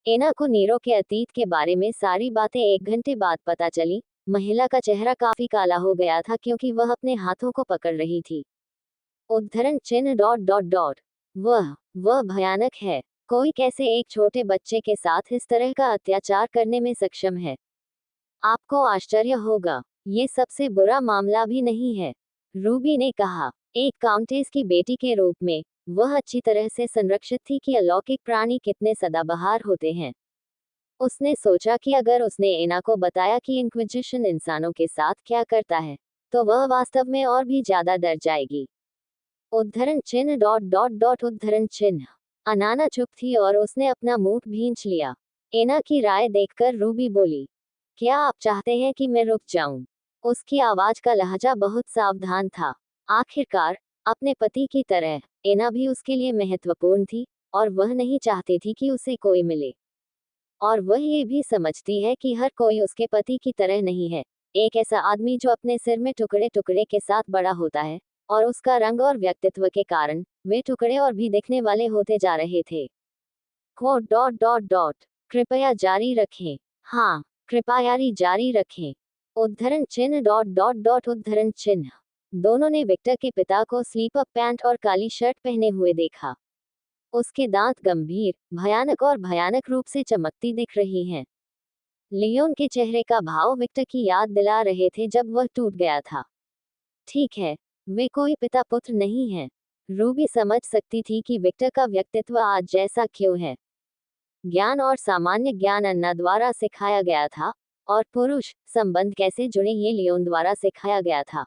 एना को नीरो के अतीत के बारे में सारी बातें 1 घंटे बाद पता चली। महिला का चेहरा काफी काला हो गया था क्योंकि वह अपने हाथों को पकड़ रही थी। उद्धरण चिन्ह डॉट डॉट डॉट। वह भयानक है। कोई कैसे एक छोटे बच्चे के साथ इस तरह का अत्याचार करने में सक्षम है? आपको आश्चर्य होगा, ये सबसे बुरा मामला भी नहीं है, रूबी ने कहा। एक काउंटेस की बेटी के रूप में वह अच्छी तरह से संरक्षित थी कि अलौकिक प्राणी कितने सदाबहार होते हैं। उसने सोचा कि अगर उसने एना को बताया कि इंक्विजिशन इंसानों के साथ क्या करता है, तो वह वास्तव में और भी ज्यादा डर जाएगी। उद्धरण चिन्ह डॉट डॉट डॉट उद्धरण चिन्ह। अनाना चुप थी और उसने अपना मुंह भींच लिया। एना की राय देखकर रूबी बोली, क्या आप चाहते हैं कि मैं रुक जाऊं? उसकी आवाज का लहजा बहुत सावधान था। आखिरकार, अपने पति की तरह, एना भी उसके लिए महत्वपूर्ण थी, और वह नहीं चाहती थी कि उसे कोई मिले। और वह ये भी समझती है कि हर कोई उसके पति की तरह नहीं है। एक ऐसा आदमी जो अपने सिर में टुकड़े टुकड़े के साथ बड़ा होता है, और उसका रंग और व्यक्तित्व के कारण वे टुकड़े और भी दिखने वाले होते जा रहे थे। Quote dot dot dot. कृपया जारी रखें। हाँ, कृपया जारी रखें। उद्धरण चिन्ह डॉट डॉट डॉट उद्धरण चिन्ह। दोनों ने विक्टर के पिता को स्लीप अप पैंट और काली शर्ट पहने हुए देखा। उसके दांत गंभीर, भयानक और भयानक रूप से चमकती दिख रही हैं। लियोन के चेहरे का भाव विक्टर की याद दिला रहे थे जब वह टूट गया था। ठीक है, वे कोई पिता पुत्र नहीं हैं। रूबी समझ सकती थी कि विक्टर का व्यक्तित्व आज जैसा क्यों है। ज्ञान और सामान्य ज्ञान अन्ना द्वारा सिखाया गया था, और पुरुष संबंध कैसे जुड़े ये लियोन द्वारा सिखाया गया था।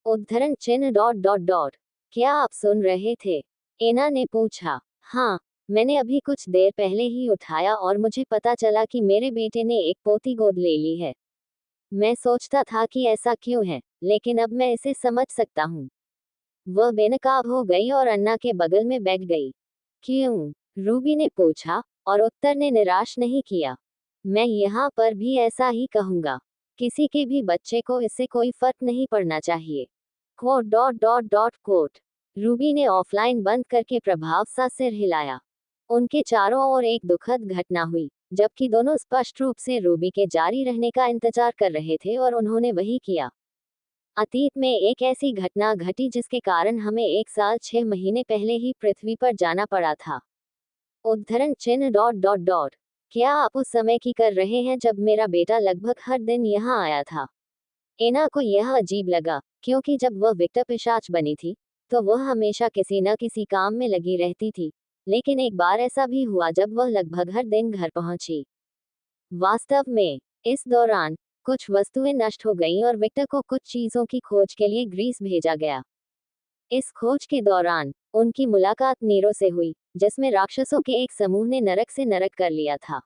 उद्धरण चिन्ह डॉट डॉट डॉट। क्या आप सुन रहे थे? एना ने पूछा। हाँ, मैंने अभी कुछ देर पहले ही उठाया और मुझे पता चला कि मेरे बेटे ने एक पोती गोद ले ली है। मैं सोचता था कि ऐसा क्यों है, लेकिन अब मैं इसे समझ सकता हूँ। वह बेनकाब हो गई और अन्ना के बगल में बैठ गई। क्यों? रूबी ने पूछा, और उत्तर ने निराश नहीं किया। मैं यहाँ पर भी ऐसा ही कहूँगा। किसी के भी बच्चे को इससे कोई फर्क नहीं पड़ना चाहिए। Quote dot dot dot quote. Ruby ने ऑफलाइन बंद करके प्रभाव सा सिर हिलाया। उनके चारों ओर एक दुखद घटना हुई, जबकि दोनों स्पष्ट रूप से रूबी के जारी रहने का इंतजार कर रहे थे और उन्होंने वही किया। अतीत में एक ऐसी घटना घटी जिसके कारण हमें 1 साल 6 महीने पहले ही पृथ्वी पर जाना पड़ा था। उद्धरण चिन्ह डॉट डॉट डॉट। क्या आप उस समय की कर रहे हैं जब मेरा बेटा लगभग हर दिन यहाँ आया था? एना को यह अजीब लगा, क्योंकि जब वह विक्टर पिशाच बनी थी, तो वह हमेशा किसी न किसी काम में लगी रहती थी। लेकिन एक बार ऐसा भी हुआ जब वह लगभग हर दिन घर पहुंची। वास्तव में, इस दौरान कुछ वस्तुएं नष्ट हो गईं और विक्टर को कुछ चीजों की खोज के लिए ग्रीस भेजा गया। इस खोज के दौरान उनकी मुलाकात नीरो से हुई, जिसमें राक्षसों के एक समूह ने नरक से नरक कर लिया था।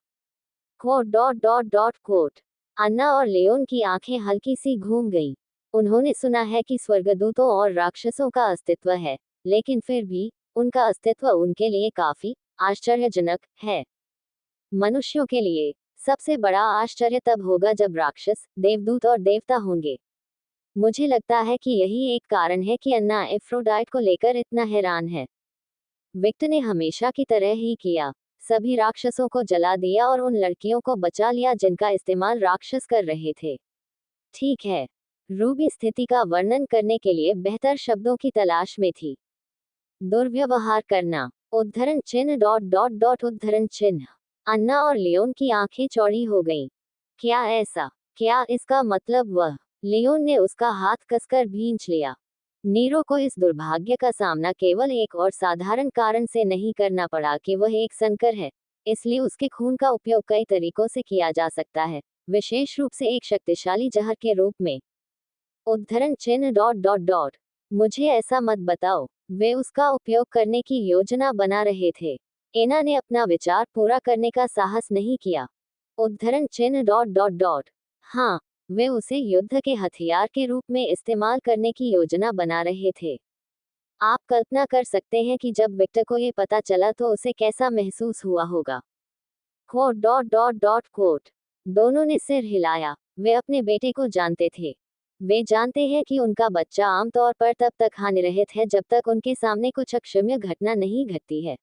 Quote dot dot dot quote. Anna और लियोन की आंखें हल्की सी घूम गईं। उन्होंने सुना है कि स्वर्गदूतों और राक्षसों का अस्तित्व है, लेकिन फिर भी उनका अस्तित्व उनके लिए काफी आश्चर्यजनक है। मनुष्यों के लिए सबसे बड़ा आश्चर्य तब होगा जब राक्षस, देवदूत और देवता होंगे। मुझे लगता है कि यही एक कारण है कि अन्ना एफ्रोडाइट को लेकर इतना हैरान है। विक्टर ने हमेशा की तरह ही किया, सभी राक्षसों को जला दिया और उन लड़कियों को बचा लिया जिनका इस्तेमाल राक्षस कर रहे थे। ठीक है, रूबी स्थिति का वर्णन करने के लिए बेहतर शब्दों की तलाश में थी। दुर्व्यवहार करना। उद्धरण चिन्ह डॉट डॉट डॉट उद्धरण चिन्ह। अन्ना और लियोन की आंखें चौड़ी हो गईं। क्या ऐसा? क्या इसका मतलब वह? लियोन ने उसका हाथ कसकर भींच लिया। नीरो को इस दुर्भाग्य का सामना केवल एक और साधारण कारण से नहीं करना पड़ा कि वह एक संकर है, इसलिए उसके खून का उपयोग कई तरीकों से किया जा सकता है, विशेष रूप से एक शक्तिशाली जहर के रूप में। उद्धरण चिन्ह डॉट डॉट डॉट। मुझे ऐसा मत बताओ, वे उसका उपयोग करने की योजना बना रहे थे। एना ने अपना विचार पूरा करने का साहस नहीं किया। उद्धरण चिन्ह डॉट डॉट डॉट। हाँ, वे उसे युद्ध के हथियार के रूप में इस्तेमाल करने की योजना बना रहे थे। आप कल्पना कर सकते हैं कि जब विक्टर को ये पता चला तो उसे कैसा महसूस हुआ होगा। Quote dot dot dot quote. दोनों ने सिर हिलाया। वे अपने बेटे को जानते थे। वे जानते हैं कि उनका बच्चा आमतौर पर तब तक हानिरहित है जब तक उनके सामने कुछ अक्षम्य घटना नहीं घटती है।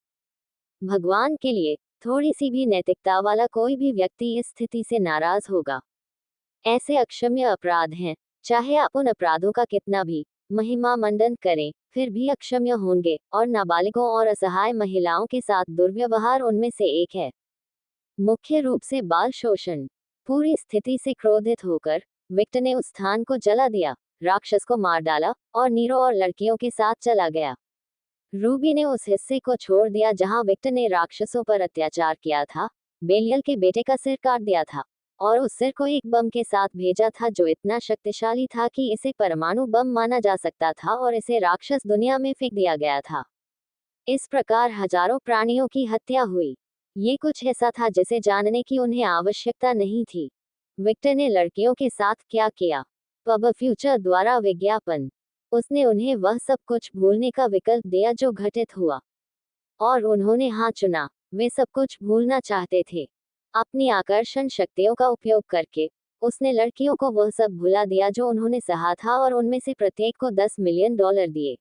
भगवान के लिए, थोड़ी सी भी नैतिकता वाला कोई भी व्यक्ति इस स्थिति से नाराज होगा। ऐसे अक्षम्य अपराध हैं, चाहे आप उन अपराधों का कितना भी महिमा मंडन करें, फिर भी अक्षम्य होंगे, और नाबालिगों और असहाय महिलाओं के साथ दुर्व्यवहार उनमें से एक है। मुख्य रूप से बाल शोषण। पूरी स्थिति से क्रोधित होकर विक्टर ने उस स्थान को जला दिया, राक्षस को मार डाला और नीरो और लड़कियों के साथ चला गया। रूबी ने उस हिस्से को छोड़ दिया जहां विक्टर ने राक्षसों पर अत्याचार किया था, बेलियल के बेटे का सिर काट दिया था, और उस सिर को एक बम के साथ भेजा था जो इतना शक्तिशाली था कि इसे परमाणु बम माना जा सकता था, और इसे राक्षस दुनिया में फेंक दिया गया था। इस प्रकार हजारों प्राणियों की हत्या हुई। ये कुछ ऐसा था जिसे जानने की उन्हें आवश्यकता नहीं थी। विक्टर ने लड़कियों के साथ क्या किया? पब फ्यूचर द्वारा विज्ञापन। उसने उन्हें वह सब कुछ भूलने का विकल्प दिया जो घटित हुआ, और उन्होंने हाँ चुना। वे सब कुछ भूलना चाहते थे। अपनी आकर्षण शक्तियों का उपयोग करके उसने लड़कियों को वह सब भुला दिया जो उन्होंने सहा था, और उनमें से प्रत्येक को $10 मिलियन दिए।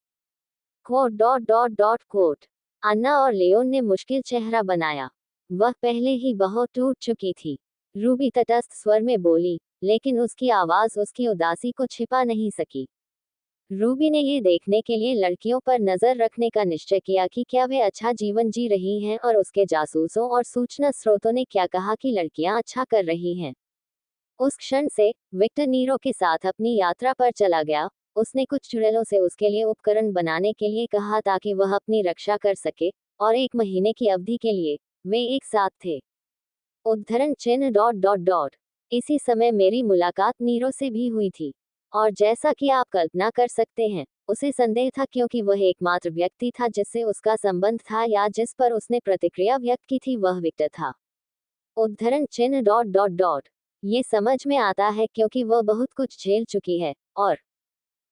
कोट। अन्ना और लियोन ने मुश्किल चेहरा बनाया। वह पहले ही बहुत टूट चुकी थी। रूबी तटस्थ स्वर में बोली, लेकिन उसकी आवाज उसकी उदासी को छिपा नहीं सकी। रूबी ने ये देखने के लिए लड़कियों पर नजर रखने का निश्चय किया कि क्या वे अच्छा जीवन जी रही हैं, और उसके जासूसों और सूचना स्रोतों ने क्या कहा कि लड़कियां अच्छा कर रही हैं। उस क्षण से विक्टर नीरो के साथ अपनी यात्रा पर चला गया। उसने कुछ चुड़ैलों से उसके लिए उपकरण बनाने के लिए कहा ताकि वह अपनी रक्षा कर सके, और 1 महीने की अवधि के लिए वे एक साथ थे। उद्धरण चिन्ह। इसी समय मेरी मुलाकात नीरो से भी हुई थी, और जैसा कि आप कल्पना कर सकते हैं, उसे संदेह था क्योंकि वह एकमात्र व्यक्ति था जिससे उसका संबंध था या जिस पर उसने प्रतिक्रिया व्यक्त की थी, वह विक्टर था। उद्धरण चिन्ह। ये समझ में आता है क्योंकि वह बहुत कुछ झेल चुकी है, और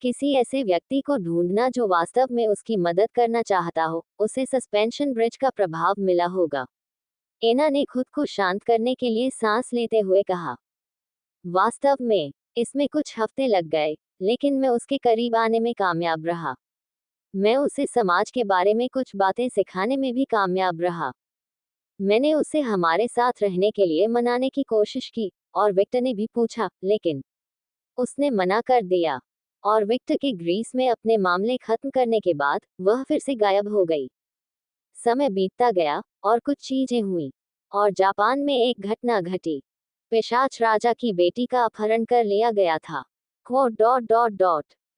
किसी ऐसे व्यक्ति को ढूंढना जो वास्तव में उसकी मदद करना चाहता हो, उसे सस्पेंशन ब्रिज का प्रभाव मिला होगा। एना ने खुद को शांत करने के लिए सांस लेते हुए कहा। वास्तव में इसमें कुछ हफ्ते लग गए, लेकिन मैं उसके करीब आने में कामयाब रहा। मैं उसे समाज के बारे में कुछ बातें सिखाने में भी कामयाब रहा। मैंने उसे हमारे साथ रहने के लिए मनाने की कोशिश की, और विक्टर ने भी पूछा, लेकिन उसने मना कर दिया। और विक्टर के ग्रीस में अपने मामले खत्म करने के बाद वह फिर से गायब हो गई। समय बीतता गया, और कुछ चीजें हुई, और जापान में एक घटना घटी। पिशाच राजा की बेटी का अपहरण कर लिया गया था।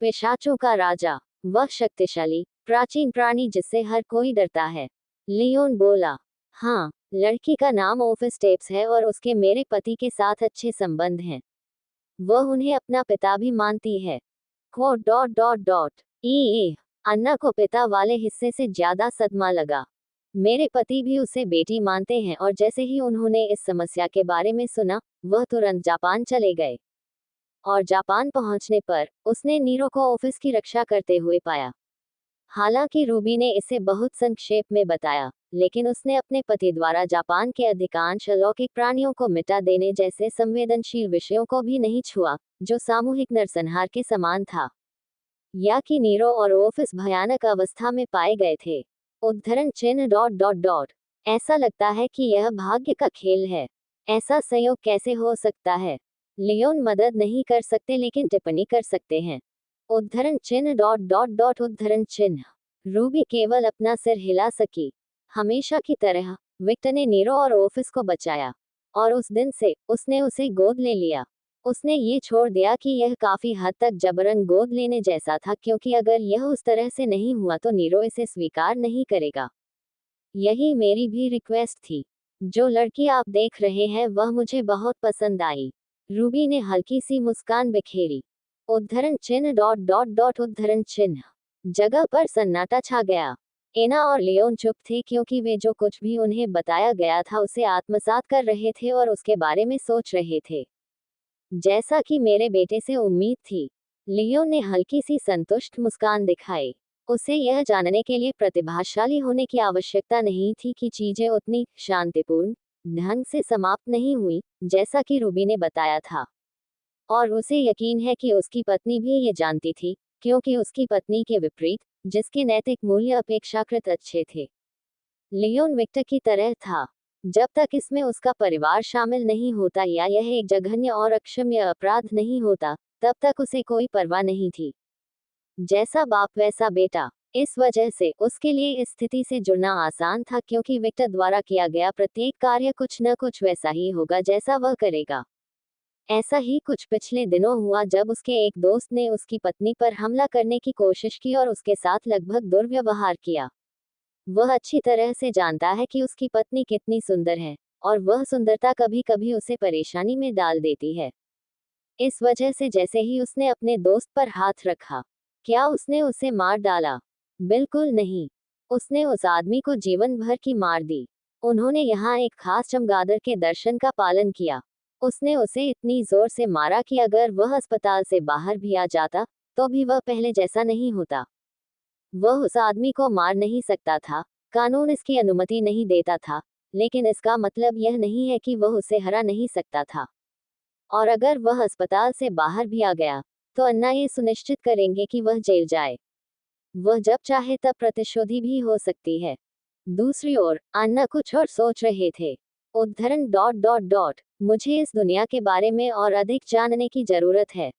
पिशाचों का राजा, वह शक्तिशाली प्राचीन प्राणी जिससे हर कोई डरता है। लियोन बोला, हाँ, लड़की का नाम ओफिस टेप्स है और उसके मेरे पति के साथ अच्छे संबंध हैं। वह उन्हें अपना पिता भी मानती है। अन्ना को पिता वाले हिस्से से ज्यादा सदमा लगा। मेरे पति भी उसे बेटी मानते हैं, और जैसे ही उन्होंने इस समस्या के बारे में सुना, वह तुरंत जापान चले गए। और जापान पहुंचने पर उसने नीरो को ऑफिस की रक्षा करते हुए पाया। हालांकि रूबी ने इसे बहुत संक्षेप में बताया, लेकिन उसने अपने पति द्वारा जापान के अधिकांश अलौकिक प्राणियों को मिटा देने जैसे संवेदनशील विषयों को भी नहीं छुआ, जो सामूहिक नरसंहार के समान था, या कि नीरो और ऑफिस भयानक अवस्था में पाए गए थे। उद्धरण चिन्ह। ऐसा लगता है कि यह भाग्य का खेल है। ऐसा संयोग कैसे हो सकता है? लियोन मदद नहीं कर सकते लेकिन टिप्पणी कर सकते हैं। उद्धरण चिन्ह। उद्धरण चिन्ह। रूबी केवल अपना सिर हिला सकी। हमेशा की तरह विक्टर ने नीरो और ऑफिस को बचाया, और उस दिन से उसने उसे गोद ले लिया। उसने ये छोड़ दिया कि यह काफी हद तक जबरन गोद लेने जैसा था, क्योंकि अगर यह उस तरह से नहीं हुआ तो नीरो इसे स्वीकार नहीं करेगा। यही मेरी भी रिक्वेस्ट थी। जो लड़की आप देख रहे हैं वह मुझे बहुत पसंद आई। रूबी ने हल्की सी मुस्कान बिखेरी। उद्धरण चिन्ह। उद्धरण चिन्ह। जगह पर सन्नाटा छा गया। एना और लियोन चुप थे क्योंकि वे जो कुछ भी उन्हें बताया गया था उसे आत्मसात कर रहे थे और उसके बारे में सोच रहे थे। जैसा कि मेरे बेटे से उम्मीद थी। लियोन ने हल्की सी संतुष्ट मुस्कान दिखाई। उसे यह जानने के लिए प्रतिभाशाली होने की आवश्यकता नहीं थी कि चीजें उतनी शांतिपूर्ण ढंग से समाप्त नहीं हुई जैसा कि रूबी ने बताया था। और उसे यकीन है कि उसकी पत्नी भी ये जानती थी, क्योंकि उसकी पत्नी के विपरीत, जिसके नैतिक मूल्य अपेक्षाकृत अच्छे थे, लियोन विक्टर की तरह था। जब तक इसमें उसका परिवार शामिल नहीं होता या यह एक जघन्य और अक्षम्य अपराध नहीं होता, तब तक उसे कोई परवाह नहीं थी। जैसा बाप वैसा बेटा। इस वजह से उसके लिए इस स्थिति से जुड़ना आसान था, क्योंकि विक्टर द्वारा किया गया प्रत्येक कार्य कुछ न कुछ वैसा ही होगा जैसा वह करेगा। ऐसा ही कुछ पिछले दिनों हुआ, जब उसके एक दोस्त ने उसकी पत्नी पर हमला करने की कोशिश की और उसके साथ लगभग दुर्व्यवहार किया। वह अच्छी तरह से जानता है कि उसकी पत्नी कितनी सुंदर है, और वह सुंदरता कभी कभी उसे परेशानी में डाल देती है। इस वजह से जैसे ही उसने अपने दोस्त पर हाथ रखा, क्या उसने उसे मार डाला? बिल्कुल नहीं। उसने उस आदमी को जीवन भर की मार दी। उन्होंने यहाँ एक खास चमगादड़ के दर्शन का पालन किया। उसने उसे इतनी जोर से मारा कि अगर वह अस्पताल से बाहर भी आ जाता, तो भी वह पहले जैसा नहीं होता। वह उस आदमी को मार नहीं सकता था, कानून इसकी अनुमति नहीं देता था, लेकिन इसका मतलब यह नहीं है कि वह उसे हरा नहीं सकता था। और अगर वह अस्पताल से बाहर भी आ गया, तो अन्ना ये सुनिश्चित करेंगे कि वह जेल जाए। वह जब चाहे तब प्रतिशोधी भी हो सकती है। दूसरी ओर अन्ना कुछ और सोच रहे थे। उद्धरण डॉट डॉट डॉट मुझे इस दुनिया के बारे में और अधिक जानने की जरूरत है।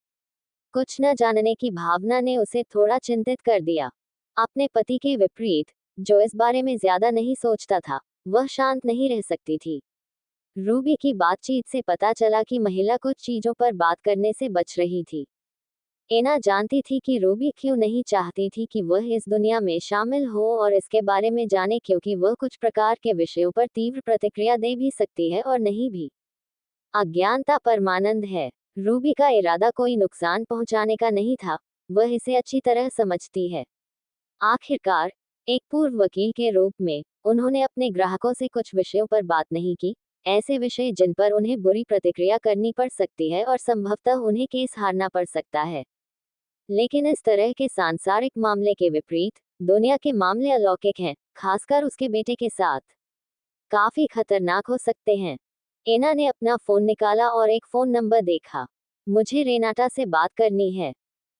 कुछ न जानने की भावना ने उसे थोड़ा चिंतित कर दिया। अपने पति के विपरीत, जो इस बारे में ज्यादा नहीं सोचता था, वह शांत नहीं रह सकती थी। रूबी की बातचीत से पता चला कि महिला कुछ चीजों पर बात करने से बच रही थी। एना जानती थी कि रूबी क्यों नहीं चाहती थी कि वह इस दुनिया में शामिल हो और इसके बारे में जाने, क्योंकि वह कुछ प्रकार के विषयों पर तीव्र प्रतिक्रिया दे भी सकती है और नहीं भी। अज्ञानता परमानंद है। रूबी का इरादा कोई नुकसान पहुंचाने का नहीं था, वह इसे अच्छी तरह समझती है। आखिरकार, एक पूर्व वकील के रूप में, उन्होंने अपने ग्राहकों से कुछ विषयों पर बात नहीं की, ऐसे विषय जिन पर उन्हें बुरी प्रतिक्रिया करनी पड़ सकती है और संभवतः उन्हें केस हारना पड़ सकता है। लेकिन इस तरह के सांसारिक मामले के विपरीत, दुनिया के मामले अलौकिक हैं, खासकर उसके बेटे के साथ। काफी खतरनाक हो सकते हैं। एना ने अपना फोन निकाला और एक फोन नंबर देखा। मुझे रेनाटा से बात करनी है।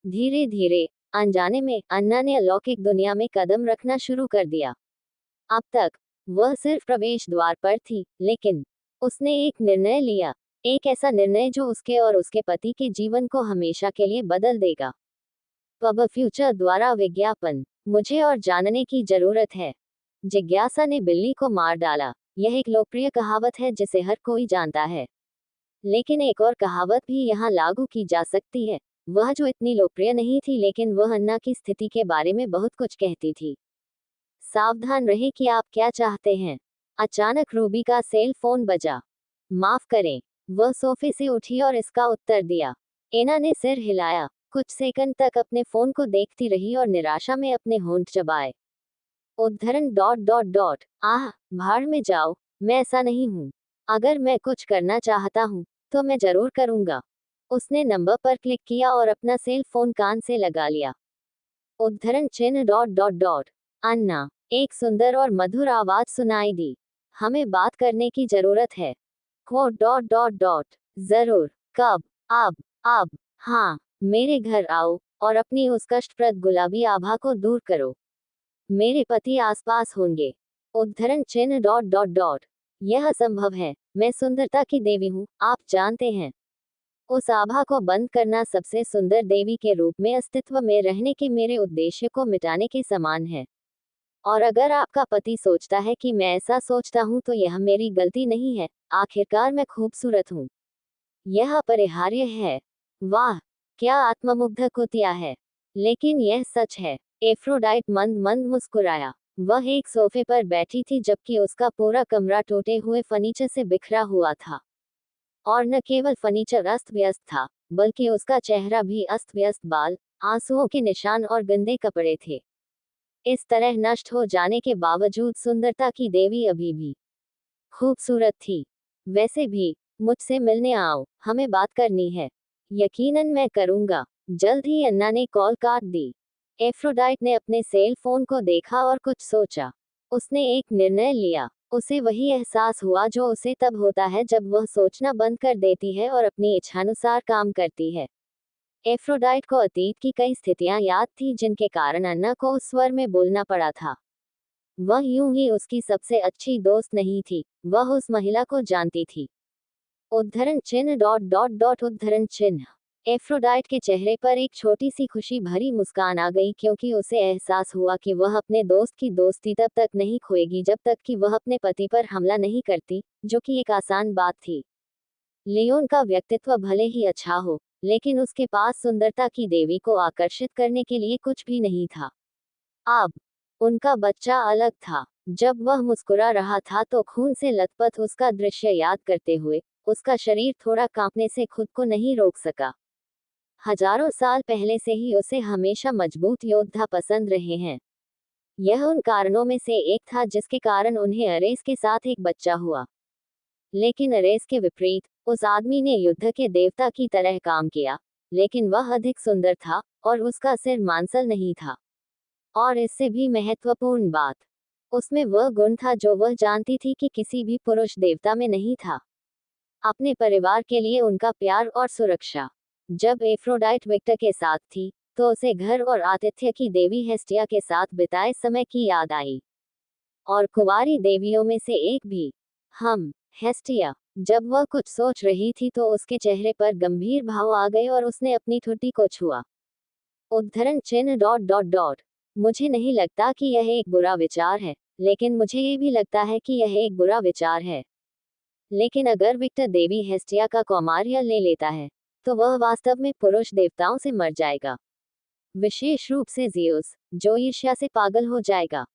धीरे धीरे, अनजाने में, अन्ना ने अलौकिक दुनिया में कदम रखना शुरू कर दिया। अब तक वह सिर्फ प्रवेश द्वार पर थी, लेकिन उसने एक निर्णय लिया। एक ऐसा निर्णय जो उसके और उसके पति के जीवन को हमेशा के लिए बदल देगा। पब फ्यूचर द्वारा विज्ञापन। मुझे और जानने की जरूरत है। जिज्ञासा ने बिल्ली को मार डाला। यह एक लोकप्रिय कहावत है जिसे हर कोई जानता है। लेकिन एक और कहावत भी यहाँ लागू की जा सकती है, वह जो इतनी लोकप्रिय नहीं थी, लेकिन वह अन्ना की स्थिति के बारे में बहुत कुछ कहती थी। सावधान रहें कि आप क्या चाहते हैं। अचानक रूबी का सेल फोन बजा। माफ करें। वह सोफे से उठी और इसका उत्तर दिया। एना ने सिर हिलाया, कुछ सेकंड तक अपने फोन को देखती रही और निराशा में अपने होंठ चबाए। उद्धरण डॉट डॉट डॉट आह, भाड़ में जाओ, मैं ऐसा नहीं हूँ। अगर मैं कुछ करना चाहता हूँ, तो मैं जरूर करूँगा। उसने नंबर पर क्लिक किया और अपना सेल फोन कान से लगा लिया। उद्धरण चिन्ह डॉट डॉट डॉट अन्ना, एक सुंदर और मधुर आवाज सुनाई दी। हमें बात करने की जरूरत है। क्वोट डॉट डॉट डॉट जरूर। कब? अब। हाँ, मेरे घर आओ और अपनी उस कष्टप्रद गुलाबी आभा को दूर करो। मेरे पति आसपास होंगे। उद्धरण चिन्ह डॉट डॉट डॉट यह असंभव है। मैं सुंदरता की देवी हूँ, आप जानते हैं। उस आभा को बंद करना सबसे सुंदर देवी के रूप में अस्तित्व में रहने के मेरे उद्देश्य को मिटाने के समान है। और अगर आपका पति सोचता है कि मैं ऐसा सोचता हूँ, तो यह मेरी गलती नहीं है। आखिरकार मैं खूबसूरत हूँ। यह अपरिहार्य है। वाह, क्या आत्ममुग्ध कुतिया है। लेकिन यह सच है। एफ्रोडाइट मंद मंद मुस्कुराया। वह एक सोफे पर बैठी थी, जबकि उसका पूरा कमरा टूटे हुए फर्नीचर से बिखरा हुआ था। और न केवल फर्नीचर अस्त व्यस्त था, बल्कि उसका चेहरा भी अस्त व्यस्त। बाल, आंसुओं के निशान और गंदे कपड़े थे। इस तरह नष्ट हो जाने के बावजूद सुंदरता की देवी अभी भी खूबसूरत थी। वैसे भी, मुझसे मिलने आओ, हमें बात करनी है। यकीनन मैं करूंगा। जल्द ही अन्ना ने कॉल काट दी। एफ्रोडाइट ने अपने सेल फोन को देखा और कुछ सोचा। उसने एक निर्णय लिया। उसे वही एहसास हुआ जो उसे तब होता है जब वह सोचना बंद कर देती है और अपनी इच्छानुसार काम करती है। एफ्रोडाइट को अतीत की कई स्थितियां याद थी जिनके कारण अन्ना को उस स्वर में बोलना पड़ा था। वह यूं ही उसकी सबसे अच्छी दोस्त नहीं थी, वह उस महिला को जानती थी। उद्धरण चिन्ह डॉट डॉट डॉट उद्धरण चिन्ह। एफ्रोडाइट के चेहरे पर एक छोटी सी खुशी भरी मुस्कान आ गई, क्योंकि उसे एहसास हुआ कि वह अपने दोस्त की दोस्ती तब तक नहीं खोएगी जब तक कि वह अपने पति पर हमला नहीं करती, जो कि एक आसान बात थी। लियोन का व्यक्तित्व भले ही अच्छा हो, लेकिन उसके पास सुंदरता की देवी को आकर्षित करने के लिए कुछ भी नहीं था। अब उनका बच्चा अलग था। जब वह मुस्कुरा रहा था तो खून से लथपथ उसका दृश्य याद करते हुए उसका शरीर थोड़ा कांपने से खुद को नहीं रोक सका। हजारों साल पहले से ही उसे हमेशा मजबूत योद्धा पसंद रहे हैं। यह उन कारणों में से एक था जिसके कारण उन्हें अरेस के साथ एक बच्चा हुआ। लेकिन अरेस के विपरीत, उस आदमी ने युद्ध के देवता की तरह काम किया, लेकिन वह अधिक सुंदर था, और उसका सिर मांसल नहीं था। और इससे भी महत्वपूर्ण बात, उसमें वह गुण था जो वह जानती थी कि किसी भी पुरुष देवता में नहीं था। अपने परिवार के लिए उनका प्यार और सुरक्षा। जब एफ्रोडाइट विक्टर के साथ थी, तो उसे घर और आतिथ्य की देवी हेस्टिया के साथ बिताए समय की याद आई। और कुंवारी देवियों में से एक भी। हेस्टिया। जब वह कुछ सोच रही थी तो उसके चेहरे पर गंभीर भाव आ गए और उसने अपनी ठुड्डी को छुआ। उद्धरण चिन्ह डॉट डॉट डॉट। मुझे नहीं लगता कि यह एक बुरा विचार है, लेकिन मुझे ये भी लगता है कि यह एक बुरा विचार है। लेकिन अगर विक्टर देवी हेस्टिया का कौमार्य ले लेता है, तो वह वास्तव में पुरुष देवताओं से मर जाएगा। विशेष रूप से जियोस, जो ईर्ष्या से पागल हो जाएगा।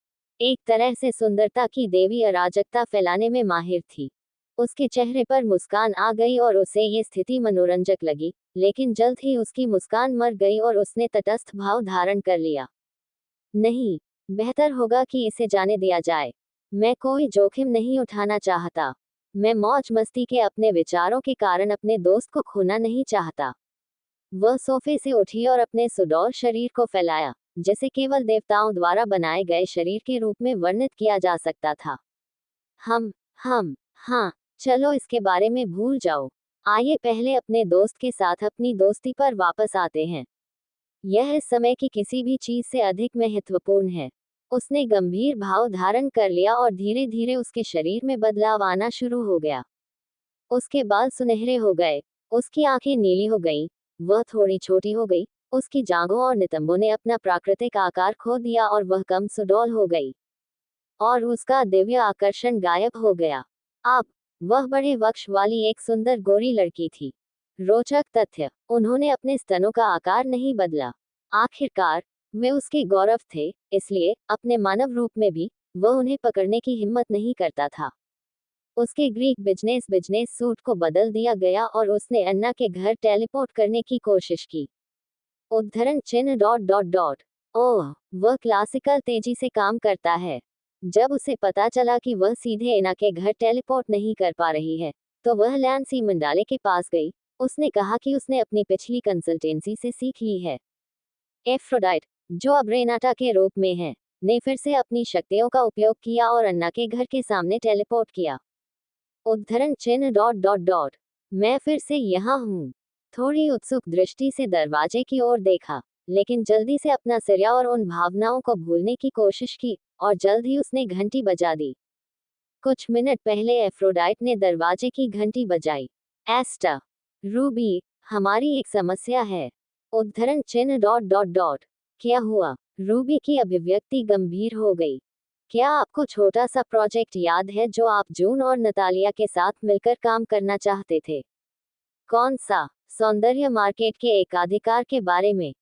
एक तरह से सुंदरता की देवी अराजकता फैलाने में माहिर थी। उसके चेहरे पर मुस्कान आ गई और उसे ये स्थिति मनोरंजक लगी, लेकिन जल्द ही उसकी मुस्कान मर गई और उसने तटस्थ भाव धारण कर लिया। नहीं, बेहतर होगा कि इसे जाने दिया जाए। मैं कोई जोखिम नहीं उठाना चाहता। मैं मौज मस्ती के अपने विचारों के कारण अपने दोस्त को खोना नहीं चाहता। वह सोफे से उठी और अपने सुडौल शरीर को फैलाया, जिसे केवल देवताओं द्वारा बनाए गए शरीर के रूप में वर्णित किया जा सकता था। हम हाँ, चलो इसके बारे में भूल जाओ। आइए पहले अपने दोस्त के साथ अपनी दोस्ती पर वापस आते हैं। यह इस समय की किसी भी चीज से अधिक महत्वपूर्ण है। उसने गंभीर भाव धारण कर लिया और धीरे धीरे उसके शरीर में बदलाव आना शुरू हो गया। उसके बाल सुनहरे हो गए, उसकी आंखें नीली हो गईं, वह थोड़ी छोटी हो गई, उसकी जांघों और नितंबों ने अपना प्राकृतिक आकार खो दिया और वह कम सुडौल हो गई। और उसका दिव्य आकर्षण गायब हो गया। अब वह बड़े वक्ष वाली एक सुंदर गोरी लड़की थी। रोचक तथ्य, उन्होंने अपने स्तनों का आकार नहीं बदला। आखिरकार वे उसके गौरव थे, इसलिए अपने मानव रूप में भी वह उन्हें पकड़ने की हिम्मत नहीं करता था। उसके ग्रीक बिजनेस सूट को बदल दिया गया और उसने अन्ना के घर टेलीपोर्ट करने की कोशिश की। उद्धरण चिन्ह डॉट डॉट डॉट। ओह, वह क्लासिकल तेजी से काम करता है। जब उसे पता चला कि वह सीधे एना के घर टेलीपोर्ट नहीं कर पा रही है, तो वह लैंसी मंडाले के पास गई। उसने कहा कि उसने अपनी पिछली कंसल्टेंसी से सीख ली है। एफ्रोडाइट, जो अब रेनाटा के रूप में है, ने फिर से अपनी शक्तियों का उपयोग किया और अन्ना के घर के सामने टेलीपोर्ट किया। उद्धरण चिन्ह डॉट डॉट डॉट। मैं फिर से यहाँ हूँ। थोड़ी उत्सुक दृष्टि से दरवाजे की ओर देखा, लेकिन जल्दी से अपना सिरा और उन भावनाओं को भूलने की कोशिश की, और जल्द ही उसने घंटी बजा दी। कुछ मिनट पहले एफ्रोडाइट ने दरवाजे की घंटी बजाई। एस्टा, रूबी, हमारी एक समस्या है। उद्धरण चिन्ह डॉट डॉट डॉट। क्या हुआ? रूबी की अभिव्यक्ति गंभीर हो गई। क्या आपको छोटा सा प्रोजेक्ट याद है जो आप जून और नतालिया के साथ मिलकर काम करना चाहते थे? कौन सा? सौंदर्य मार्केट के एकाधिकार के बारे में।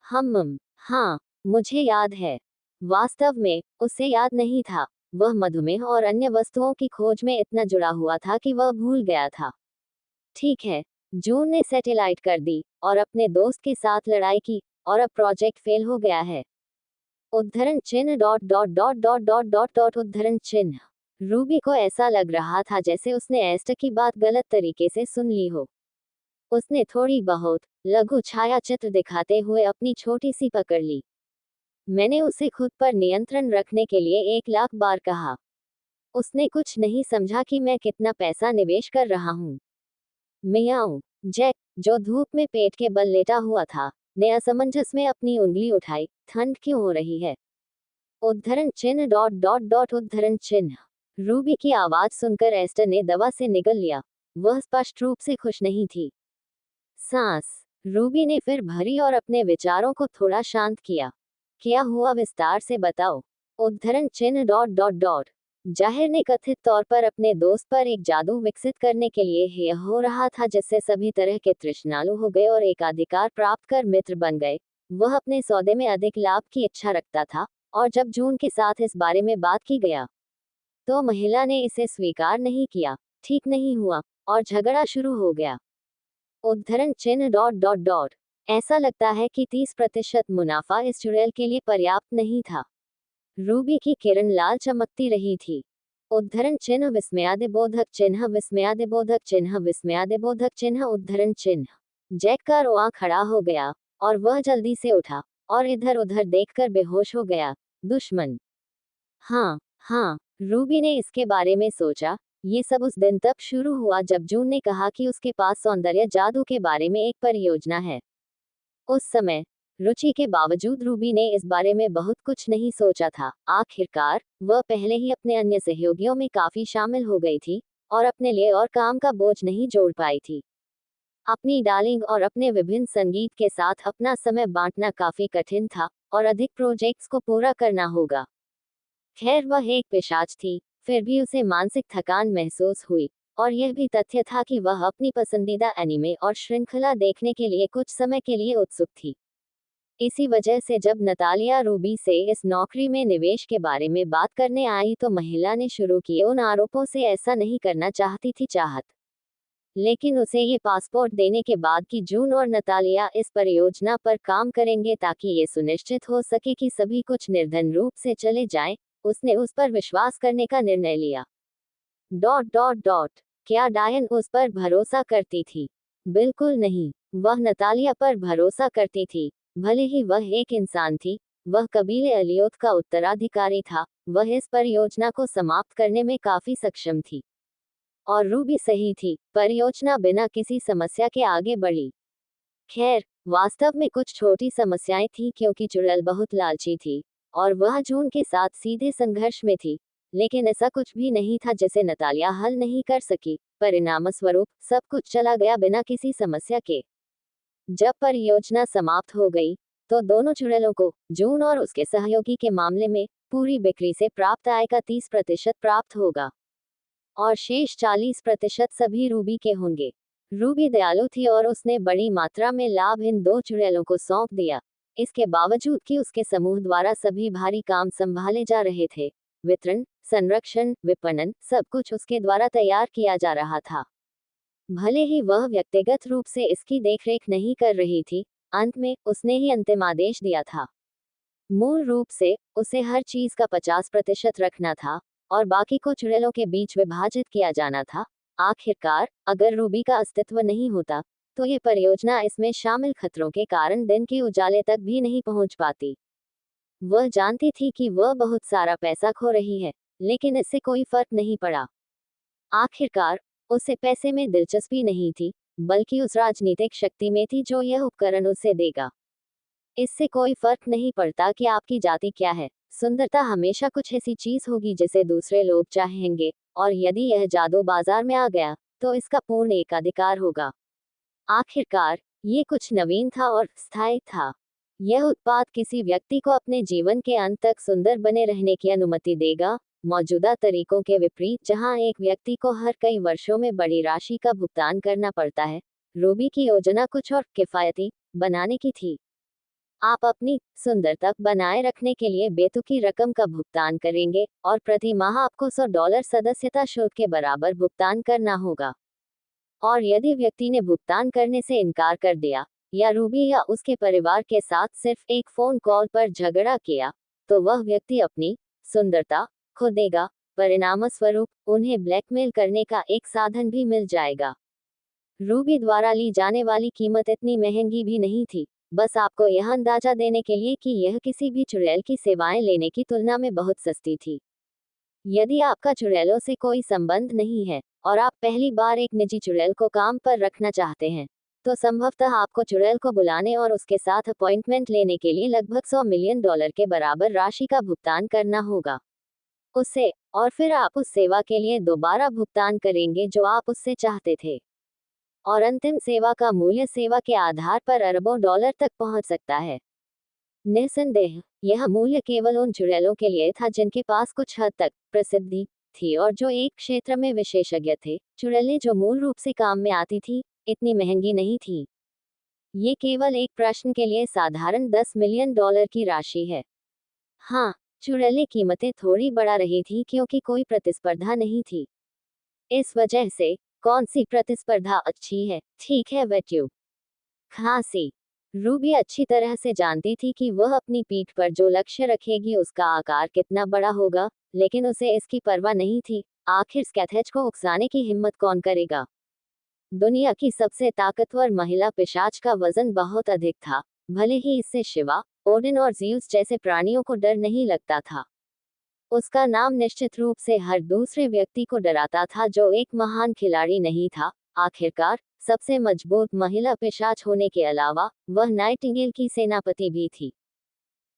हाँ, मुझे याद है। वास्तव में उसे याद नहीं था। वह मधुमेह और अन्य वस्तुओं की खोज में इतना जुड़ा हुआ था कि वह भूल गया था। ठीक है, जून ने सैटेलाइट कर दी और अपने दोस्त के साथ लड़ाई की, और अब प्रोजेक्ट फेल हो गया है। उद्धरण चिन्ह dot dot dot dot dot dot dot उद्धरण चिन्ह। रूबी को ऐसा लग रहा था जैसे उसने एस्टर की बात गलत तरीके से सुन ली हो। उसने थोड़ी बहुत लघु छायाचित्र दिखाते हुए अपनी छोटी सी पकड़ ली। मैंने उसे खुद पर नियंत्रण रखने के लिए 1,00,000 बार कहा। उसने कुछ नहीं समझा कि मैं कितना पैसा निवेश कर रहा हूँ। मियाऊ। जैक, जो धूप में पेट के बल लेटा हुआ था, ने असमंजस में अपनी उंगली उठाई। ठंड क्यों हो रही है? उद्धरण चिन्ह डॉट डॉट डॉट उद्धरण चिन्ह। रूबी की आवाज सुनकर एस्टर ने दवा से निगल लिया। वह स्पष्ट रूप से खुश नहीं थी। सांस रूबी ने फिर भरी और अपने विचारों को थोड़ा शांत किया। क्या हुआ, विस्तार से बताओ। उद्धरण चिन्ह डॉट डॉट डॉट। जाहिर ने कथित तौर पर अपने दोस्त पर एक जादू विकसित करने के लिए यह हो रहा था जिससे सभी तरह के तृष्णालु हो गए और एकाधिकार प्राप्त कर मित्र बन गए। वह अपने सौदे में अधिक लाभ की इच्छा रखता था, और जब जून के साथ इस बारे में बात की गया तो महिला ने इसे स्वीकार नहीं किया। ठीक नहीं हुआ और झगड़ा शुरू हो गया। उद्धरण चिन्ह डॉट डॉट डॉट। ऐसा लगता है कि 30% मुनाफा इस चुड़ैल के लिए पर्याप्त नहीं था। रूबी की किरण लाल चमकती रही थी। उद्धरण चिन्ह विस्मयादिबोधक चिन्ह विस्मयादिबोधक चिन्ह विस्मयादिबोधक चिन्ह उद्धरण चिन्ह। जैक का रोआ खड़ा हो गया और वह जल्दी से उठा और इधर उधर देखकर बेहोश हो गया। दुश्मन। हाँ हाँ, रूबी ने इसके बारे में सोचा। ये सब उस दिन तब शुरू हुआ जब जून ने कहा कि उसके पास सौंदर्य जादू के बारे में एक परियोजना है। उस समय रुचि के बावजूद रूबी ने इस बारे में बहुत कुछ नहीं सोचा था। आखिरकार वह पहले ही अपने अन्य सहयोगियों में काफी शामिल हो गई थी और अपने लिए और काम का बोझ नहीं जोड़ पाई थी। अपनी डार्लिंग और अपने विभिन्न संगीत के साथ अपना समय बांटना काफी कठिन था और अधिक प्रोजेक्ट्स को पूरा करना होगा। खैर, वह एक पिशाच थी, फिर भी उसे मानसिक थकान महसूस हुई, और यह भी तथ्य था कि वह अपनी पसंदीदा एनीमे और श्रृंखला देखने के लिए कुछ समय के लिए उत्सुक थी। इसी वजह से जब नतालिया रूबी से इस नौकरी में निवेश के बारे में बात करने आई तो महिला ने शुरू किए उन आरोपों से ऐसा नहीं करना चाहती थी चाहत, लेकिन उसे ये पासपोर्ट देने के बाद कि जून और नतालिया इस परियोजना पर काम करेंगे ताकि ये सुनिश्चित हो सके कि सभी कुछ निर्धन रूप से चले जाए, उसने उस पर विश्वास करने का निर्णय लिया। Dot dot dot. क्या डायन उस पर भरोसा करती थी? बिल्कुल नहीं। वह नतालिया पर भरोसा करती थी। भले ही वह एक इंसान थी, वह कबीले अलियोत का उत्तराधिकारी था, वह इस परियोजना को समाप्त करने में काफी सक्षम थी। और रूबी सही थी, परियोजना बिना किसी समस्या के आगे बढ़ी। खैर, वास्तव में कुछ छोटी समस्याएं थी क्योंकि चुड़ैल बहुत लालची थी और वह जून के साथ सीधे संघर्ष में थी, लेकिन ऐसा कुछ भी नहीं था जिसे नतालिया हल नहीं कर सकी। परिणामस्वरूप सब कुछ चला गया बिना किसी समस्या के। जब परियोजना समाप्त हो गई तो दोनों चुड़ैलों को, जून और उसके सहयोगी के मामले में, पूरी बिक्री से प्राप्त आय का 30% प्राप्त होगा और शेष 40% सभी रूबी के होंगे। रूबी दयालु थी और उसने बड़ी मात्रा में लाभ इन दो चुड़ैलों को सौंप दिया। इसके बावजूद कि उसके समूह द्वारा सभी भारी काम संभाले जा रहे थे, वितरण, संरक्षण, विपणन, सब कुछ उसके द्वारा तैयार किया जा रहा था। भले ही वह व्यक्तिगत रूप से इसकी देखरेख नहीं कर रही थी, अंत में उसने ही अंतिम आदेश दिया था। मूल रूप से उसे हर चीज का 50% रखना था और बाकी को चुड़ैलों के बीच विभाजित किया जाना था। आखिरकार, अगर रूबी का अस्तित्व नहीं होता तो ये परियोजना इसमें शामिल खतरों के कारण दिन के उजाले तक भी नहीं पहुंच पाती। वह जानती थी कि वह बहुत सारा पैसा खो रही है, लेकिन इससे कोई फर्क नहीं पड़ा। आखिरकार, उसे पैसे में दिलचस्पी नहीं थी, बल्कि उस राजनीतिक शक्ति में थी जो यह उपकरण उसे देगा। इससे कोई फर्क नहीं पड़ता कि आपकी जाति क्या है, सुंदरता हमेशा कुछ ऐसी चीज होगी जिसे दूसरे लोग चाहेंगे, और यदि यह जादू बाजार में आ गया तो इसका पूर्ण एकाधिकार होगा। आखिरकार, ये कुछ नवीन था और स्थायी था। यह उत्पाद किसी व्यक्ति को अपने जीवन के अंत तक सुंदर बने रहने की अनुमति देगा, मौजूदा तरीकों के विपरीत जहां एक व्यक्ति को हर कई वर्षों में बड़ी राशि का भुगतान करना पड़ता है। रूबी की योजना कुछ और किफायती बनाने की थी। आप अपनी सुंदरता बनाए रखने के लिए बेतुकी रकम का भुगतान करेंगे और प्रति माह आपको $100 सदस्यता शुल्क के बराबर भुगतान करना होगा। और यदि व्यक्ति ने भुगतान करने से इनकार कर दिया या रूबी या उसके परिवार के साथ सिर्फ एक फोन कॉल पर झगड़ा किया, तो वह व्यक्ति अपनी सुंदरता खो देगा। परिणामस्वरूप उन्हें ब्लैकमेल करने का एक साधन भी मिल जाएगा। रूबी द्वारा ली जाने वाली कीमत इतनी महंगी भी नहीं थी, बस आपको यह अंदाजा देने के लिए कि यह किसी भी चुड़ैल की सेवाएं लेने की तुलना में बहुत सस्ती थी। यदि आपका चुड़ैलों से कोई संबंध नहीं है और आप पहली बार एक निजी चुड़ैल को काम पर रखना चाहते हैं, तो संभवतः आपको चुड़ैल को बुलाने और उसके साथ अपॉइंटमेंट लेने के लिए लगभग $100 मिलियन के बराबर राशि का भुगतान करना होगा उसे, और फिर आप उस सेवा के लिए दोबारा भुगतान करेंगे जो आप उससे चाहते थे। और अंतिम सेवा का मूल्य सेवा के आधार पर अरबों डॉलर तक पहुंच सकता है। निस्संदेह यह मूल्य केवल उन चुड़ैलों के लिए था जिनके पास कुछ हद तक प्रसिद्धि थी और जो एक क्षेत्र में विशेषज्ञ थे। चुड़ैलें जो मूल रूप से काम में आती थी, इतनी महंगी नहीं थी। ये केवल एक प्रश्न के लिए साधारण $10 मिलियन की राशि है। हाँ, चुड़ैलें कीमतें थोड़ी बढ़ा रही थी क्योंकि कोई प्रतिस्पर्धा नहीं थी। इस वजह से कौन सी प्रतिस्पर्धा अच्छी है? ठीक है, वेट्यू खांसी। रूबी अच्छी तरह से जानती थी कि वह अपनी पीठ पर जो लक्ष्य रखेगी उसका आकार कितना बड़ा होगा, लेकिन उसे इसकी परवाह नहीं थी। आखिर स्कैथेज को उकसाने की हिम्मत कौन करेगा? दुनिया की सबसे ताकतवर महिला पिशाच का वजन बहुत अधिक था, भले ही इससे शिवा, ओडिन और ज़्यूस जैसे प्राणियों को डर नहीं लगता था। उसका नाम निश्चित रूप से हर दूसरे व्यक्ति को डराता था जो एक महान खिलाड़ी नहीं था। आखिरकार, सबसे मजबूत महिला पिशाच होने के अलावा, वह नाइटिंगेल की सेनापति भी थी।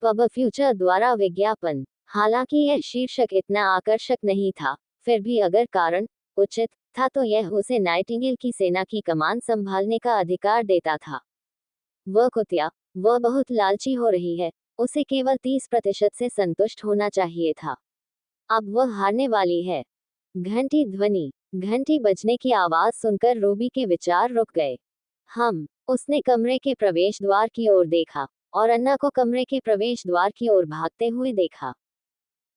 पब फ्यूचर द्वारा विज्ञापन। हालांकि यह शीर्षक इतना आकर्षक नहीं था, फिर भी अगर कारण उचित था तो यह उसे नाइटिंगेल की सेना की कमान संभालने का अधिकार देता था। वह कुतिया, वह बहुत लालची हो रही है, उसे केवल 30% से संतुष्ट होना चाहिए था। अब वह हारने वाली है। घंटी ध्वनि। घंटी बजने की आवाज सुनकर रूबी के विचार रुक गए। उसने कमरे के प्रवेश द्वार की ओर देखा और अन्ना को कमरे के प्रवेश द्वार की ओर भागते हुए देखा।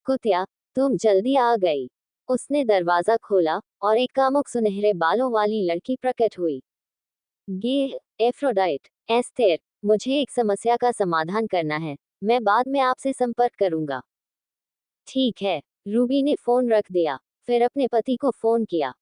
कुतिया, तुम जल्दी आ गई। उसने दरवाजा खोला और एक कामुक सुनहरे बालों वाली लड़की प्रकट हुई। गे एफ्रोडाइट, एस्थेर, मुझे एक समस्या का समाधान करना है। मैं बाद में आपसे संपर्क करूंगा। ठीक है। रूबी ने फोन रख दिया, फिर अपने पति को फोन किया।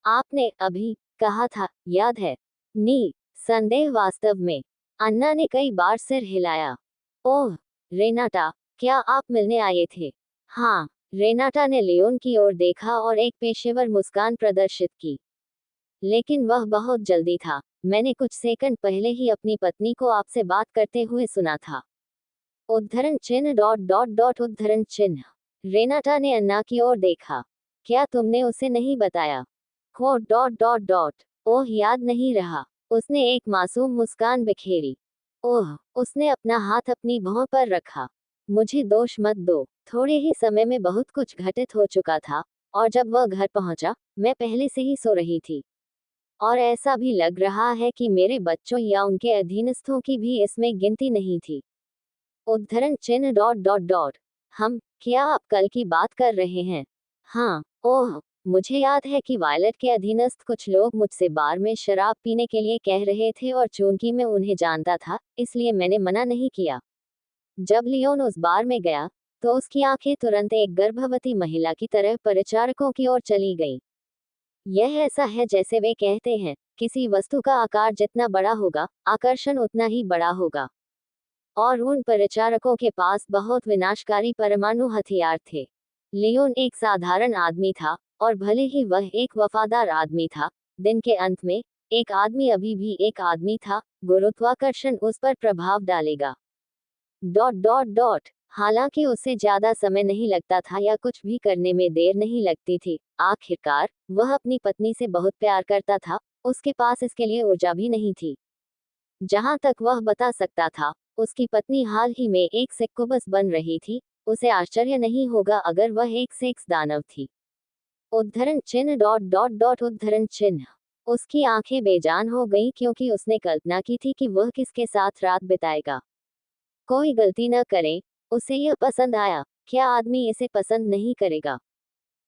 आपने अभी कहा था, याद है? नी संदेह वास्तव में। अन्ना ने कई बार सिर हिलाया। ओह, रेनाटा, क्या आप मिलने आए थे? हाँ, रेनाटा ने लियोन की ओर देखा और एक पेशेवर मुस्कान प्रदर्शित की। लेकिन वह बहुत जल्दी था। मैंने कुछ सेकंड पहले ही अपनी पत्नी को आपसे बात करते हुए सुना था। उद्धरण चिन्ह डॉट डॉट डॉट उद्धरण चिन्ह। रेनाटा ने अन्ना की ओर देखा। क्या तुमने उसे नहीं बताया? हो डॉट डॉट डॉट। ओह, याद नहीं रहा। उसने एक मासूम मुस्कान बिखेरी। ओह, उसने अपना हाथ अपनी भौं पर रखा। मुझे दोष मत दो। थोड़े ही समय में बहुत कुछ घटित हो चुका था, और जब वह घर पहुंचा, मैं पहले से ही सो रही थी। और ऐसा भी लग रहा है कि मेरे बच्चों या उनके अधीनस्थों की भी इसमें गिनती नहीं थी। उद्धरण चिन्ह डॉट डॉट डॉट। क्या आप कल की बात कर रहे हैं? हाँ। ओह, मुझे याद है कि वायलट के अधीनस्थ कुछ लोग मुझसे बार में शराब पीने के लिए कह रहे थे और चूंकि मैं उन्हें जानता था, इसलिए मैंने मना नहीं किया। जब लियोन उस बार में गया, तो उसकी आंखें तुरंत एक गर्भवती महिला की तरह परिचारकों की ओर चली गईं। यह ऐसा है जैसे वे कहते हैं, किसी वस्तु का आकार जितना बड़ा होगा, आकर्षण उतना ही बड़ा होगा। और उन परिचारकों के पास बहुत विनाशकारी परमाणु हथियार थे। लियोन एक साधारण आदमी था, और भले ही वह एक वफादार आदमी था, दिन के अंत में, एक आदमी अभी भी एक आदमी था। गुरुत्वाकर्षण उस पर प्रभाव डालेगा। Dot dot dot. हालांकि उसे ज्यादा समय नहीं लगता था या कुछ भी करने में देर नहीं लगती थी। आखिरकार, वह अपनी पत्नी से बहुत प्यार करता था, उसके पास इसके लिए ऊर्जा भी नहीं थी। जहां तक वह बता सकता था, उसकी पत्नी हाल ही में एक सक्कुबस बन रही थी। उसे आश्चर्य नहीं होगा अगर वह एक सेक्स दानव थी। उद्धरण चिन्ह डॉट डॉट डॉट उद्धरण चिन्ह। उसकी आंखें बेजान हो गईं क्योंकि उसने कल्पना की थी कि वह किसके साथ रात बिताएगा। कोई गलती न करें, उसे यह पसंद आया। क्या आदमी इसे पसंद नहीं करेगा?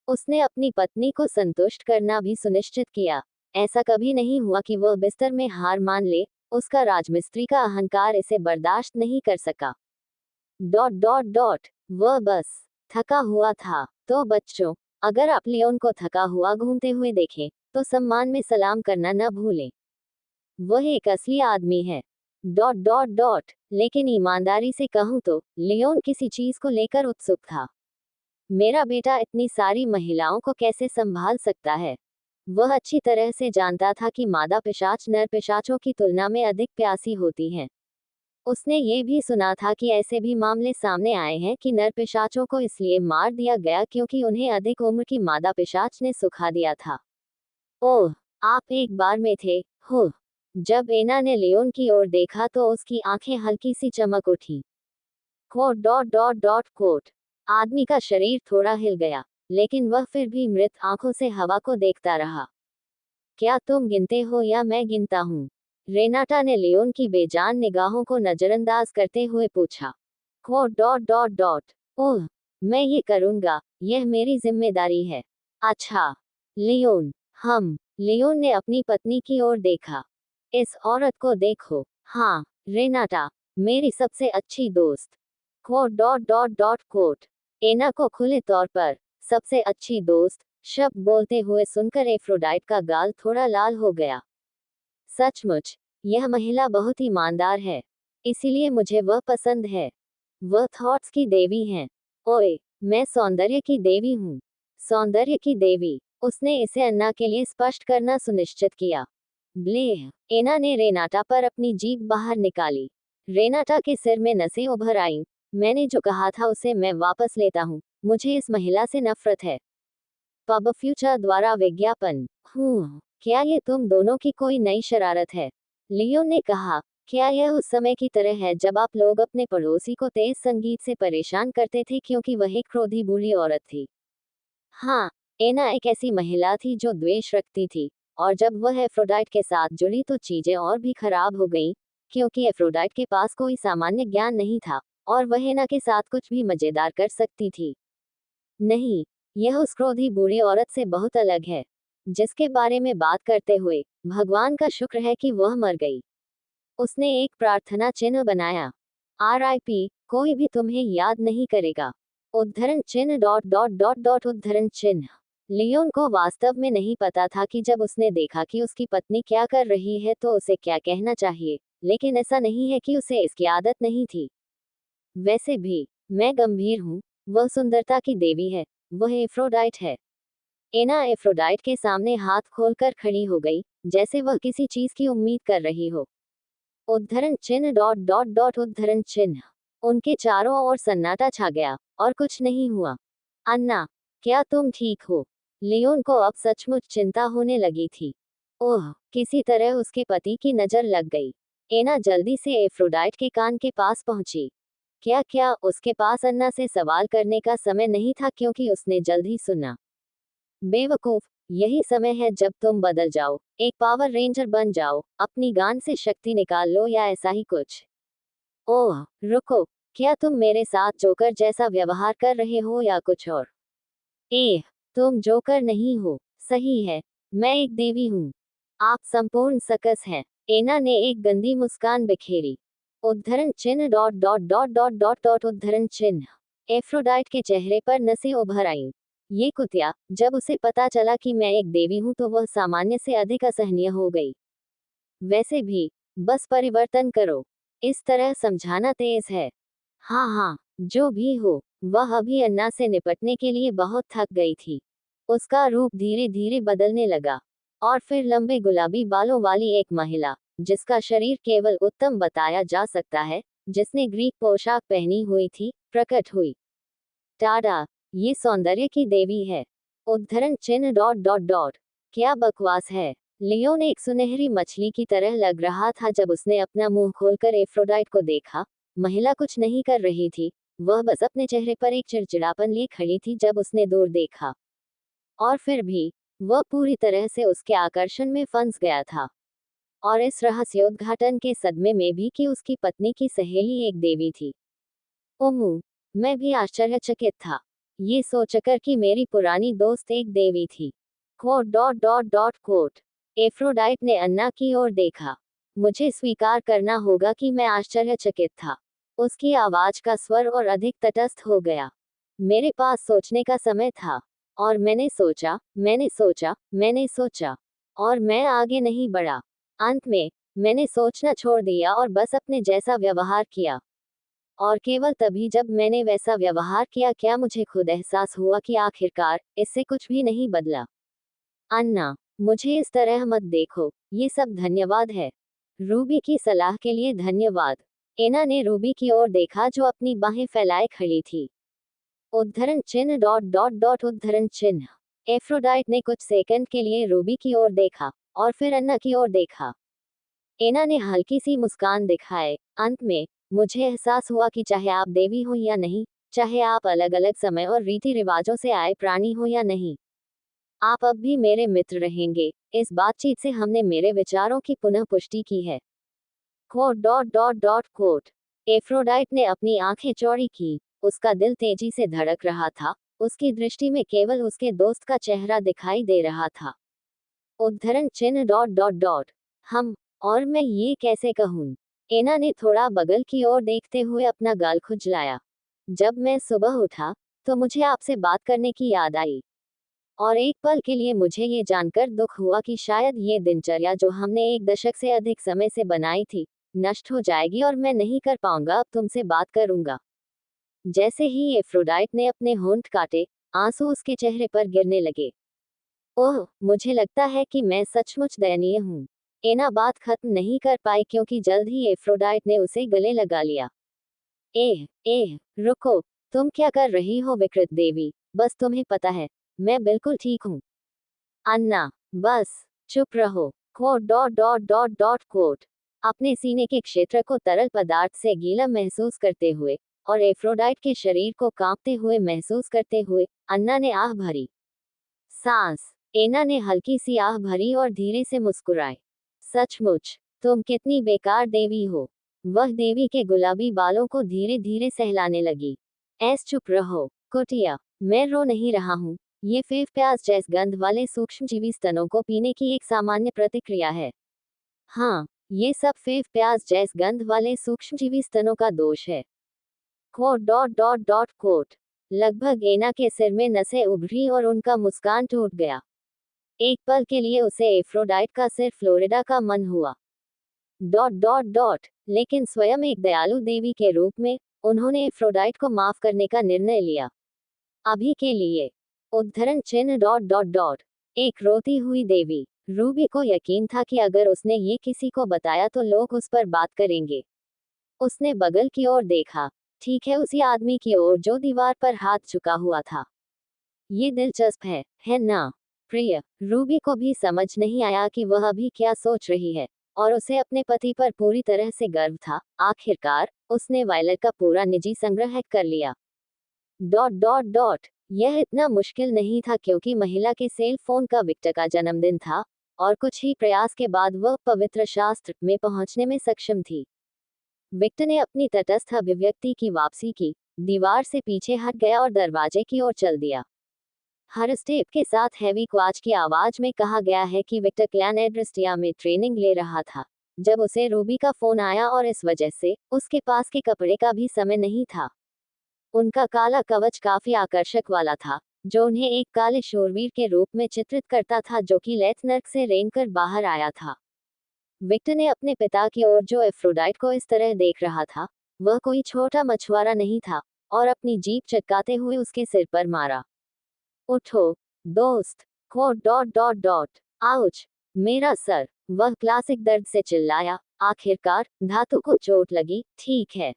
उसने अपनी पत्नी को संतुष्ट करना भी सुनिश्चित किया। ऐसा कभी नहीं हुआ कि वह बिस्तर में हार मान ले। उसका राजमिस्त्री का अहंकार इसे बर्दाश्त नहीं कर सका। Dot dot dot. वह बस थका हुआ था। तो बच्चों, अगर आप लियोन को थका हुआ घूमते हुए देखें, तो सम्मान में सलाम करना न भूलें। वह एक असली आदमी है। Dot dot dot. लेकिन ईमानदारी से कहूं तो, लियोन किसी चीज को लेकर उत्सुक था। मेरा बेटा इतनी सारी महिलाओं को कैसे संभाल सकता है? वह अच्छी तरह से जानता था कि मादा पिशाच नर पिशाचों की तुलना में अधिक प्यासी होती हैं। उसने ये भी सुना था कि ऐसे भी मामले सामने आए हैं कि नर पिशाचों को इसलिए मार दिया गया क्योंकि उन्हें अधिक उम्र की मादा पिशाच ने सुखा दिया था। ओह, आप एक बार में थे, हो। जब एना ने लियोन की ओर देखा तो उसकी आंखें हल्की सी चमक उठी। Quote dot dot dot quote. आदमी का शरीर थोड़ा हिल गया, लेकिन वह फिर भी मृत आंखों से हवा को देखता रहा। क्या तुम गिनते हो या मैं गिनता हूँ? रेनाटा ने लियोन की बेजान निगाहों को नजरअंदाज करते हुए पूछा। Quote dot dot dot. ओह, मैं ये करूँगा, यह मेरी जिम्मेदारी है। अच्छा, लियोन। लियोन ने अपनी पत्नी की ओर देखा। इस औरत को देखो। हाँ, रेनाटा, मेरी सबसे अच्छी दोस्त। Quote dot dot dot quote. Anna को खुले तौर पर सबसे अच्छी दोस्त शब्द बोलते हुए सुनकर एफ्रोडाइट का गाल थोड़ा लाल हो गया। सचमुच, यह महिला बहुत ईमानदार है, इसीलिए मुझे वह पसंद है। वह थॉट्स की देवी हैं। ओए, मैं सौंदर्य की देवी हूँ। सौंदर्य की देवी। उसने इसे अन्ना के लिए स्पष्ट करना सुनिश्चित किया। ब्लेह। एना ने रेनाटा पर अपनी जीभ बाहर निकाली। रेनाटा के सिर में नसें उभर आईं। मैंने जो कहा था उसे मैं वापस लेता हूँ। मुझे इस महिला से नफरत है। पब फ्यूचर द्वारा विज्ञापन। क्या ये तुम दोनों की कोई नई शरारत है? लियो ने कहा। क्या यह उस समय की तरह है जब आप लोग अपने पड़ोसी को तेज संगीत से परेशान करते थे क्योंकि वह एक क्रोधी बूढ़ी औरत थी? हाँ, एना एक ऐसी महिला थी जो द्वेष रखती थी, और जब वह एफ्रोडाइट के साथ जुड़ी तो चीजें और भी खराब हो गईं, क्योंकि एफ्रोडाइट के पास कोई सामान्य ज्ञान नहीं था, और वह एना के साथ कुछ भी मजेदार कर सकती थी। नहीं, यह उस क्रोधी बूढ़ी औरत से बहुत अलग है, जिसके बारे में बात करते हुए, भगवान का शुक्र है कि वह मर गई। उसने एक प्रार्थना चिन्ह बनाया। RIP, कोई भी तुम्हें याद नहीं करेगा। उद्धरण चिन्ह डॉट डॉट डॉट डॉट उद्धरण चिन्ह। लियोन को वास्तव में नहीं पता था कि जब उसने देखा कि उसकी पत्नी क्या कर रही है तो उसे क्या कहना चाहिए, लेकिन ऐसा नहीं है कि उसे इसकी आदत नहीं थी। वैसे भी, मैं गंभीर हूँ। वह सुंदरता की देवी है। वह एफ्रोडाइट है। एना एफ्रोडाइट के सामने हाथ खोलकर खड़ी हो गई, जैसे वह किसी चीज की उम्मीद कर रही हो। उद्धरण चिन्ह डॉट डॉट डॉट उद्धरण चिन्ह। उनके चारों ओर सन्नाटा छा गया, और कुछ नहीं हुआ। अन्ना, क्या तुम ठीक हो? लियोन को अब सचमुच चिंता होने लगी थी। ओह, किसी तरह उसके पति की नजर लग गई। एना जल्दी से एफ्रोडाइट के कान के पास पहुंची। क्या क्या उसके पास अन्ना से सवाल करने का समय नहीं था क्योंकि उसने जल्द ही सुना। बेवकूफ, यही समय है जब तुम बदल जाओ, एक पावर रेंजर बन जाओ, अपनी गान से शक्ति निकाल लो या ऐसा ही कुछ। ओह, रुको, क्या तुम मेरे साथ जोकर जैसा व्यवहार कर रहे हो या कुछ और? एह, तुम जोकर नहीं हो, सही है, मैं एक देवी हूँ। आप संपूर्ण सकस हैं। एना ने एक गंदी मुस्कान बिखेरी। उद्धरण चिन्ह dot dot dot dot dot dot उद्धरण चिन्ह। एफ्रोडाइट के चेहरे पर नसें उभर आईं। ये कुतिया, जब उसे पता चला कि मैं एक देवी हूं तो वह सामान्य से अधिक असहनीय हो गई। वैसे भी, बस परिवर्तन करो। इस तरह समझाना तेज है। हाँ हाँ, जो भी हो, वह अभी अन्ना से निपटने के लिए बहुत थक गई थी। उसका रूप धीरे धीरे बदलने लगा, और फिर लंबे गुलाबी बालों वाली एक महिला, जिसका शरीर केवल उत्तम बताया जा सकता है, जिसने ग्रीक पोशाक पहनी हुई थी, प्रकट हुई। टाडा, ये सौंदर्य की देवी है। उद्धरण चिन्ह डॉट डॉट डॉट। क्या बकवास है। लियोन एक सुनहरी मछली की तरह लग रहा था जब उसने अपना मुंह खोलकर एफ्रोडाइट को देखा। महिला कुछ नहीं कर रही थी, वह बस अपने चेहरे पर एक चिड़चिड़ापन लिए खड़ी थी जब उसने दूर देखा। और फिर भी, वह पूरी तरह से उसके आकर्षण में फंस गया था। और इस रहस्योद्घाटन के सदमे में भी कि उसकी पत्नी की सहेली एक देवी थी। ओमू, मैं भी आश्चर्यचकित था, ये सोचकर कि मेरी पुरानी दोस्त एक देवी थी। Quote dot dot dot quote. Aphrodite ने अन्ना की ओर देखा। मुझे स्वीकार करना होगा कि मैं आश्चर्यचकित था। उसकी आवाज का स्वर और अधिक तटस्थ हो गया। मेरे पास सोचने का समय था, और मैंने सोचा, मैंने सोचा, मैंने सोचा, और मैं आगे नहीं बढ़ा। अंत में, मैंने सोचना छोड़ दिया और बस अपने जैसा व्यवहार किया। और केवल तभी जब मैंने वैसा व्यवहार किया क्या मुझे खुद एहसास हुआ कि आखिरकार, इससे कुछ भी नहीं बदला। अन्ना, मुझे इस तरह मत देखो, ये सब धन्यवाद है। रूबी की सलाह के लिए धन्यवाद। एना ने रूबी की ओर देखा जो अपनी बाहें फैलाए खड़ी थी। उद्धरण चिन्ह डॉट डॉट डॉट उद्धरण चिन्ह। एफ्रोडाइट ने कुछ सेकंड के लिए रूबी की ओर देखा और फिर अन्ना की ओर देखा। एना ने हल्की सी मुस्कान दिखाए। अंत में मुझे एहसास हुआ कि चाहे आप देवी हो या नहीं, चाहे आप अलग अलग समय और रीति रिवाजों से आए प्राणी हो या नहीं, आप अब भी मेरे मित्र रहेंगे। इस बातचीत से हमने मेरे विचारों की पुनः पुष्टि की है। Quote dot dot dot quote. Aphrodite ने अपनी आंखें चौड़ी की। उसका दिल तेजी से धड़क रहा था। उसकी दृष्टि में केवल उसके दोस्त का चेहरा दिखाई दे रहा था। उद्धरण चिन्ह डॉट डॉट डॉट। हम, और मैं ये कैसे कहूँ? एना ने थोड़ा बगल की ओर देखते हुए अपना गाल खुजलाया। जब मैं सुबह उठा तो मुझे आपसे बात करने की याद आई। और एक पल के लिए मुझे ये जानकर दुख हुआ कि शायद ये दिनचर्या जो हमने एक दशक से अधिक समय से बनाई थी, नष्ट हो जाएगी और मैं नहीं कर पाऊंगा अब तुमसे बात करूंगा। जैसे ही एफ्रोडाइट ने अपने होंठ काटे, आंसू उसके चेहरे पर गिरने लगे। ओह, मुझे लगता है कि मैं सचमुच दयनीय हूँ। एना बात खत्म नहीं कर पाई क्योंकि जल्द ही एफ्रोडाइट ने उसे गले लगा लिया। एह, एह, रुको, तुम क्या कर रही हो विकृत देवी? बस तुम्हें पता है, मैं बिल्कुल ठीक हूँ। अन्ना, बस चुप रहो। Quote dot dot dot dot quote. अपने सीने के क्षेत्र को तरल पदार्थ से गीला महसूस करते हुए और एफ्रोडाइट के शरीर को कांपते हुए महसूस करते हुए अन्ना ने आह भरी। सांस। एना ने हल्की सी आह भरी और धीरे से मुस्कुराए। सचमुच, तुम कितनी बेकार देवी हो। वह देवी के गुलाबी बालों को धीरे धीरे सहलाने लगी। ऐस चुप रहो, कुटिया। मैं रो नहीं रहा हूँ। ये फेव प्याज जैस गंध वाले सूक्ष्मजीवी स्तनों को पीने की एक सामान्य प्रतिक्रिया है। हाँ, ये सब फेव प्याज जैस गंध वाले सूक्ष्मजीवी स्तनों का दोष है। Quote dot dot dot quote. लगभग एना के सिर में नसें उभरी और उनका मुस्कान टूट गया। एक पल के लिए उसे एफ्रोडाइट का सिर फ्लोरिडा का मन हुआ। Dot dot dot. लेकिन स्वयं एक दयालु देवी के रूप में उन्होंने एफ्रोडाइट को माफ करने का निर्णय लिया। अभी के लिए। उद्धरण चिन्ह डॉट डॉट डॉट। एक रोती हुई देवी। रूबी को यकीन था कि अगर उसने ये किसी को बताया तो लोग उस पर बात करेंगे। उसने बगल की ओर देखा। ठीक है, उसी आदमी की ओर जो दीवार पर हाथ झुका हुआ था। ये दिलचस्प है ना? प्रिय, रूबी को भी समझ नहीं आया कि वह अभी क्या सोच रही है, और उसे अपने पति पर पूरी तरह से गर्व था। आखिरकार उसने वायलट का पूरा निजी संग्रह हैक कर लिया। Dot dot dot. यह इतना मुश्किल नहीं था क्योंकि महिला के सेल फोन का विक्टर का जन्मदिन था, और कुछ ही प्रयास के बाद वह पवित्र शास्त्र में पहुंचने में सक्षम थी। विक्टर ने अपनी तटस्थ अभिव्यक्ति की वापसी की, दीवार से पीछे हट गया और दरवाजे की ओर चल दिया। हर स्टेप के साथ हैवी क्वाच की आवाज में कहा गया है कि विक्टर क्लैन एड्रेस्टिया में ट्रेनिंग ले रहा था जब उसे रूबी का फोन आया, और इस वजह से उसके पास के कपड़े का भी समय नहीं था। उनका काला कवच काफी आकर्षक वाला था, जो उन्हें एक काले शूरवीर के रूप में चित्रित करता था जो कि लेथनर्क से रेंगकर बाहर आया था। विक्टर ने अपने पिता की ओर जो एफ्रोडाइट को इस तरह देख रहा था, वह कोई छोटा मछुआरा नहीं था, और अपनी जीप चटकाते हुए उसके सिर पर मारा। उठो, दोस्त। Quote dot dot dot. Ouch, मेरा सर। वह क्लासिक दर्द से चिल्लाया। आखिरकार धातु को चोट लगी, ठीक है।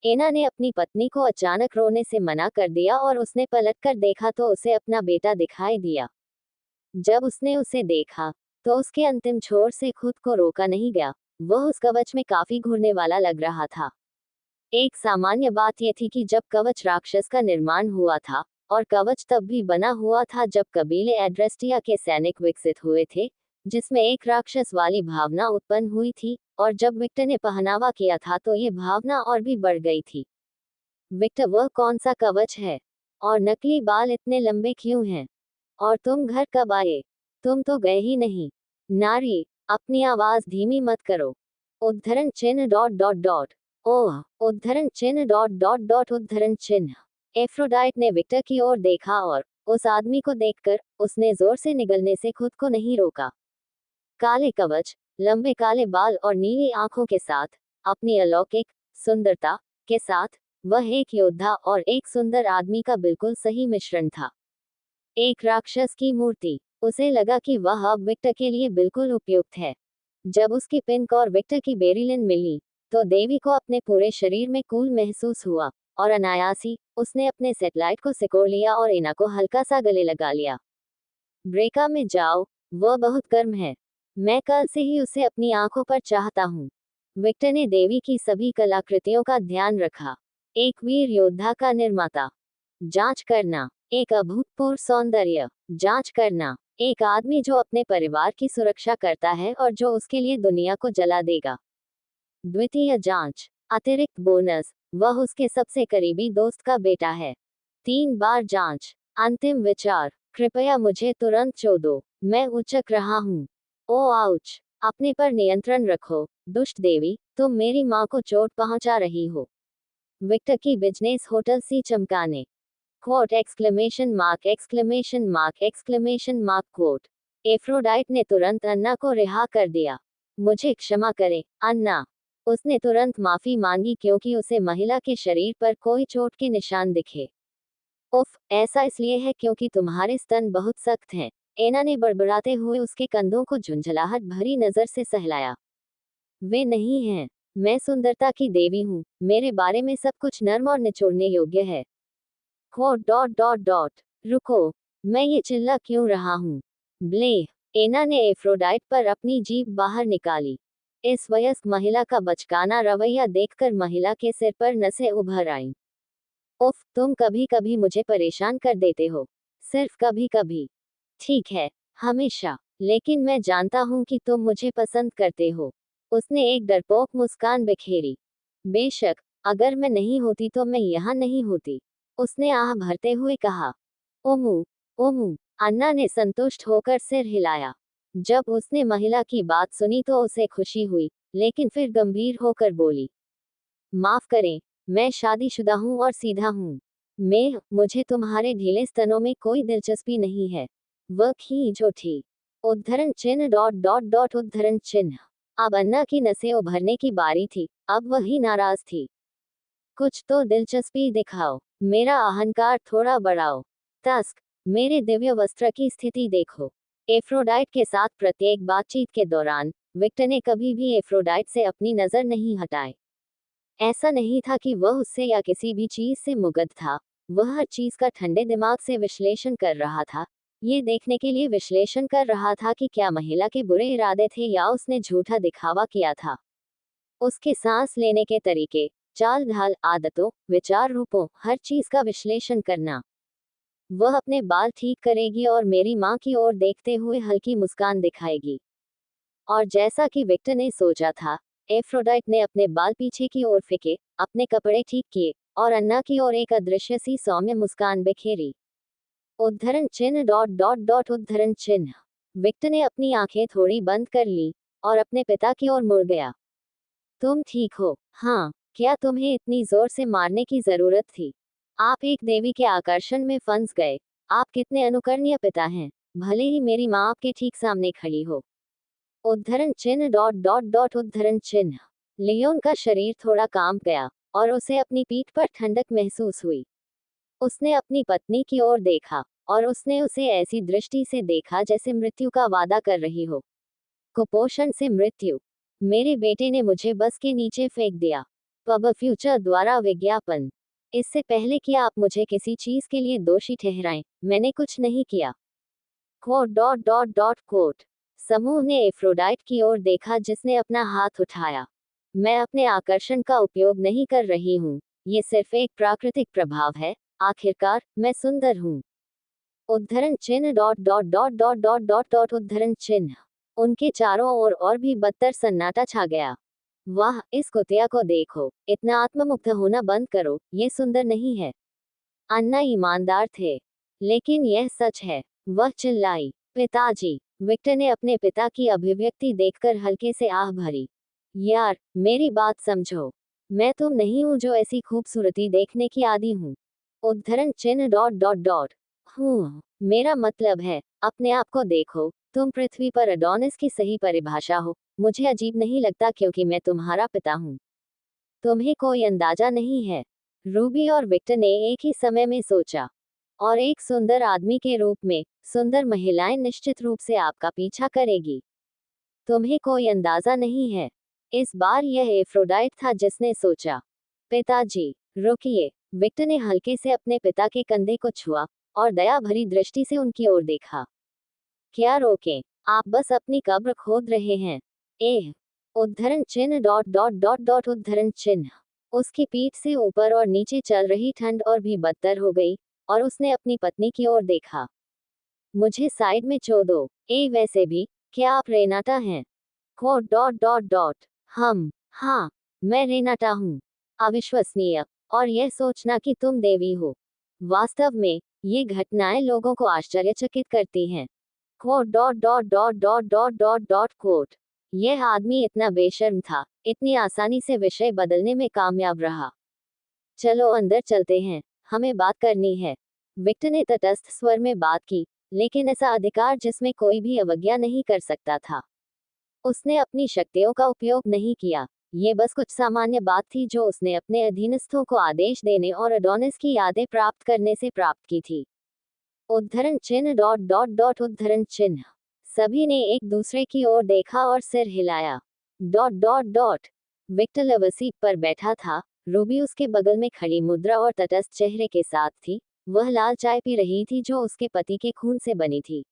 एना ने अपनी पत्नी को अचानक रोने से मना कर दिया और उसने पलटकर देखा तो उसे अपना बेटा दिखाई दिया। जब उसने उसे देखा तो उसके अंतिम छोर से खुद को रोका नहीं गया। वह उस कवच में काफी घुरने वाला लग रहा था। एक सामान्य बात यह थी कि जब कवच राक्षस का निर्माण हुआ था, और कवच तब भी बना हुआ था जब कबीले एड्रेस्टिया के सैनिक विकसित हुए थे, जिसमें एक राक्षस वाली भावना उत्पन्न हुई थी, और जब विक्टर ने पहनावा किया था तो ये भावना और भी बढ़ गई थी। विक्टर, वह कौन सा कवच है? और नकली बाल इतने लंबे क्यों हैं? और तुम घर कब आए? तुम तो गए ही नहीं। नारी, अपनी आवाज धीमी मत करो। उद्धरण चिन्ह डॉट डॉट डॉट। ओह, उद्धरण चिन्ह डॉट डॉट डॉट उद्धरण चिन्ह। एफ्रोडाइट ने विक्टर की ओर देखा और उस आदमी को देखकर उसने जोर से निगलने से खुद को नहीं रोका। काले कवच, लंबे काले बाल और नीली आंखों के साथ, अपनी अलौकिक सुंदरता के साथ, वह एक योद्धा और एक सुंदर आदमी का बिल्कुल सही मिश्रण था। एक राक्षस की मूर्ति। उसे लगा कि वह अब विक्टर के लिए बिल्कुल उपयुक्त है। जब उसकी पिंक और विक्टर की बेरिलिन मिली तो देवी को अपने पूरे शरीर में कूल महसूस हुआ, और अनायास ही उसने अपने सेटेलाइट को सिकोड़ लिया और एना को हल्का सा गले लगा लिया। ब्रेका में जाओ, वह बहुत गर्म है। मैं कल से ही उसे अपनी आंखों पर चाहता हूँ। विक्टर ने देवी की सभी कलाकृतियों का ध्यान रखा। एक वीर योद्धा का निर्माता। जांच करना। एक अभूतपूर्व सौंदर्य। जांच करना। एक आदमी जो अपने परिवार की सुरक्षा करता है और जो उसके लिए दुनिया को जला देगा। द्वितीय जांच। अतिरिक्त बोनस, वह उसके सबसे करीबी दोस्त का बेटा है। 3 बार जांच। अंतिम विचार, कृपया मुझे तुरंत चो दो, मैं उचक रहा हूँ। ओ आउच। अपने पर नियंत्रण रखो, दुष्ट देवी, तुम मेरी माँ को चोट पहुंचा रही हो। विक्टर की बिजनेस होटल सी चमकाने। Quote exclamation mark exclamation mark exclamation mark quote. Aphrodite ने तुरंत अन्ना को रिहा कर दिया। मुझे क्षमा करें, अन्ना। उसने तुरंत माफी मांगी क्योंकि उसे महिला के शरीर पर कोई चोट के निशान दिखे। उफ, ऐसा इसलिए है क्योंकि तुम्हारे स्तन बहुत सख्त हैं। एना ने बड़बड़ाते हुए उसके कंधों को झुंझलाहट भरी नजर से सहलाया। वे नहीं हैं। मैं सुंदरता की देवी हूँ, मेरे बारे में सब कुछ नर्म और निचोड़ने योग्य है। Dot dot dot. रुको, मैं ये चिल्ला क्यों रहा हूँ? ब्ले। एना ने एफ्रोडाइट पर अपनी जीभ बाहर निकाली। इस वयस्क महिला का बचकाना रवैया देखकर महिला के सिर पर नसें उभर आईं। उफ, तुम कभी कभी मुझे परेशान कर देते हो। सिर्फ कभी कभी। ठीक है, हमेशा। लेकिन मैं जानता हूँ कि तुम मुझे पसंद करते हो। उसने एक डरपोक मुस्कान बिखेरी। बेशक, अगर मैं नहीं होती तो मैं यहाँ नहीं होती, उसने आह भरते हुए कहा। ओमू, ओमू। अन्ना ने संतुष्ट होकर सिर हिलाया। जब उसने महिला की बात सुनी तो उसे खुशी हुई, लेकिन फिर गंभीर होकर बोली, माफ करें, मैं शादीशुदा हूँ और सीधा हूँ। मुझे तुम्हारे ढीले स्तनों में कोई दिलचस्पी नहीं है। वह खींच उठी। उद्धरण चिन्ह डॉट डॉट डॉट उद्धरण चिन्ह। अब अन्ना की नसें उभरने की बारी थी, अब वही नाराज थी। कुछ तो दिलचस्पी दिखाओ, मेरा अहंकार थोड़ा बढ़ाओ। तस्क, मेरे दिव्य वस्त्र की स्थिति देखो। एफ्रोडाइट के साथ प्रत्येक बातचीत के दौरान विक्टर ने कभी भी एफ्रोडाइट से अपनी नजर नहीं हटाई। ऐसा नहीं था कि वह उससे या किसी भी चीज से मुग्ध था, वह हर चीज का ठंडे दिमाग से विश्लेषण कर रहा था। ये देखने के लिए विश्लेषण कर रहा था कि क्या महिला के बुरे इरादे थे या उसने झूठा दिखावा किया था। उसके सांस लेने के तरीके, चाल ढाल, आदतों, विचार रूपों, हर चीज का विश्लेषण करना। वह अपने बाल ठीक करेगी और मेरी माँ की ओर देखते हुए हल्की मुस्कान दिखाएगी। और जैसा कि विक्टर ने सोचा था, एफ्रोडाइट ने अपने बाल पीछे की ओर फेंके, अपने कपड़े ठीक किए, और अन्ना की ओर एक अदृश्य सी सौम्य मुस्कान बिखेरी। उद्धरण चिन्ह डॉट डॉट डॉट उद्धरण चिन्ह। विक्टर ने अपनी आंखें थोड़ी बंद कर ली और अपने पिता की ओर मुड़ गया। तुम ठीक हो? हाँ। क्या तुम्हें इतनी जोर से मारने की जरूरत थी? आप एक देवी के आकर्षण में फंस गए। आप कितने अनुकरणीय पिता हैं, भले ही मेरी माँ आपके ठीक सामने खड़ी हो। उद्धरण चिन्ह डॉट डॉट डॉट उद्धरण चिन्ह। लियोन का शरीर थोड़ा कांप गया और उसे अपनी पीठ पर ठंडक महसूस हुई। उसने अपनी पत्नी की ओर देखा और उसने उसे ऐसी दृष्टि से देखा जैसे मृत्यु का वादा कर रही हो। कुपोषण से मृत्यु। मेरे बेटे ने मुझे बस के नीचे फेंक दिया। पब फ्यूचर द्वारा विज्ञापन। इससे पहले कि आप मुझे किसी चीज के लिए दोषी ठहराएं, मैंने कुछ नहीं किया। Quote dot dot dot quote. समूह ने एफ्रोडाइट की ओर देखा जिसने अपना हाथ उठाया। मैं अपने आकर्षण का उपयोग नहीं कर रही हूँ, ये सिर्फ एक प्राकृतिक प्रभाव है। आखिरकार मैं सुंदर हूँ। उद्धरण चिन्ह dot dot dot dot dot dot dot उद्धरण चिन्ह। उनके चारों ओर और भी बदतर सन्नाटा छा गया। वाह, इस कुतिया को देखो, इतना आत्ममुग्ध होना बंद करो, ये सुंदर नहीं है। अन्ना ईमानदार थे, लेकिन यह सच है। वह चिल्लाई, पिताजी। विक्टर ने अपने पिता की अभिव्यक्ति देखकर हल्के से आह भरी। यार, मेरी बात समझो। मैं तुम नहीं हूँ जो ऐसी खूबसूरती देखने की आदी हूँ। उद्धरण चिन्ह डॉट डॉट डॉट। मेरा मतलब है, अपने आप को देखो, तुम पृथ्वी पर एडोनिस की सही परिभाषा हो। मुझे अजीब नहीं लगता क्योंकि मैं तुम्हारा पिता हूँ। तुम्हें कोई अंदाजा नहीं है। रूबी और विक्टर ने एक ही समय में सोचा। और एक सुंदर आदमी के रूप में सुंदर महिलाएं निश्चित रूप से आपका पीछा करेगी। तुम्हें कोई अंदाजा नहीं है। इस बार यह एफ्रोडाइट था जिसने सोचा। पिताजी, रुकिए। विक्टर ने हल्के से अपने पिता के कंधे को छुआ और दया भरी दृष्टि से उनकी ओर देखा। क्या रोकें? आप बस अपनी कब्र खोद रहे हैं। एह! उद्धरण चिन्ह डॉट डॉट डॉट डॉट उद्धरण चिन्ह। उसकी पीठ से ऊपर और नीचे चल रही ठंड और भी बदतर हो गई और उसने अपनी पत्नी की ओर देखा। मुझे साइड में चो दो। वैसे भी, क्या आप रेनाटा हैं? Quote dot dot dot. हाँ, मैं रेनाटा हूँ। अविश्वसनीय। और यह सोचना कि तुम देवी हो। वास्तव में, ये घटनाएं लोगों को आश्चर्यचकित करती हैं। Quote dot dot dot dot dot dot dot quote. यह आदमी इतना बेशर्म था, इतनी आसानी से विषय बदलने में कामयाब रहा। चलो अंदर चलते हैं, हमें बात करनी है। विक्टर ने तटस्थ स्वर में बात की, लेकिन ऐसा अधिकार जिसमें कोई भी अवज्ञा नहीं कर सकता था। उसने अपनी शक्तियों का उपयोग नहीं किया। ये बस कुछ सामान्य बात थी जो उसने अपने अधीनस्थों को आदेश देने और अडोनिस की यादें प्राप्त करने से प्राप्त की थी। उद्धरण चिन्ह डॉट डॉट डॉट उद्धरण चिन्ह। सभी ने एक दूसरे की ओर देखा और सिर हिलाया। Dot dot dot. Victor loveseat पर बैठा था। रूबी उसके बगल में खड़ी मुद्रा और तटस्थ चेहरे के साथ थी। वह लाल चाय पी रही थी जो उसके पति के खून से बनी थी।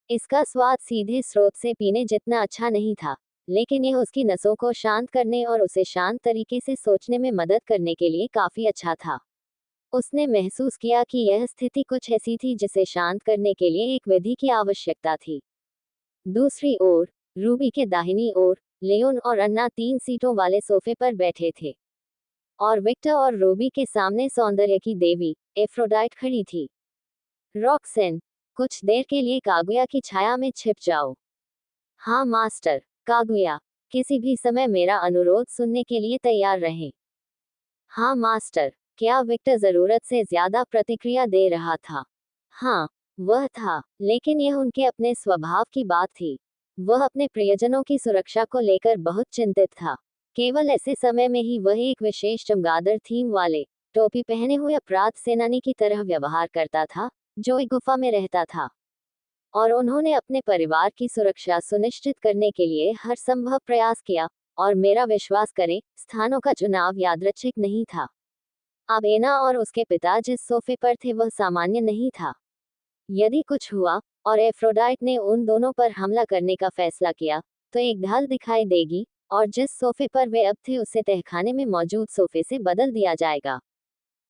इसका स्वाद सीधे स्रोत से पीने जितना अच्छा नहीं था, लेकिन यह उसकी नसों को शांत करने और उसे शांत तरीके से सोचने में मदद करने के लिए काफी अच्छा था। उसने महसूस किया कि यह स्थिति कुछ ऐसी थी जिसे शांत करने के लिए एक विधि की आवश्यकता थी। दूसरी ओर, रूबी के दाहिनी ओर, लियोन और अन्ना 3 सीटों वाले सोफे पर बैठे थे। और विक्टर और रूबी के सामने सौंदर्य की देवी, एफ्रोडाइट खड़ी थी। रॉक्सेन, कुछ देर के लिए कागुया की छाया में छिप जाओ। हाँ मास्टर। कागुया, किसी भी समय मेरा अनुरोध सुनने के लिए तैयार रहें। हाँ मास्टर। क्या विक्टर जरूरत से ज्यादा प्रतिक्रिया दे रहा था? हाँ, वह था, लेकिन यह उनके अपने स्वभाव की बात थी। वह अपने प्रियजनों की सुरक्षा को लेकर बहुत चिंतित था। केवल ऐसे समय में ही वह एक विशेष चमगादड़ थीम वाले, टोपी पहने हुए अपराध सेनानी की तरह व्यवहार करता था, जो एक गुफा में रहता था। और उन्होंने अपने परिवार की सुरक्षा सुनिश्चित करने के लिए हर संभव प्रयास किया, और मेरा विश्वास करें, स्थानों का चुनाव यादृच्छिक नहीं था। अब एना और उसके पिता जिस सोफे पर थे वह सामान्य नहीं था। यदि कुछ हुआ, और एफ्रोडाइट ने उन दोनों पर हमला करने का फैसला किया, तो एक ढाल दिखाई देगी, और जिस सोफे पर वे अब थे उसे तहखाने में मौजूद सोफे से बदल दिया जाएगा।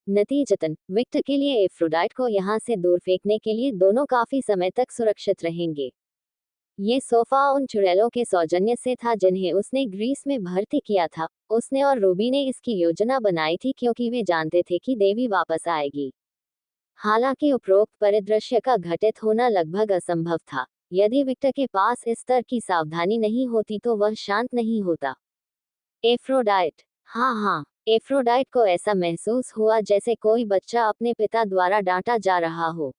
नतीजतन, विक्टर के लिए एफ्रोडाइट को यहाँ से दूर फेंकने के लिए दोनों काफी समय तक सुरक्षित रहेंगे। ये सोफा उन चुड़ैलों के सौजन्य से था जिन्हें उसने ग्रीस में भर्ती किया था। उसने और रूबी ने इसकी योजना बनाई थी क्योंकि वे जानते थे कि देवी वापस आएगी। हालांकि उपरोक्त परिदृश्य का घटित होना लगभग असंभव था। यदि विक्टर के पास इस स्तर की सावधानी नहीं होती तो वह शांत नहीं होता। एफ्रोडाइट। हाँ, एफ्रोडाइट को ऐसा महसूस हुआ जैसे कोई बच्चा अपने पिता द्वारा डांटा जा रहा हो।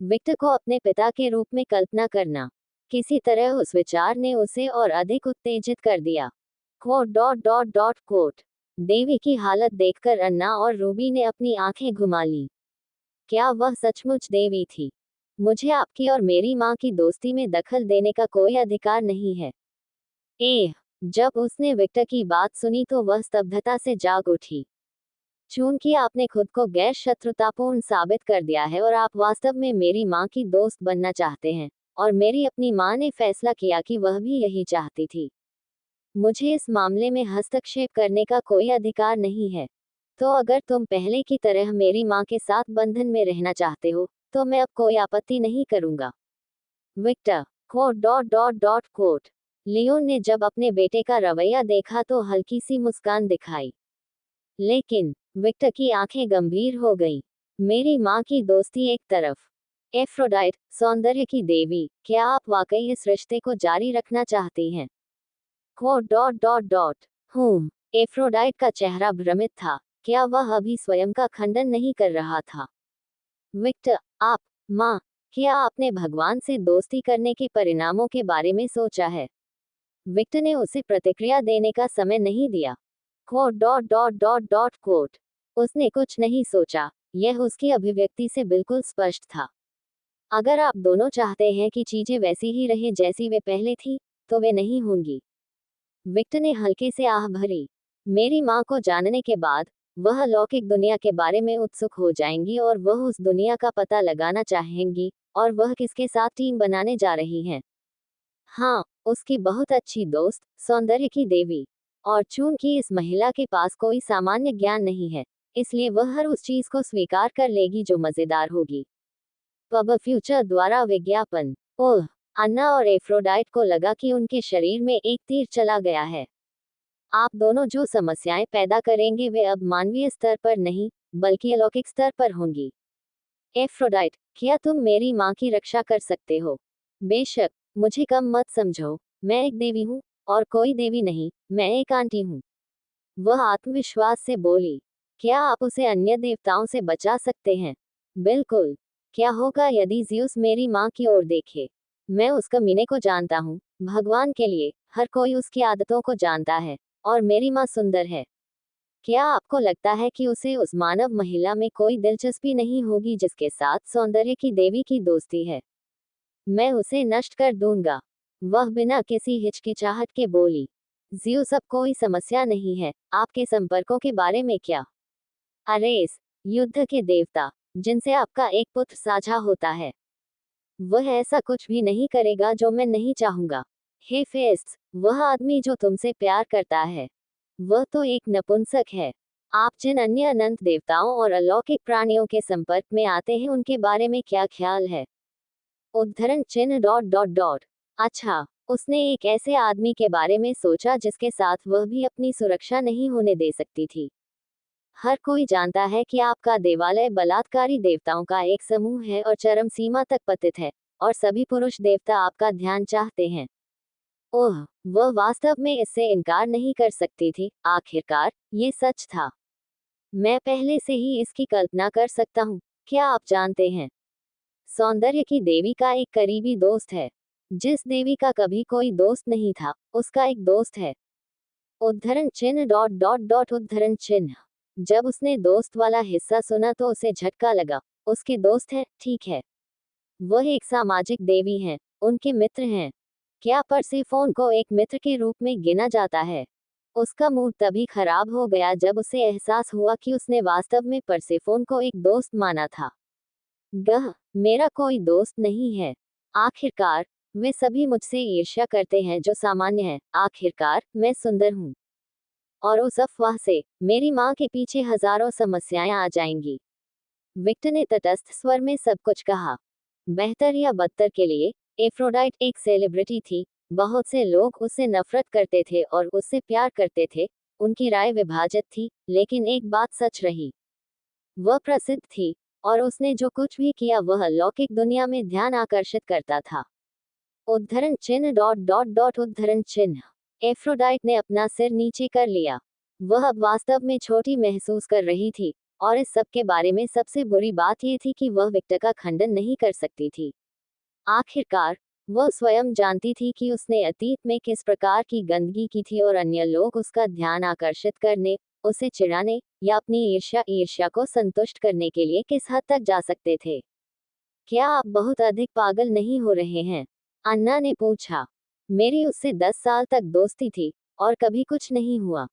विक्टर को अपने पिता के रूप में कल्पना करना, किसी तरह उस विचार ने उसे और अधिक उत्तेजित कर दिया। Quote dot dot dot quote. Devi की हालत देखकर अन्ना और रूबी ने अपनी आंखें घुमा ली। क्या वह सचमुच देवी थी? मुझे आपकी और मेरी माँ की दोस्ती में दखल देने का कोई अधिकार नहीं है। जब उसने विक्टर की बात सुनी तो वह स्तब्धता से जाग उठी। चूंकि आपने खुद को गैर शत्रुतापूर्ण साबित कर दिया है और आप वास्तव में मेरी माँ की दोस्त बनना चाहते हैं, और मेरी अपनी माँ ने फैसला किया कि वह भी यही चाहती थी, मुझे इस मामले में हस्तक्षेप करने का कोई अधिकार नहीं है। तो अगर तुम पहले की तरह मेरी माँ के साथ बंधन में रहना चाहते हो, तो मैं अब कोई आपत्ति नहीं करूंगा। Victor. Quote dot dot dot quote. Leon ने जब अपने बेटे का रवैया देखा तो हल्की सी मुस्कान दिखाई, लेकिन विक्टर की आंखें गंभीर हो गईं। मेरी माँ की दोस्ती एक तरफ। एफ्रोडाइट, सौंदर्य की देवी, क्या आप वाकई इस रिश्ते को जारी रखना चाहती हैं? Quote dot dot dot. Aphrodite का चेहरा भ्रमित था। क्या वह अभी स्वयं का खंडन नहीं कर रहा था? विक्टर। आप, माँ, क्या आपने भगवान से दोस्ती करने के परिणामों के बारे में सोचा है? विक्टर ने उसे प्रतिक्रिया देने का समय नहीं दिया। Quote dot dot dot dot quote. उसने कुछ नहीं सोचा। यह उसकी अभिव्यक्ति से बिल्कुल स्पष्ट था। अगर आप दोनों चाहते हैं कि चीजें वैसी ही रहें जैसी वे पहले थी, तो वे नहीं होंगी। विक्टर ने हल्के से आह भरी। मेरी माँ को जानने के बाद वह अलौकिक दुनिया के बारे में उत्सुक हो जाएंगी और वह उस दुनिया का पता लगाना चाहेंगी और वह किसके साथ टीम बनाने जा रही हैं। हाँ, उसकी बहुत अच्छी दोस्त, सौंदर्य की देवी। और चूंकि इस महिला के पास कोई सामान्य ज्ञान नहीं है, इसलिए वह हर उस चीज को स्वीकार कर लेगी जो मजेदार होगी। पब फ्यूचर द्वारा विज्ञापन। ओह, अन्ना और एफ्रोडाइट को लगा कि उनके शरीर में एक तीर चला गया है। आप दोनों जो समस्याएं पैदा करेंगे वे अब मानवीय स्तर पर नहीं, बल्कि अलौकिक स्तर पर होंगी। एफ्रोडाइट, क्या तुम मेरी माँ की रक्षा कर सकते हो? बेशक, मुझे कम मत समझो। मैं एक देवी हूँ, और कोई देवी नहीं, मैं एक आंटी हूँ। वह आत्मविश्वास से बोली। क्या आप उसे अन्य देवताओं से बचा सकते हैं? बिल्कुल। क्या होगा यदि ज़्यूस मेरी माँ की ओर देखे? मैं उस कमीने को जानता हूँ। भगवान के लिए, हर कोई उसकी आदतों को जानता है, और मेरी माँ सुंदर है। क्या आपको लगता है कि उसे उस मानव महिला में कोई दिलचस्पी नहीं होगी जिसके साथ सौंदर्य की देवी की दोस्ती है? मैं उसे नष्ट कर दूंगा। वह बिना किसी हिचकिचाहट के बोली। ज़्यूस, अब कोई समस्या नहीं है। आपके संपर्कों के बारे में क्या? अरेस, युद्ध के देवता, जिनसे आपका एक पुत्र साझा होता है। वह ऐसा कुछ भी नहीं करेगा जो मैं नहीं चाहूंगा। हे फेस्ट्स, वह आदमी जो तुमसे प्यार करता है, वह तो एक नपुंसक है। आप जिन अन्य अनंत देवताओं और अलौकिक प्राणियों के संपर्क में आते हैं उनके बारे में क्या ख्याल है? उद्धरण चिन्ह डॉट डॉट डॉट। अच्छा, उसने एक ऐसे आदमी के बारे में सोचा जिसके साथ वह भी अपनी सुरक्षा नहीं होने दे सकती थी। हर कोई जानता है कि आपका देवालय बलात्कारी देवताओं का एक समूह है और चरम सीमा तक पतित है, और सभी पुरुष देवता आपका ध्यान चाहते हैं। ओह, वह वास्तव में इससे इनकार नहीं कर सकती थी। आखिरकार, ये सच था। मैं पहले से ही इसकी कल्पना कर सकता हूँ। क्या आप जानते हैं? सौंदर्य की देवी का एक करीबी दोस्त है। जिस देवी का कभी कोई दोस्त नहीं था, उसका एक दोस्त है। उद्धरण चिन्ह डॉट डॉट डॉट उद्धरण चिन्ह। जब उसने दोस्त वाला हिस्सा सुना तो उसे झटका लगा। उसके दोस्त हैं, ठीक है। वह एक सामाजिक देवी हैं, उनके मित्र हैं। क्या परसेफोन को एक मित्र के रूप में गिना जाता है? उसका मूड तभी खराब हो गया जब उसे एहसास हुआ कि उसने वास्तव में परसेफोन को एक दोस्त माना था। गह, मेरा कोई दोस्त नहीं है। आखिरकार, वे सभी मुझसे ईर्ष्या करते हैं जो सामान्य है। आखिरकार, मैं सुंदर हूँ। और उस अफवाह से मेरी माँ के पीछे हजारों समस्याएं आ जाएंगी। विक्टर ने तटस्थ स्वर में सब कुछ कहा। बेहतर या बदतर के लिए, एफ्रोडाइट एक सेलिब्रिटी थी। बहुत से लोग उससे नफरत करते थे और उससे प्यार करते थे। उनकी राय विभाजित थी, लेकिन एक बात सच रही। वह प्रसिद्ध थी, और उसने जो कुछ भी किया वह लौकिक दुनिया में ध्यान आकर्षित करता था। उद्धरण चिन्ह डॉट डॉट डॉट उद्धरण चिन्ह। एफ्रोडाइट ने अपना सिर नीचे कर लिया। वह अब वास्तव में छोटी महसूस कर रही थी, और इस सब के बारे में सबसे बुरी बात यह थी कि वह विक्टर का खंडन नहीं कर सकती थी। आखिरकार, वह स्वयं जानती थी कि उसने अतीत में किस प्रकार की गंदगी की थी और अन्य लोग उसका ध्यान आकर्षित करने, उसे चिढ़ाने, या अपनी ईर्ष्या को संतुष्ट करने के लिए किस हद तक जा सकते थे। क्या आप बहुत अधिक पागल नहीं हो रहे हैं? अन्ना ने पूछा। मेरी उससे 10 साल तक दोस्ती थी, और कभी कुछ नहीं हुआ।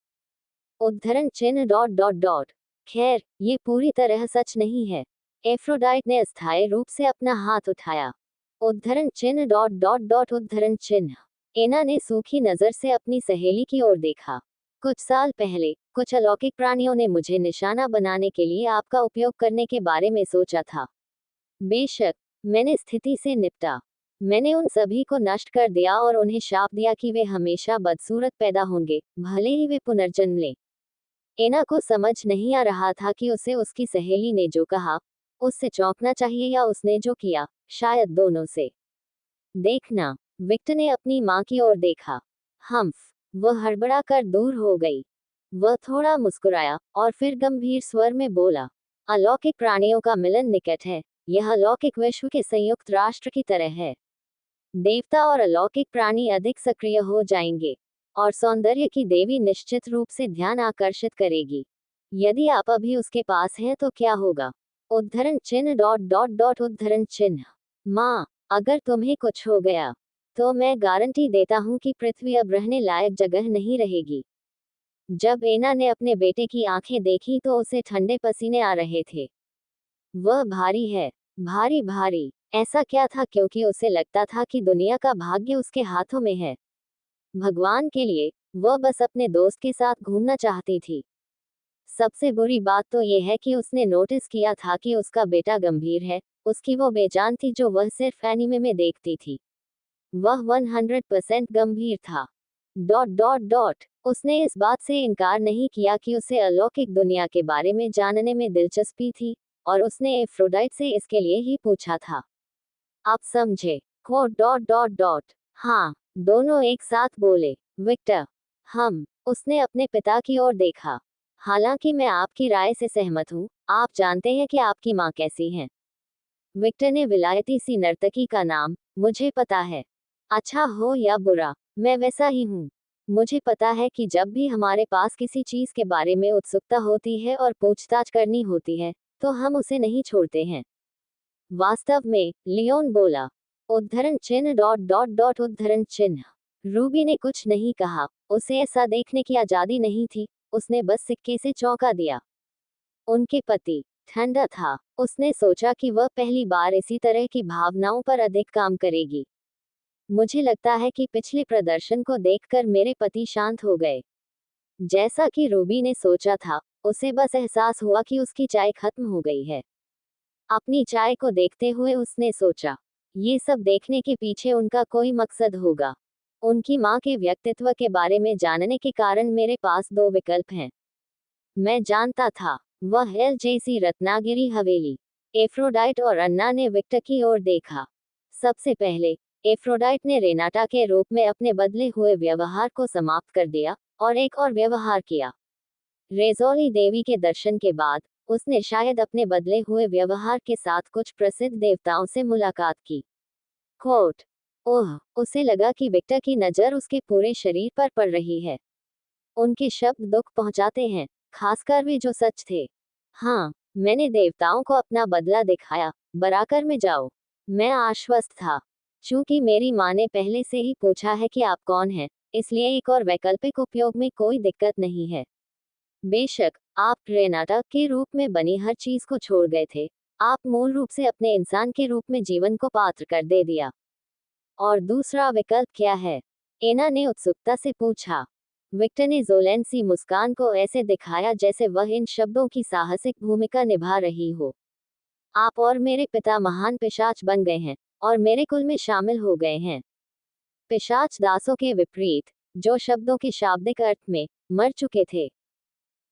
उद्धरण चिन्ह डॉट डॉट डॉट। खैर, ये पूरी तरह सच नहीं है। एफ्रोडाइट ने अस्थायी रूप से अपना हाथ उठाया। उद्धरण चिन्ह डॉट डॉट डॉट उद्धरण चिन्ह। एना ने सूखी नजर से अपनी सहेली की ओर देखा। कुछ साल पहले, कुछ अलौकिक प्राणियों ने मुझे निशाना बनाने के लिए आपका उपयोग करने के बारे में सोचा था। बेशक, मैंने स्थिति से निपटा। मैंने उन सभी को नष्ट कर दिया और उन्हें शाप दिया कि वे हमेशा बदसूरत पैदा होंगे, भले ही वे पुनर्जन्म लें। एना को समझ नहीं आ रहा था कि उसे उसकी सहेली ने जो कहा, उससे चौंकना चाहिए या उसने जो किया, शायद दोनों से। देखना, विक्टर ने अपनी माँ की ओर देखा। हम्फ, वह हड़बड़ा कर दूर हो गई। वह थोड़ा मुस्कुराया, और फिर गंभीर स्वर में बोला, अलौकिक प्राणियों का मिलन निकट है। यह अलौकिक विश्व के संयुक्त राष्ट्र की तरह है। देवता और अलौकिक प्राणी अधिक सक्रिय हो जाएंगे, और सौंदर्य की देवी निश्चित रूप से ध्यान आकर्षित करेगी। यदि आप अभी उसके पास हैं तो क्या होगा? उद्धरण चिन्ह डॉट डॉट डॉट उद्धरण चिन्ह। माँ, अगर तुम्हें कुछ हो गया तो मैं गारंटी देता हूँ कि पृथ्वी अब रहने लायक जगह नहीं रहेगी। जब एना ने अपने बेटे की आंखें देखी तो उसे ठंडे पसीने आ रहे थे। वह भारी है, भारी भारी। ऐसा क्या था? क्योंकि उसे लगता था कि दुनिया का भाग्य उसके हाथों में है। भगवान के लिए वह बस अपने दोस्त के साथ घूमना चाहती थी। सबसे बुरी बात तो यह है कि उसने नोटिस किया था कि उसका बेटा गंभीर है। उसकी वो बेजान थी जो वह सिर्फ एनीमे में देखती थी। वह 100% गंभीर था। Dot dot dot. उसने इस बात से इनकार नहीं किया कि उसे अलौकिक दुनिया के बारे में जानने में दिलचस्पी थी, और उसने एफ्रोडाइट से इसके लिए ही पूछा था। आप समझे? Quote dot dot dot. हाँ, दोनों एक साथ बोले। विक्टर, हम। उसने अपने पिता की ओर देखा। हालांकि मैं आपकी राय से सहमत हूँ। आप जानते हैं कि आपकी माँ कैसी हैं। विक्टर ने विलायती सी नर्तकी का नाम, मुझे पता है। अच्छा हो या बुरा, मैं वैसा ही हूँ। मुझे पता है कि जब भी हमारे पास किसी चीज के बारे में उत्सुकता होती है और पूछताछ करनी होती है, तो हम उसे नहीं छोड़ते हैं। वास्तव में, लियोन बोला। उद्धरण चिन्ह डॉट डॉट डॉट उद्धरण चिन्ह। रूबी ने कुछ नहीं कहा। उसे ऐसा देखने की आजादी नहीं थी। उसने बस सिक्के से चौंका दिया। उनके पति ठंडा था। उसने सोचा कि वह पहली बार इसी तरह की भावनाओं पर अधिक काम करेगी। मुझे लगता है कि पिछले प्रदर्शन को देखकर मेरे पति शांत हो गए। जैसा कि रूबी ने सोचा था, उसे बस एहसास हुआ कि उसकी चाय खत्म हो गई है। अपनी चाय को देखते हुए उसने सोचा, ये सब देखने के पीछे उनका कोई मकसद होगा। उनकी माँ के व्यक्तित्व के बारे में जानने के कारण मेरे पास दो विकल्प हैं। मैं जानता था। वह एलजेसी रत्नागिरी हवेली। एफ्रोडाइट और अन्ना ने विक्टर की ओर देखा। सबसे पहले, एफ्रोडाइट ने रेनाटा के रूप में अपने बदले हुए व्यवहार को समाप्त कर दिया, और एक और व्यवहार किया। रेजोली देवी के दर्शन के बाद, उसने शायद अपने बदले हुए व्यवहार के साथ कुछ प्रसिद्ध देवताओं से मुलाकात की। कोट। ओह, उसे लगा कि विक्टर की नज़र उसके पूरे शरीर पर पड़ रही है। उनके शब्द दुख पहुंचाते हैं, खासकर वे जो सच थे। हाँ, मैंने देवताओं को अपना बदला दिखाया। बराकर में जाओ। मैं आश्वस्त था। चूंकि मेरी माँ ने पहले से ही पूछा है कि आप कौन हैं, इसलिए एक और वैकल्पिक उपयोग में कोई दिक्कत नहीं है। बेशक, आप रेनाटा के रूप में बनी हर चीज को छोड़ गए थे। आप मूल रूप से अपने इंसान के रूप में जीवन को पात्र कर दे दिया। और दूसरा विकल्प क्या है? एना ने उत्सुकता से पूछा। विक्टर ने जोलेन सी मुस्कान को ऐसे दिखाया जैसे वह इन शब्दों की साहसिक भूमिका निभा रही हो। आप और मेरे पिता महान पिशाच बन गए हैं, और मेरे कुल में शामिल हो गए हैं। पिशाच दासों के विपरीत, जो शब्दों के शाब्दिक अर्थ में मर चुके थे।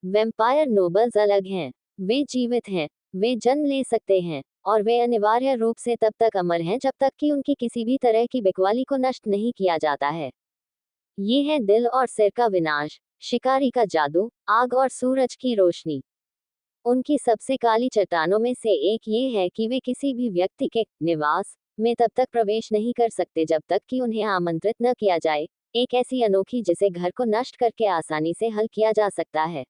वैम्पायर नोबल्स अलग हैं। वे जीवित हैं, वे जन्म ले सकते हैं, और वे अनिवार्य रूप से तब तक अमर हैं जब तक कि उनकी किसी भी तरह की बिकवाली को नष्ट नहीं किया जाता है। ये है दिल और सिर का विनाश, शिकारी का जादू, आग और सूरज की रोशनी। उनकी सबसे काली चट्टानों में से एक ये है कि वे किसी भी व्यक्ति के निवास में तब तक प्रवेश नहीं कर सकते जब तक कि उन्हें आमंत्रित न किया जाए, एक ऐसी अनोखी जिसे घर को नष्ट करके आसानी से हल किया जा सकता है।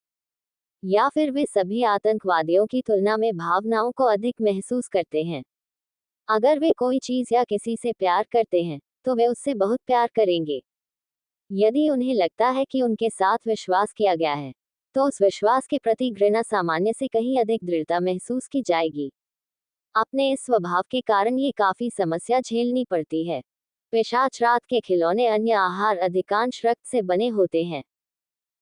या फिर वे सभी आतंकवादियों की तुलना में भावनाओं को अधिक महसूस करते हैं। अगर वे कोई चीज या किसी से प्यार करते हैं, तो वे उससे बहुत प्यार करेंगे। यदि उन्हें लगता है कि उनके साथ विश्वास किया गया है, तो उस विश्वास के प्रति घृणा सामान्य से कहीं अधिक दृढ़ता महसूस की जाएगी। अपने इस स्वभाव के कारण ये काफी समस्या झेलनी पड़ती है। पिशाच रात के खिलौने अन्य आहार अधिकांश रक्त से बने होते हैं।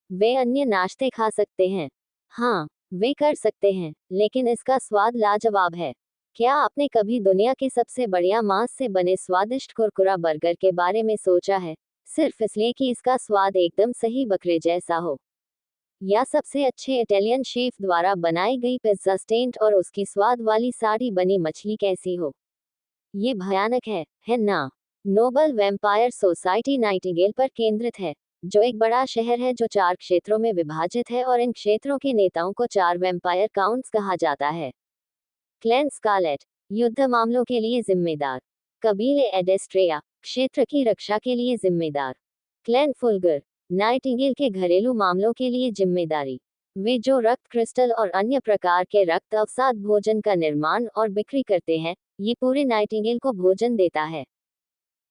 वे अन्य नाश्ते खा सकते हैं। हाँ, वे कर सकते हैं, लेकिन इसका स्वाद लाजवाब है। क्या आपने कभी दुनिया के सबसे बढ़िया मांस से बने स्वादिष्ट कुरकुरा बर्गर के बारे में सोचा है, सिर्फ इसलिए कि इसका स्वाद एकदम सही बकरे जैसा हो? या सबसे अच्छे इटालियन शेफ द्वारा बनाई गई पिज्जा स्टेंट और उसकी स्वाद वाली साड़ी बनी मछली कैसी हो? ये भयानक है ना? नोबल वैम्पायर सोसाइटी नाइटिंगेल पर केंद्रित है, जो एक बड़ा शहर है जो 4 क्षेत्रों में विभाजित है, और इन क्षेत्रों के नेताओं को 4 वैम्पायर काउंट्स कहा जाता है। क्लैन स्कारलेट, युद्ध मामलों के लिए जिम्मेदार। कबीले एडेस्ट्रेया, क्षेत्र की रक्षा के लिए जिम्मेदार। क्लैन फुल्गर, नाइटिंगेल के घरेलू मामलों के लिए जिम्मेदारी। वे जो रक्त क्रिस्टल और अन्य प्रकार के रक्त अवसाद भोजन का निर्माण और बिक्री करते हैं, ये पूरे नाइटिंगेल को भोजन देता है।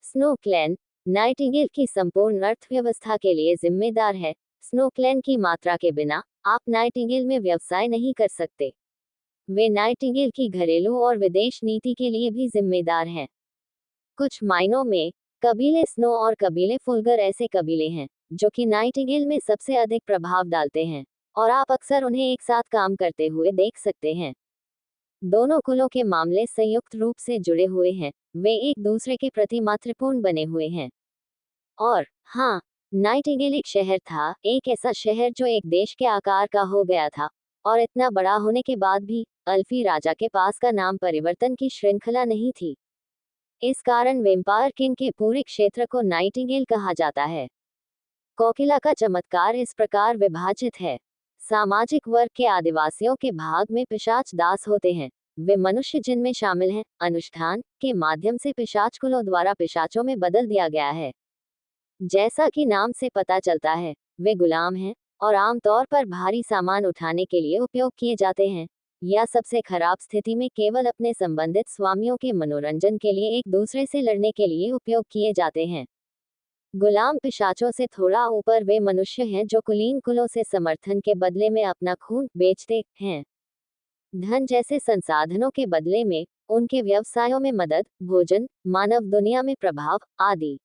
स्नो क्लैन नाइटिंगेल की संपूर्ण अर्थव्यवस्था के लिए जिम्मेदार है। स्नो क्लैन की मात्रा के बिना आप नाइटिंगेल में व्यवसाय नहीं कर सकते। वे नाइटिंगेल की घरेलू और विदेश नीति के लिए भी जिम्मेदार हैं। कुछ मायनों में कबीले स्नो और कबीले फुलगर ऐसे कबीले हैं जो कि नाइटिंगेल में सबसे अधिक प्रभाव डालते हैं, और आप अक्सर उन्हें एक साथ काम करते हुए देख सकते हैं। दोनों कुलों के मामले संयुक्त रूप से जुड़े हुए हैं, वे एक दूसरे के प्रति मातृपूर्ण बने हुए हैं। और हाँ, नाइटिंगेल एक शहर था, एक ऐसा शहर जो एक देश के आकार का हो गया था, और इतना बड़ा होने के बाद भी अल्फी राजा के पास का नाम परिवर्तन की श्रृंखला नहीं थी। इस कारण वेम्पायर किंग के पूरे क्षेत्र को नाइटिंगेल कहा जाता है। कोकिला का चमत्कार इस प्रकार विभाजित है। सामाजिक वर्ग के आदिवासियों के भाग में पिशाच दास होते हैं। वे मनुष्य जिनमें शामिल हैं, अनुष्ठान के माध्यम से पिशाच कुलों द्वारा पिशाचों में बदल दिया गया है। जैसा कि नाम से पता चलता है, वे गुलाम हैं और आमतौर पर भारी सामान उठाने के लिए उपयोग किए जाते हैं, या सबसे खराब स्थिति में केवल अपने संबंधित स्वामियों के मनोरंजन के लिए एक दूसरे से लड़ने के लिए उपयोग किए जाते हैं। गुलाम पिशाचों से थोड़ा ऊपर वे मनुष्य हैं जो कुलीन कुलों से समर्थन के बदले में अपना खून बेचते हैं, धन जैसे संसाधनों के बदले में, उनके व्यवसायों में मदद, भोजन, मानव दुनिया में प्रभाव आदि।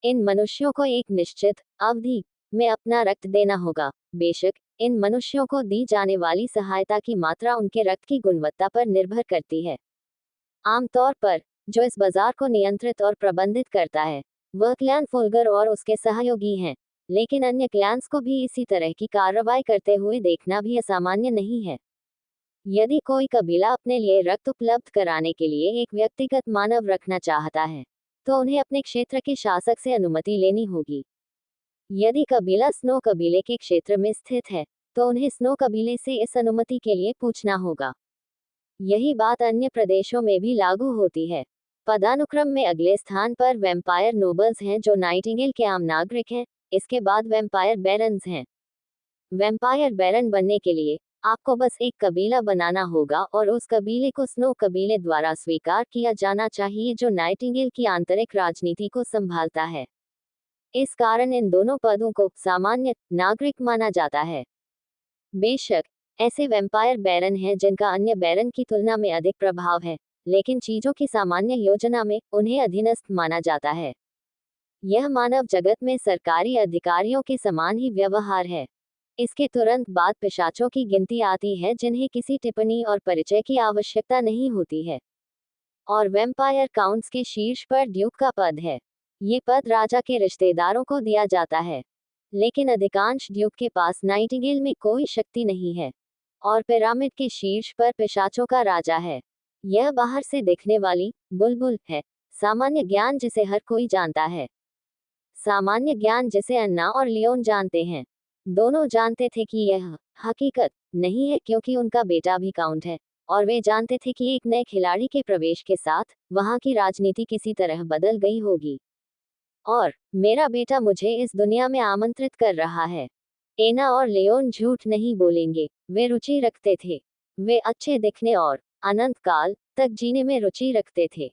इन मनुष्यों को एक निश्चित अवधि में अपना रक्त देना होगा। बेशक इन मनुष्यों को दी जाने वाली सहायता की मात्रा उनके रक्त की गुणवत्ता पर निर्भर करती है। आमतौर पर जो इस बाजार को नियंत्रित और प्रबंधित करता है, वह क्लैन फुलगर और उसके सहयोगी हैं, लेकिन अन्य क्लैंस को भी इसी तरह की कार्रवाई करते हुए देखना भी असामान्य नहीं है। यदि कोई कबीला अपने लिए रक्त उपलब्ध कराने के लिए एक व्यक्तिगत मानव रखना चाहता है, तो उन्हें अपने क्षेत्र के शासक से अनुमति लेनी होगी। यदि कबीला स्नो कबीले के क्षेत्र में स्थित है, तो उन्हें स्नो कबीले से इस अनुमति के लिए पूछना होगा। यही बात अन्य प्रदेशों में भी लागू होती है। पदानुक्रम में अगले स्थान पर वैम्पायर नोबल्स हैं जो नाइटिंगेल के आम नागरिक हैं, इसके बाद वैम्पायर बैरन्स हैं। वैम्पायर बैरन बनने के लिए आपको बस एक कबीला बनाना होगा और उस कबीले को स्नो कबीले द्वारा स्वीकार किया जाना चाहिए जो नाइटिंगेल की आंतरिक राजनीति को संभालता है। इस कारण इन दोनों पदों को सामान्य नागरिक माना जाता है। बेशक ऐसे वैम्पायर बैरन हैं जिनका अन्य बैरन की तुलना में अधिक प्रभाव है, लेकिन चीजों की सामान्य योजना में उन्हें अधीनस्थ माना जाता है। यह मानव जगत में सरकारी अधिकारियों के समान ही व्यवहार है। इसके तुरंत बाद पिशाचों की गिनती आती है जिन्हें किसी टिप्पणी और परिचय की आवश्यकता नहीं होती है, और वैम्पायर काउंट्स के शीर्ष पर ड्यूक का पद है। ये पद राजा के रिश्तेदारों को दिया जाता है, लेकिन अधिकांश ड्यूक के पास नाइटिंगेल में कोई शक्ति नहीं है, और पिरामिड के शीर्ष पर पिशाचों का राजा है। यह बाहर से दिखने वाली बुलबुल है, सामान्य ज्ञान जिसे हर कोई जानता है। सामान्य ज्ञान जिसे अन्ना और लियोन जानते हैं। दोनों जानते थे कि यह हकीकत नहीं है क्योंकि उनका बेटा भी काउंट है, और वे जानते थे कि एक नए खिलाड़ी के प्रवेश के साथ वहां की राजनीति किसी तरह बदल गई होगी। और मेरा बेटा मुझे इस दुनिया में आमंत्रित कर रहा है। एना और लियोन झूठ नहीं बोलेंगे, वे रुचि रखते थे। वे अच्छे दिखने और अनंत काल तक जीने में रुचि रखते थे।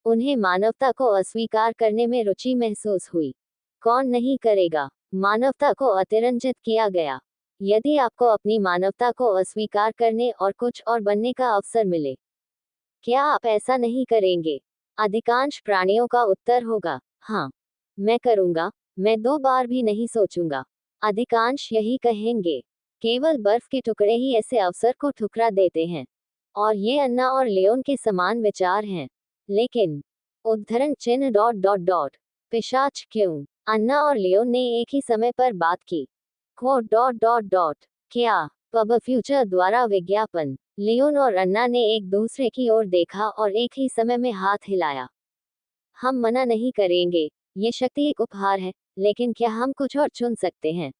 उन्हें मानवता को अस्वीकार करने में रुचि महसूस हुई। कौन नहीं करेगा? मानवता को अतिरंजित किया गया। यदि आपको अपनी मानवता को अस्वीकार करने और कुछ और बनने का अवसर मिले, क्या आप ऐसा नहीं करेंगे? अधिकांश प्राणियों का उत्तर होगा, हाँ, मैं करूंगा, मैं 2 बार भी नहीं सोचूंगा। अधिकांश यही कहेंगे। केवल बर्फ के टुकड़े ही ऐसे अवसर को ठुकरा देते हैं, और ये अन्ना और लियोन के समान विचार हैं। लेकिन उद्धरण चिन्ह डॉट डॉट डॉट पिशाच क्यों? अन्ना और लियोन ने एक ही समय पर बात की। क्वोट डॉट डॉट डॉट क्या? पब फ्यूचर द्वारा विज्ञापन। लियोन और अन्ना ने एक दूसरे की ओर देखा और एक ही समय में हाथ हिलाया। हम मना नहीं करेंगे, ये शक्ति एक उपहार है, लेकिन क्या हम कुछ और चुन सकते हैं?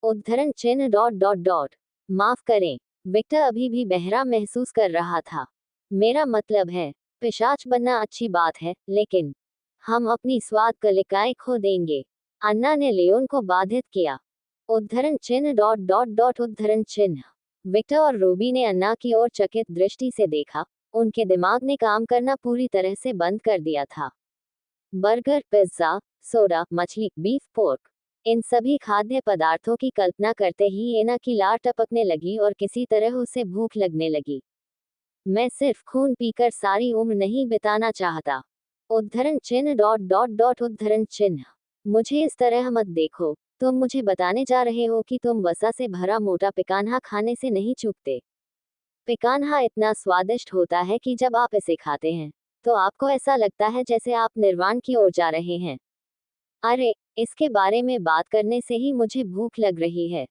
उद्धरण चिन्ह डॉट डॉट डॉट माफ करें, विक्टर अभी भी बहरा महसूस कर रहा था। मेरा मतलब है, पिशाच बनना अच्छी बात है, लेकिन हम अपनी स्वाद कलिकाएं खो देंगे। अन्ना ने लियोन को बाधित किया। उद्धरण चिन्ह डॉट डॉट डॉट उद्धरण चिन्ह। विक्टर और रूबी ने अन्ना की ओर चकित दृष्टि से देखा। उनके दिमाग ने काम करना पूरी तरह से बंद कर दिया था। बर्गर, पिज्जा, सोडा, मछली, बीफ, पोर्क, इन सभी खाद्य पदार्थों की कल्पना करते ही एना की लार टपकने लगी और किसी तरह उसे भूख लगने लगी। मैं सिर्फ खून पीकर सारी उम्र नहीं बिताना चाहता। उद्धरण चिन्ह डॉट डॉट डॉट उद्धरण चिन्ह। मुझे इस तरह मत देखो। तुम मुझे बताने जा रहे हो कि तुम वसा से भरा मोटा पिकान्हा खाने से नहीं चूकते। पिकान्हा इतना स्वादिष्ट होता है कि जब आप इसे खाते हैं तो आपको ऐसा लगता है जैसे आप निर्वाण की ओर जा रहे हैं। अरे, इसके बारे में बात करने से ही मुझे भूख लग रही है।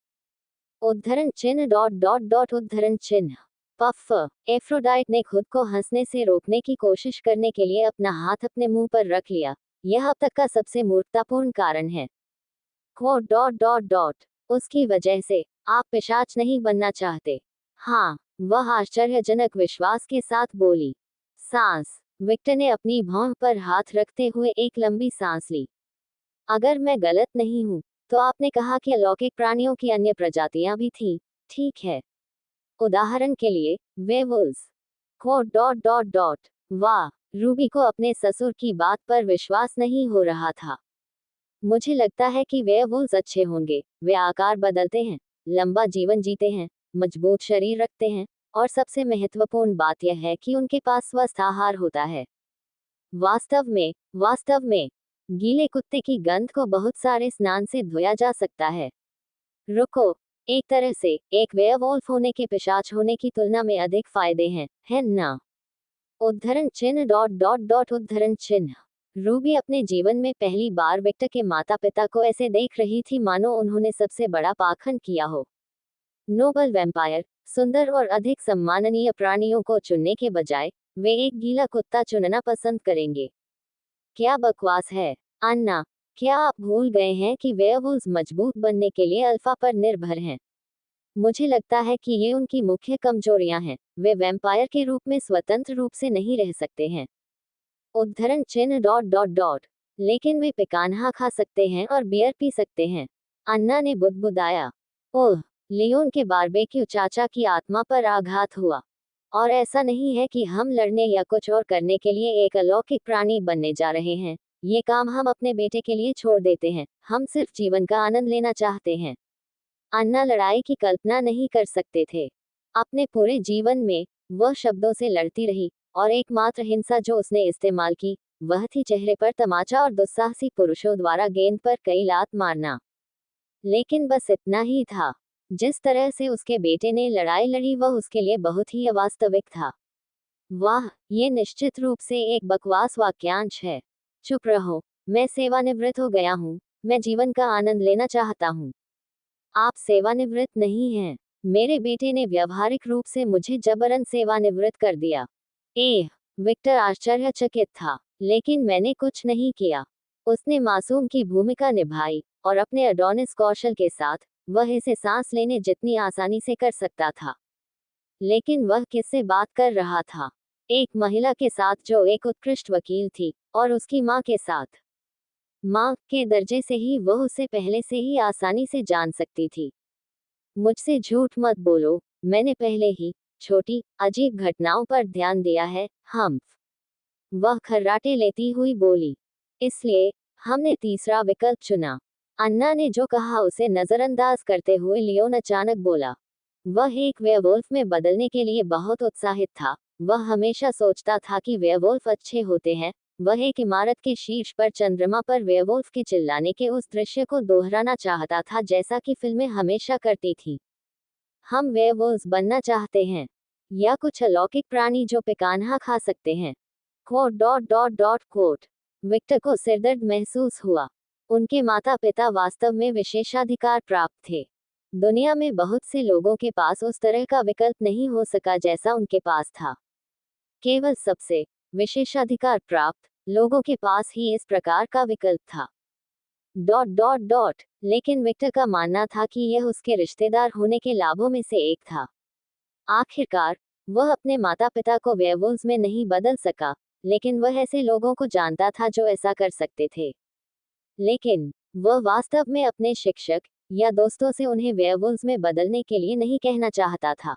उद्धरण चिन्ह डॉट डॉट डॉट उद्धरण चिन्ह। पफ। एफ्रोडाइट ने खुद को हंसने से रोकने की कोशिश करने के लिए अपना हाथ अपने मुंह पर रख लिया। यह अब तक का सबसे मूर्खतापूर्ण कारण है। Quote dot dot dot. उसकी वजह से आप पिशाच नहीं बनना चाहते। हाँ, वह आश्चर्यजनक विश्वास के साथ बोली। सांस। विक्टर ने अपनी भौं पर हाथ रखते हुए एक लंबी सांस ली। अगर मैं गलत नहीं हूँ तो आपने कहा कि अलौकिक प्राणियों की अन्य प्रजातियां भी थीं, ठीक है? उदाहरण के लिए, werewolves. Quote dot dot dot. वाह, रूबी को अपने ससुर की बात पर विश्वास नहीं हो रहा था। मुझे लगता है कि वेयरवुल्व्स अच्छे होंगे। वे आकार बदलते हैं, लंबा जीवन जीते हैं, मजबूत शरीर रखते हैं, और सबसे महत्वपूर्ण बात यह है कि उनके पास स्वस्थ आहार होता है। वास्तव में गीले कुत्ते की गंध को बहुत सारे स्नान से धोया जा सकता है। रुको, एक तरह से एक वेयरवुल्फ होने के पिशाच होने की तुलना में अधिक फायदे हैं, है ना? उद्धरण चिन्ह डॉट डॉट डॉट उद्धरण चिन्ह। रूबी अपने जीवन में पहली बार विक्टर के माता पिता को ऐसे देख रही थी मानो उन्होंने सबसे बड़ा पाखंड किया हो। नोबल वैम्पायर, सुंदर और अधिक सम्माननीय प्राणियों को चुनने के बजाय वे एक गीला कुत्ता चुनना पसंद करेंगे। क्या बकवास है, अन्ना। क्या आप भूल गए हैं कि वेयरवुल्व्स मजबूत बनने के लिए अल्फा पर निर्भर हैं? मुझे लगता है कि ये उनकी मुख्य कमजोरियां हैं। वे वैम्पायर के रूप में स्वतंत्र रूप से नहीं रह सकते हैं। उद्धरण चिन्ह डॉट डॉट डॉट। लेकिन वे पिकान्हा खा सकते हैं और बियर पी सकते हैं। अन्ना ने बुदबुदाया। ओह, लियोन के बारबेक्यू चाचा की आत्मा पर आघात हुआ। और ऐसा नहीं है कि हम लड़ने या कुछ और करने के लिए एक अलौकिक प्राणी बनने जा रहे हैं। ये काम हम अपने बेटे के लिए छोड़ देते हैं। हम सिर्फ जीवन का आनंद लेना चाहते हैं। अन्ना लड़ाई की कल्पना नहीं कर सकते थे। अपने पूरे जीवन में वह शब्दों से लड़ती रही, और एकमात्र हिंसा जो उसने इस्तेमाल की वह थी चेहरे पर तमाचा और दुस्साहसी पुरुषों द्वारा गेंद पर कई लात मारना। लेकिन बस इतना ही था। जिस तरह से उसके बेटे ने लड़ाई लड़ी वह उसके लिए बहुत ही अवास्तविक था। वाह, ये निश्चित रूप से एक बकवास वाक्यांश है। चुप रहो, मैं सेवानिवृत्त हो गया हूँ। मैं जीवन का आनंद लेना चाहता हूँ। आप सेवानिवृत्त नहीं हैं। मेरे बेटे ने व्यावहारिक रूप से मुझे जबरन सेवानिवृत्त कर दिया। एह, विक्टर आश्चर्यचकित था, लेकिन मैंने कुछ नहीं किया। उसने मासूम की भूमिका निभाई, और अपने अडोनिस कौशल के साथ, वह इसे सांस लेने जितनी आसानी से कर सकता था। लेकिन वह किससे बात कर रहा था? एक महिला के साथ जो एक उत्कृष्ट वकील थी, और उसकी माँ के साथ। माँ के दर्जे से ही वह उसे पहले से ही आसानी से जान सकती थी। मुझसे झूठ मत बोलो, मैंने पहले ही छोटी, अजीब घटनाओं पर ध्यान दिया है, हम्फ। वह खर्राटे लेती हुई बोली। इसलिए हमने तीसरा विकल्प चुना। अन्ना ने जो कहा उसे नजरअंदाज करते हुए लियोन अचानक बोला। वह एक वेयरवुल्फ में बदलने के लिए बहुत उत्साहित था। वह हमेशा सोचता था कि वेयरवुल्फ अच्छे होते हैं। वह एक इमारत के शीर्ष पर चंद्रमा पर वेयरवुल्फ के चिल्लाने के उस दृश्य को दोहराना चाहता था जैसा कि फिल्में हमेशा करती थी। हम वेयरवुल्व्स बनना चाहते हैं, या कुछ अलौकिक प्राणी जो पिकान्हा खा सकते हैं। Quote dot dot dot quote. Victor को सिरदर्द महसूस हुआ। उनके माता पिता वास्तव में विशेषाधिकार प्राप्त थे। दुनिया में बहुत से लोगों के पास उस तरह का विकल्प नहीं हो सका जैसा उनके पास था। केवल सबसे विशेषाधिकार प्राप्त लोगों के पास ही इस प्रकार का विकल्प था। Dot dot dot. लेकिन विक्टर का मानना था कि यह उसके रिश्तेदार होने के लाभों में से एक था। आखिरकार वह अपने माता पिता को वेयरवुल्व्स में नहीं बदल सका, लेकिन वह ऐसे लोगों को जानता था जो ऐसा कर सकते थे। लेकिन वह वास्तव में अपने शिक्षक, या दोस्तों से उन्हें वेयरवुल्व्स में बदलने के लिए नहीं कहना चाहता था,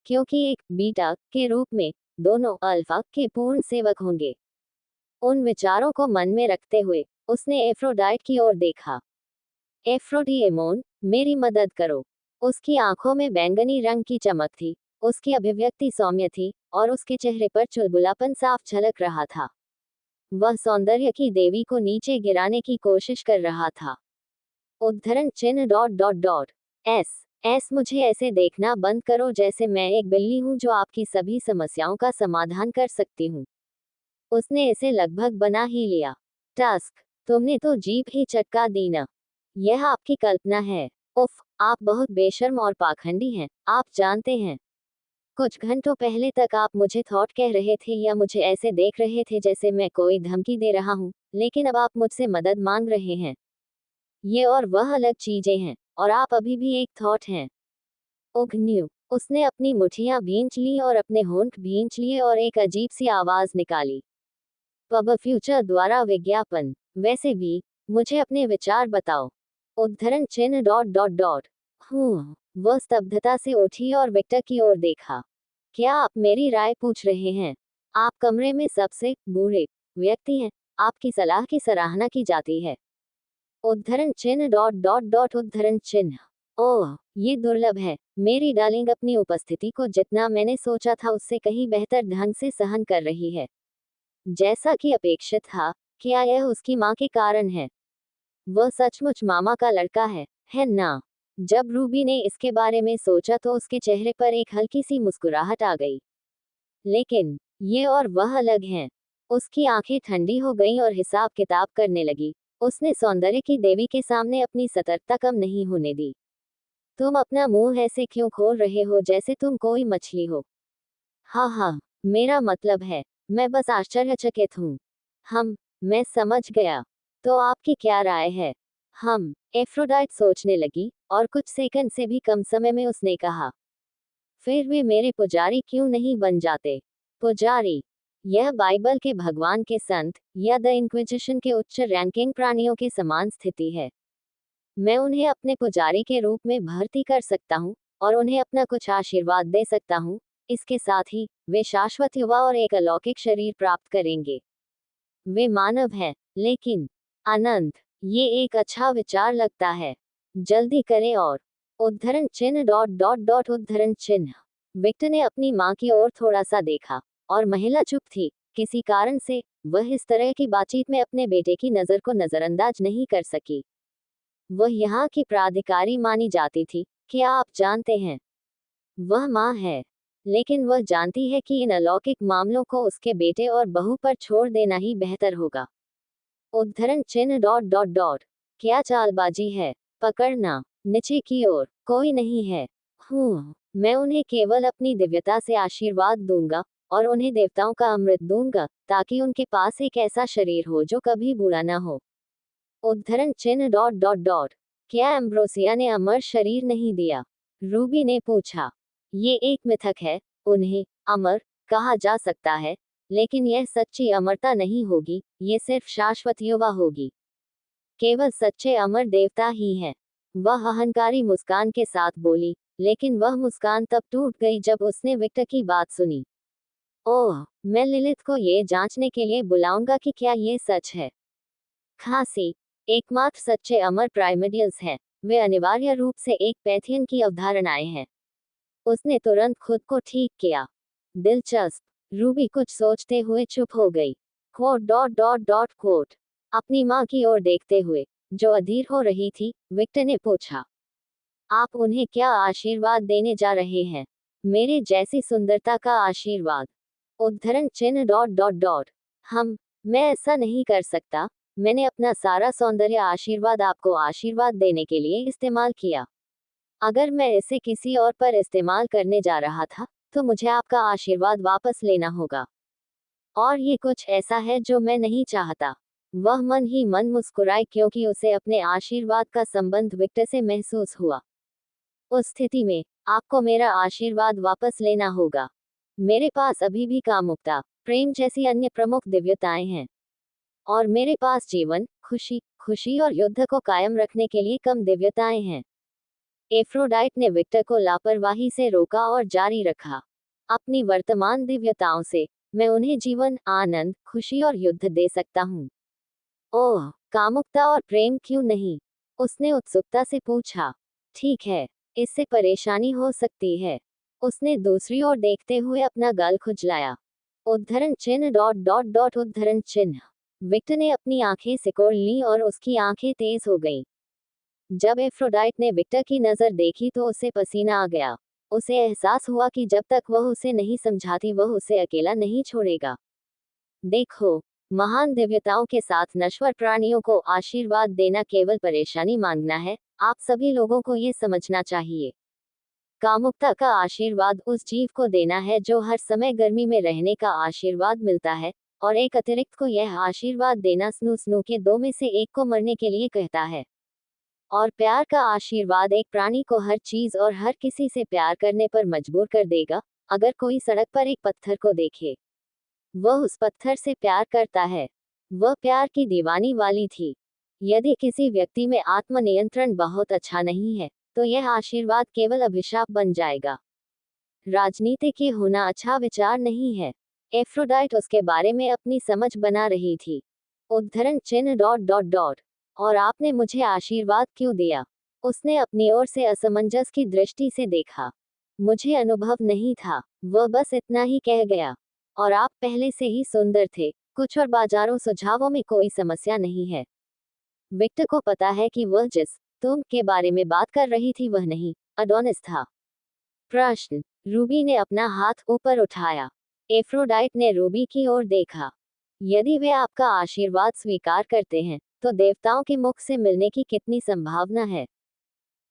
क्योंकि एक बीटा के रूप में दोनों अल्फा के पूर्ण सेवक होंगे। उन विचारों को मन में रखते हुए उसने एफ्रोडाइट की ओर देखा। एफ्रोडिएमोन, मेरी मदद करो। उसकी आंखों में बैंगनी रंग की चमक थी, उसकी अभिव्यक्ति सौम्य थी और उसके चेहरे पर चुलबुलापन साफ झलक रहा था। वह सौंदर्य की देवी को नीचे गिराने की कोशिश कर रहा था। उद्धरण चिन्ह डॉट डॉट डॉट एस मुझे ऐसे देखना बंद करो जैसे मैं एक बिल्ली हूं जो आपकी सभी समस्याओं का समाधान कर सकती हूँ। उसने इसे लगभग बना ही लिया। टस्क, तुमने तो जीभ ही चटका दी ना। यह आपकी कल्पना है। उफ, आप बहुत बेशर्म और पाखंडी हैं, आप जानते हैं। कुछ घंटों पहले तक आप मुझे थॉट कह रहे थे या मुझे ऐसे देख रहे थे जैसे मैं कोई धमकी दे रहा हूँ, लेकिन अब आप मुझसे मदद मांग रहे हैं। ये और वह अलग चीजें हैं, और आप अभी भी एक थॉट हैं। उघन्यू, उसने अपनी मुठियां भींच ली और अपने होंठ भींच लिए और एक अजीब सी आवाज निकाली। पब फ्यूचर द्वारा विज्ञापन। वैसे भी, मुझे अपने विचार बताओ। उद्धरण चिन्ह डॉट डॉट डॉट वह स्तब्धता से उठी और विक्टर की ओर देखा। क्या आप मेरी राय पूछ रहे हैं? आप कमरे में सबसे बूढ़े व्यक्ति हैं, आपकी सलाह की सराहना की जाती है। उद्धरण चिन्ह डॉट डॉट डॉट उद्धरण चिन्ह। ओह, ये दुर्लभ है। मेरी डार्लिंग अपनी उपस्थिति को जितना मैंने सोचा था उससे कहीं बेहतर ढंग से सहन कर रही है। जैसा कि अपेक्षित था, क्या यह उसकी माँ के कारण है? वह सचमुच मामा का लड़का है ना? जब रूबी ने इसके बारे में सोचा तो उसके चेहरे पर एक हल्की सी मुस्कुराहट आ गई। लेकिन ये और वह अलग हैं। उसकी आंखें ठंडी हो गईं और हिसाब किताब करने लगी। उसने सौंदर्य की देवी के सामने अपनी सतर्कता कम नहीं होने दी। तुम अपना मुंह ऐसे क्यों खोल रहे हो जैसे तुम कोई मछली हो? हाँ, मेरा मतलब है, मैं बस आश्चर्यचकित हूँ। मैं समझ गया। तो आपकी क्या राय है? एफ्रोडाइट सोचने लगी, और कुछ सेकंड से भी कम समय में उसने कहा, फिर वे मेरे पुजारी क्यों नहीं बन जाते? पुजारी? यह बाइबल के भगवान के संत, या द इंक्विजिशन के उच्च रैंकिंग प्राणियों के समान स्थिति है। मैं उन्हें अपने पुजारी के रूप में भर्ती कर सकता हूँ, और उन्हें अपना कुछ आशीर्वाद दे सकता हूँ। इसके साथ ही, वे शाश्वत युवा और एक अलौकिक शरीर प्राप्त करेंगे। वे मानव हैं, लेकिन अनंत। ये एक अच्छा विचार लगता है। जल्दी करें और उद्धरण चिन्ह डॉट डॉट डॉट उद्धरण चिन्ह। विक्टर ने अपनी माँ की ओर थोड़ा सा देखा, और महिला चुप थी। किसी कारण से वह इस तरह की बातचीत में अपने बेटे की नज़र को नज़रअंदाज नहीं कर सकी। वह यहाँ की प्राधिकारी मानी जाती थी, क्या आप जानते हैं? वह माँ है, लेकिन वह जानती है कि इन अलौकिक मामलों को उसके बेटे और बहू पर छोड़ देना ही बेहतर होगा। उद्धरण चिन्ह डॉट डॉट डॉट। क्या चालबाजी है? पकड़ना। नीचे की ओर कोई नहीं है। मैं उन्हें केवल अपनी दिव्यता से आशीर्वाद दूंगा, और उन्हें देवताओं का अमृत दूंगा, ताकि उनके पास एक ऐसा शरीर हो जो कभी बुरा ना हो। उद्धरण चिन्ह डॉट डॉट डॉट। क्या एम्ब्रोसिया ने अमर शरीर नहीं दिया? रूबी ने पूछा। ये एक मिथक है। उन्हें अमर कहा जा सकता है, लेकिन यह सच्ची अमरता नहीं होगी, ये सिर्फ शाश्वत युवा होगी। केवल सच्चे अमर देवता ही हैं। वह अहंकारी मुस्कान के साथ बोली, लेकिन वह मुस्कान तब टूट गई जब उसने विक्टर की बात सुनी। ओह, मैं लिलिथ को ये जांचने के लिए बुलाऊंगा कि क्या ये सच है। खांसी। एकमात्र सच्चे अमर प्राइमेडियल्स हैं। वे अनिवार्य रूप से एक पैथियन की अवधारणाएं हैं। उसने तुरंत खुद को ठीक किया। दिलचस्प। रूबी कुछ सोचते हुए चुप हो गई। Quote dot dot dot quote. अपनी माँ की ओर देखते हुए, जो अधीर हो रही थी, विक्टर ने पूछा, आप उन्हें क्या आशीर्वाद देने जा रहे हैं? मेरे जैसी सुंदरता का आशीर्वाद। उद्धरण चिन्ह डॉट डॉट डॉट। मैं ऐसा नहीं कर सकता। मैंने अपना सारा सौंदर्य आशीर्वाद आपको आशीर्वाद देने के लिए इस्तेमाल किया। अगर मैं इसे किसी और पर इस्तेमाल करने जा रहा था, तो मुझे आपका आशीर्वाद वापस लेना होगा। और ये कुछ ऐसा है जो मैं नहीं चाहता। वह मन ही मन मुस्कुराई क्योंकि उसे अपने आशीर्वाद का संबंध विक्टर से महसूस हुआ। उस स्थिति में, आपको मेरा आशीर्वाद वापस लेना होगा। मेरे पास अभी भी कामुकता, प्रेम जैसी अन्य प्रमुख दिव्यताएं हैं। और मेरे पास जीवन, खुशी, खुशी और युद्ध को कायम रखने के लिए कम दिव्यताएं हैं। एफ्रोडाइट ने विक्टर को लापरवाही से रोका और जारी रखा। अपनी वर्तमान दिव्यताओं से मैं उन्हें जीवन, आनंद, खुशी और युद्ध दे सकता हूँ। ओह, कामुकता और प्रेम क्यों नहीं? उसने उत्सुकता से पूछा। ठीक है, इससे परेशानी हो सकती है। उसने दूसरी ओर देखते हुए अपना गाल खुजलाया। उद्धरण चिन्ह डॉट डॉट डॉट उद्धरण चिन्ह। विक्टर ने अपनी आंखें सिकोड़ लीं और उसकी आंखें तेज हो गईं। जब एफ्रोडाइट ने विक्टर की नजर देखी तो उसे पसीना आ गया। उसे एहसास हुआ कि जब तक वह उसे नहीं समझाती वह उसे अकेला नहीं छोड़ेगा। देखो, महान दिव्यताओं के साथ नश्वर प्राणियों को आशीर्वाद देना केवल परेशानी मांगना है। आप सभी लोगों को ये समझना चाहिए। कामुकता का आशीर्वाद उस जीव को देना है जो हर समय गर्मी में रहने का आशीर्वाद मिलता है, और एक अतिरिक्त को यह आशीर्वाद देना स्नू स्नू के दो में से एक को मरने के लिए कहता है। और प्यार का आशीर्वाद एक प्राणी को हर चीज और हर किसी से प्यार करने पर मजबूर कर देगा। अगर कोई सड़क पर एक पत्थर को देखे, वह उस पत्थर से प्यार करता है। वह प्यार की दीवानी वाली थी। यदि किसी व्यक्ति में आत्मनियंत्रण बहुत अच्छा नहीं है, तो यह आशीर्वाद केवल अभिशाप बन जाएगा। राजनीति की होना अच्छा विचार नहीं है। एफ्रोडाइट उसके बारे में अपनी समझ बना रही थी। उद्धरण चिन्ह डॉट डॉट डॉट। और आपने मुझे आशीर्वाद क्यों दिया? उसने अपनी ओर से असमंजस की दृष्टि से देखा। मुझे अनुभव नहीं था, वह बस इतना ही कह गया। और आप पहले से ही सुंदर थे। कुछ और बाजारों सुझावों में कोई समस्या नहीं है। विक्टर को पता है कि वह जिस तुम के बारे में बात कर रही थी वह नहीं, अडोनिस था। प्रश्न। रूबी ने अपना हाथ ऊपर उठाया। एफ्रोडाइट ने रूबी की ओर देखा। यदि वे आपका आशीर्वाद स्वीकार करते हैं, तो देवताओं के मुख से मिलने की कितनी संभावना है?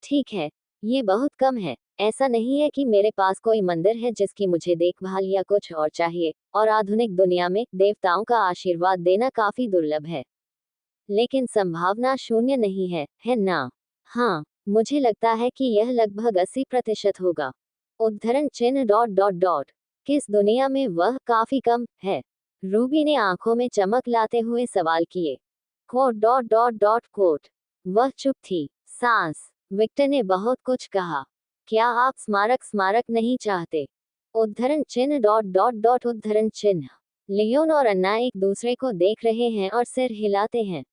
ठीक है, ये बहुत कम है। ऐसा नहीं है कि मेरे पास कोई मंदिर है जिसकी मुझे देखभाल या कुछ और चाहिए, और आधुनिक दुनिया में देवताओं का आशीर्वाद देना काफी दुर्लभ है। लेकिन संभावना शून्य नहीं है, है ना? हाँ, मुझे लगता है कि यह लगभग 80% होगा। उद्धरण चिन्ह डॉट डॉट डॉट। किस दुनिया में वह काफी कम है? रूबी ने आंखों में चमक लाते हुए सवाल किए। Quote dot dot dot quote. वह चुप थी। सांस। विक्टर ने बहुत कुछ कहा। क्या आप स्मारक स्मारक नहीं चाहते? उद्धरण चिन्ह डॉट डॉट डॉट उद्धरण चिन्ह। लियोन और अन्ना एक दूसरे को देख रहे हैं और सिर हिलाते हैं।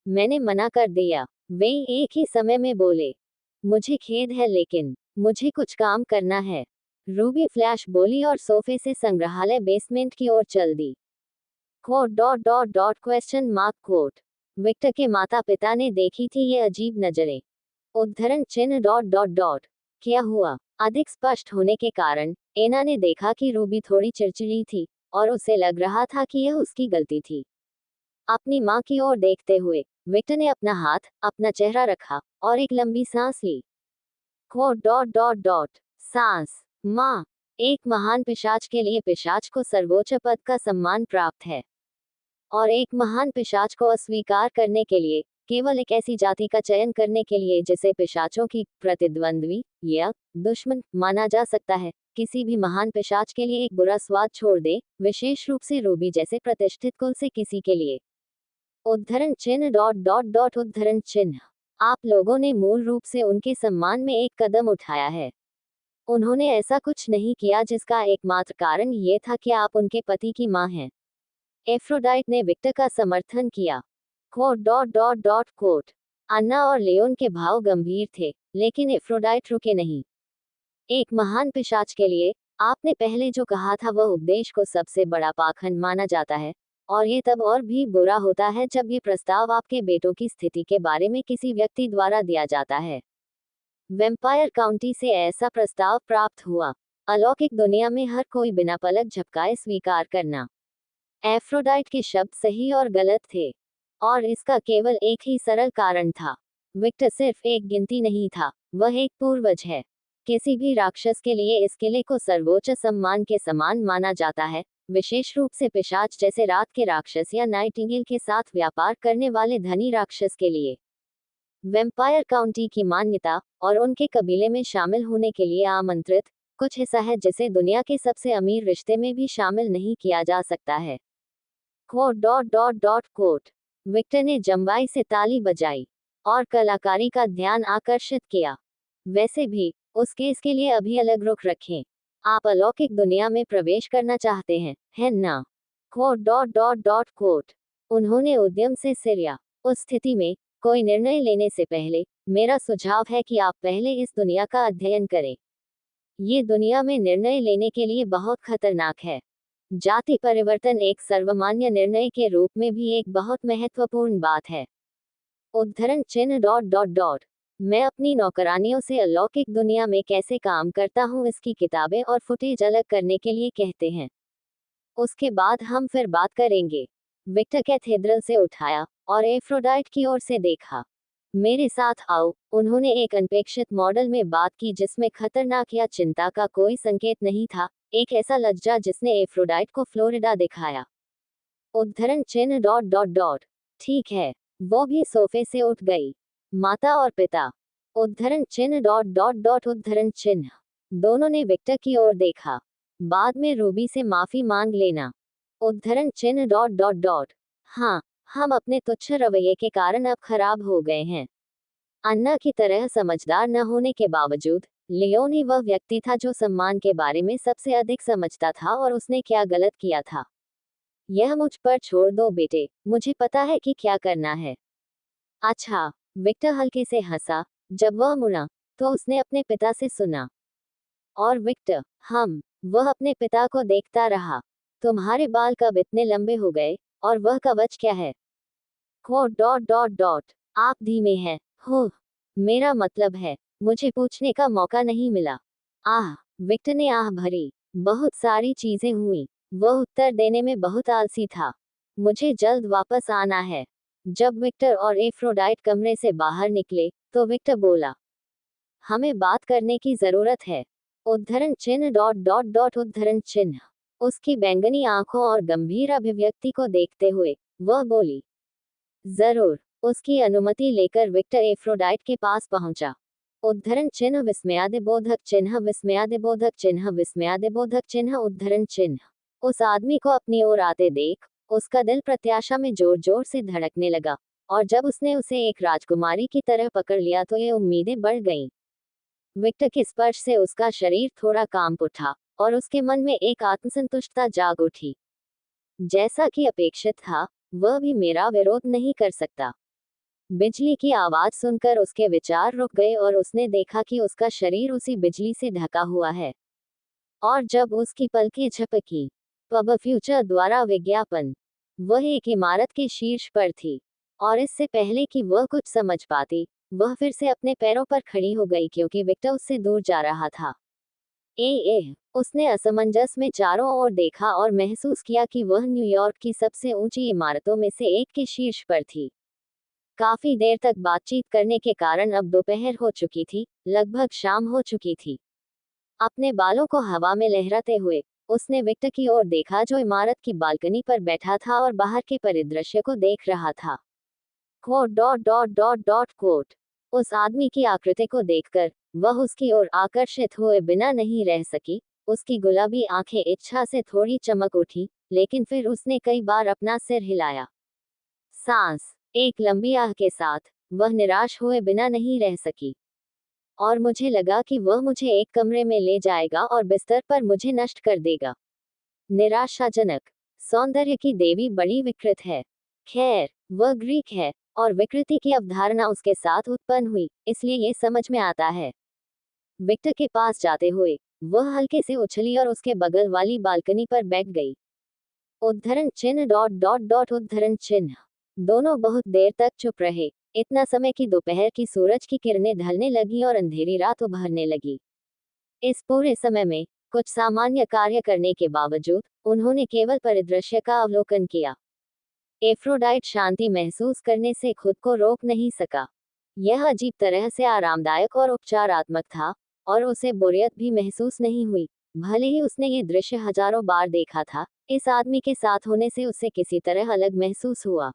मैंने मना कर दिया, वे एक ही समय में बोले। मुझे खेद है लेकिन मुझे कुछ काम करना है। रूबी फ्लैश बोली और सोफे से संग्रहालय बेसमेंट की ओर चल दी। Quote dot dot dot question mark quote. Victor के माता पिता ने देखी थी ये अजीब नजरें। उद्धरण चिन्ह डॉट डॉट डॉट। क्या हुआ? अधिक स्पष्ट होने के कारण एना ने देखा कि रूबी थोड़ी चिड़चिड़ी थी, और उसे लग रहा था कि यह उसकी गलती थी। अपनी माँ की ओर देखते हुए विक्टर ने अपना हाथ, अपना चेहरा रखा और एक लंबी सांस ली। Quote dot dot dot. सांस। माँ। एक महान पिशाच के लिए पिशाच को सर्वोच्च पद का सम्मान प्राप्त है, और एक महान पिशाच को अस्वीकार करने के लिए, केवल एक ऐसी जाति का चयन करने के लिए जिसे पिशाचों की प्रतिद्वंद्वी या दुश्मन माना जा सकता है, किसी भी महान पिशाच के लिए एक बुरा स्वाद छोड़ दे, विशेष रूप से रूबी जैसे प्रतिष्ठित कुल से किसी के लिए। उद्धरण चिन्ह डॉट डॉट डॉट उद्धरण चिन्ह। आप लोगों ने मूल रूप से उनके सम्मान में एक कदम उठाया है। उन्होंने ऐसा कुछ नहीं किया जिसका एकमात्र कारण ये था कि आप उनके पति की मां हैं। एफ्रोडाइट ने विक्टर का समर्थन किया। Quote dot dot dot quote. Anna और लियोन के भाव गंभीर थे, लेकिन एफ्रोडाइट रुके नहीं। एक महान पिशाच के लिए, आपने पहले जो कहा था वह उपदेश को सबसे बड़ा पाखंड माना जाता है, और ये तब और भी बुरा होता है जब ये प्रस्ताव आपके बेटों की स्थिति के बारे में किसी व्यक्ति द्वारा दिया जाता है। वेम्पायर काउंटी से ऐसा प्रस्ताव प्राप्त हुआ। अलौकिक दुनिया में हर कोई बिना पलक झपकाए स्वीकार करना। एफ्रोडाइट के शब्द सही और गलत थे, और इसका केवल एक ही सरल कारण था। विक्टर सिर्फ एक गिनती नहीं था, वह एक पूर्वज है। किसी भी राक्षस के लिए इस किले को सर्वोच्च सम्मान के समान माना जाता है, विशेष रूप से पिशाच जैसे रात के राक्षस या नाइटिंगेल के साथ व्यापार करने वाले धनी राक्षस के लिए। वेम्पायर काउंटी की मान्यता और उनके कबीले में शामिल होने के लिए आमंत्रित कुछ हिस्सा है जिसे दुनिया के सबसे अमीर रिश्ते में भी शामिल नहीं किया जा सकता है। Quote dot dot dot quote. Victor ने जम्बाई से ताली बजाई और कलाकारी का ध्यान आकर्षित किया। वैसे भी उस केस के लिए अभी अलग रुख रखें। आप अलौकिक दुनिया में प्रवेश करना चाहते हैं, है ना? कोट। उन्होंने उद्यम से सिरिया। उस स्थिति में कोई निर्णय लेने से पहले मेरा सुझाव है कि आप पहले इस दुनिया का अध्ययन करें। ये दुनिया में निर्णय लेने के लिए बहुत खतरनाक है। जाति परिवर्तन एक सर्वमान्य निर्णय के रूप में भी एक बहुत महत्वपूर्ण बात है। उद्धरण चिन्ह। मैं अपनी नौकरानियों से अलौकिक दुनिया में कैसे काम करता हूँ इसकी किताबें और फुटेज अलग करने के लिए कहते हैं। उसके बाद हम फिर बात करेंगे। विक्टर कैथेड्रल से उठाया और एफ्रोडाइट की ओर से देखा। मेरे साथ आओ। उन्होंने एक अनपेक्षित मॉडल में बात की जिसमें खतरनाक या चिंता का कोई संकेत नहीं था, एक ऐसा लज्जा जिसने एफ्रोडाइट को फ्लोरिडा दिखाया। उद्धरण चिन्ह। ठीक है। वो भी सोफे से उठ गई। माता और पिता। उद्धरण चिन्ह। उद्धरण चिन्ह। दोनों ने विक्टर की ओर देखा। बाद में रूबी से माफी मांग लेना। उद्धरण चिन्ह। हाँ, हम अपने तुच्छ रवैये के कारण अब खराब हो गए हैं। अन्ना की तरह समझदार न होने के बावजूद लियोन ही वह व्यक्ति था जो सम्मान के बारे में सबसे अधिक समझता था और उसने क्या गलत किया था। यह मुझ पर छोड़ दो बेटे, मुझे पता है कि क्या करना है। अच्छा, विक्टर हल्के से हंसा। जब वह मुड़ा तो उसने अपने पिता से सुना। और विक्टर, वह अपने पिता को देखता रहा। तुम्हारे बाल कब इतने लंबे हो गए, और वह कवच क्या है? आप धीमे हैं। हो, मेरा मतलब है, मुझे पूछने का मौका नहीं मिला। आह, विक्टर ने आह भरी। बहुत सारी चीजें हुई। वह उत्तर देने में बहुत आलसी था। मुझे जल्द वापस आना है। जब विक्टर और एफ्रोडाइट कमरे से बाहर निकले तो विक्टर बोला, हमें बात करने की जरूरत है। उद्धरण चिन्ह। उद्धरण चिन्ह। उसकी बैंगनी आंखों और गंभीर अभिव्यक्ति को देखते हुए वह बोली, जरूर। उसकी अनुमति लेकर विक्टर एफ्रोडाइट के पास पहुंचा। उद्धरण चिन्ह विस्मयादिबोधक चिन्ह विस्मयादिबोधक चिन्ह विस्मयादिबोधक चिन्ह उद्धरण चिन्ह। उस आदमी को अपनी ओर आते देख उसका दिल प्रत्याशा में जोर जोर से धड़कने लगा, और जब उसने उसे एक राजकुमारी की तरह पकड़ लिया तो ये उम्मीदें बढ़ गईं। विक्टर के स्पर्श से उसका शरीर थोड़ा कांप उठा और उसके मन में एक आत्मसंतुष्टता जाग उठी। जैसा कि अपेक्षित था, वह भी मेरा विरोध नहीं कर सकता। बिजली की आवाज सुनकर उसके विचार रुक गए और उसने देखा कि उसका शरीर उसी बिजली से ढका हुआ है। और जब उसकी पलकें झपकी, पब फ्यूचर द्वारा विज्ञापन, वह एक इमारत के शीर्ष पर थी, और इससे पहले कि वह कुछ समझ पाती, वह फिर से अपने पैरों पर खड़ी हो गई क्योंकि विक्टर उससे दूर जा रहा था। उसने असमंजस में चारों ओर देखा और महसूस किया कि वह न्यूयॉर्क की सबसे ऊंची इमारतों में से एक के शीर्ष पर थी। काफी देर तक बातचीत करने के कारण अब दोपहर हो चुकी थी, लगभग शाम हो चुकी थी। अपने बालों को हवा में लहराते हुए उसने विक्टर की ओर देखा जो इमारत की बालकनी पर बैठा था और बाहर के परिदृश्य को देख रहा था। कोट। उस आदमी की आकृति को देखकर वह उसकी ओर आकर्षित हुए बिना नहीं रह सकी। उसकी गुलाबी आंखें इच्छा से थोड़ी चमक उठी, लेकिन फिर उसने कई बार अपना सिर हिलाया। सांस एक लंबी आह के साथ वह निराश हुए बिना नहीं रह सकी, और मुझे लगा कि वह मुझे एक कमरे में ले जाएगा और बिस्तर पर मुझे नष्ट कर देगा। निराशाजनक। सौंदर्य की देवी बड़ी विकृत है। खैर, वह ग्रीक है और विकृति की अवधारणा उसके साथ उत्पन्न हुई, इसलिए ये समझ में आता है। विक्टर के पास जाते हुए वह हल्के से उछली और उसके बगल वाली बालकनी पर बैठ गई। उद्धरण चिन्ह। उद्धरण चिन्ह। दोनों बहुत देर तक चुप रहे, इतना समय कि दोपहर की सूरज की किरणें ढलने लगी और अंधेरी रात उभरने लगी। इस पूरे समय में कुछ सामान्य कार्य करने के बावजूद उन्होंने केवल परिदृश्य का अवलोकन किया। एफ्रोडाइट शांति महसूस करने से खुद को रोक नहीं सका। यह अजीब तरह से आरामदायक और उपचारात्मक था, और उसे बोरियत भी महसूस नहीं हुई। भले ही उसने ये दृश्य हजारों बार देखा था, इस आदमी के साथ होने से उसे किसी तरह अलग महसूस हुआ।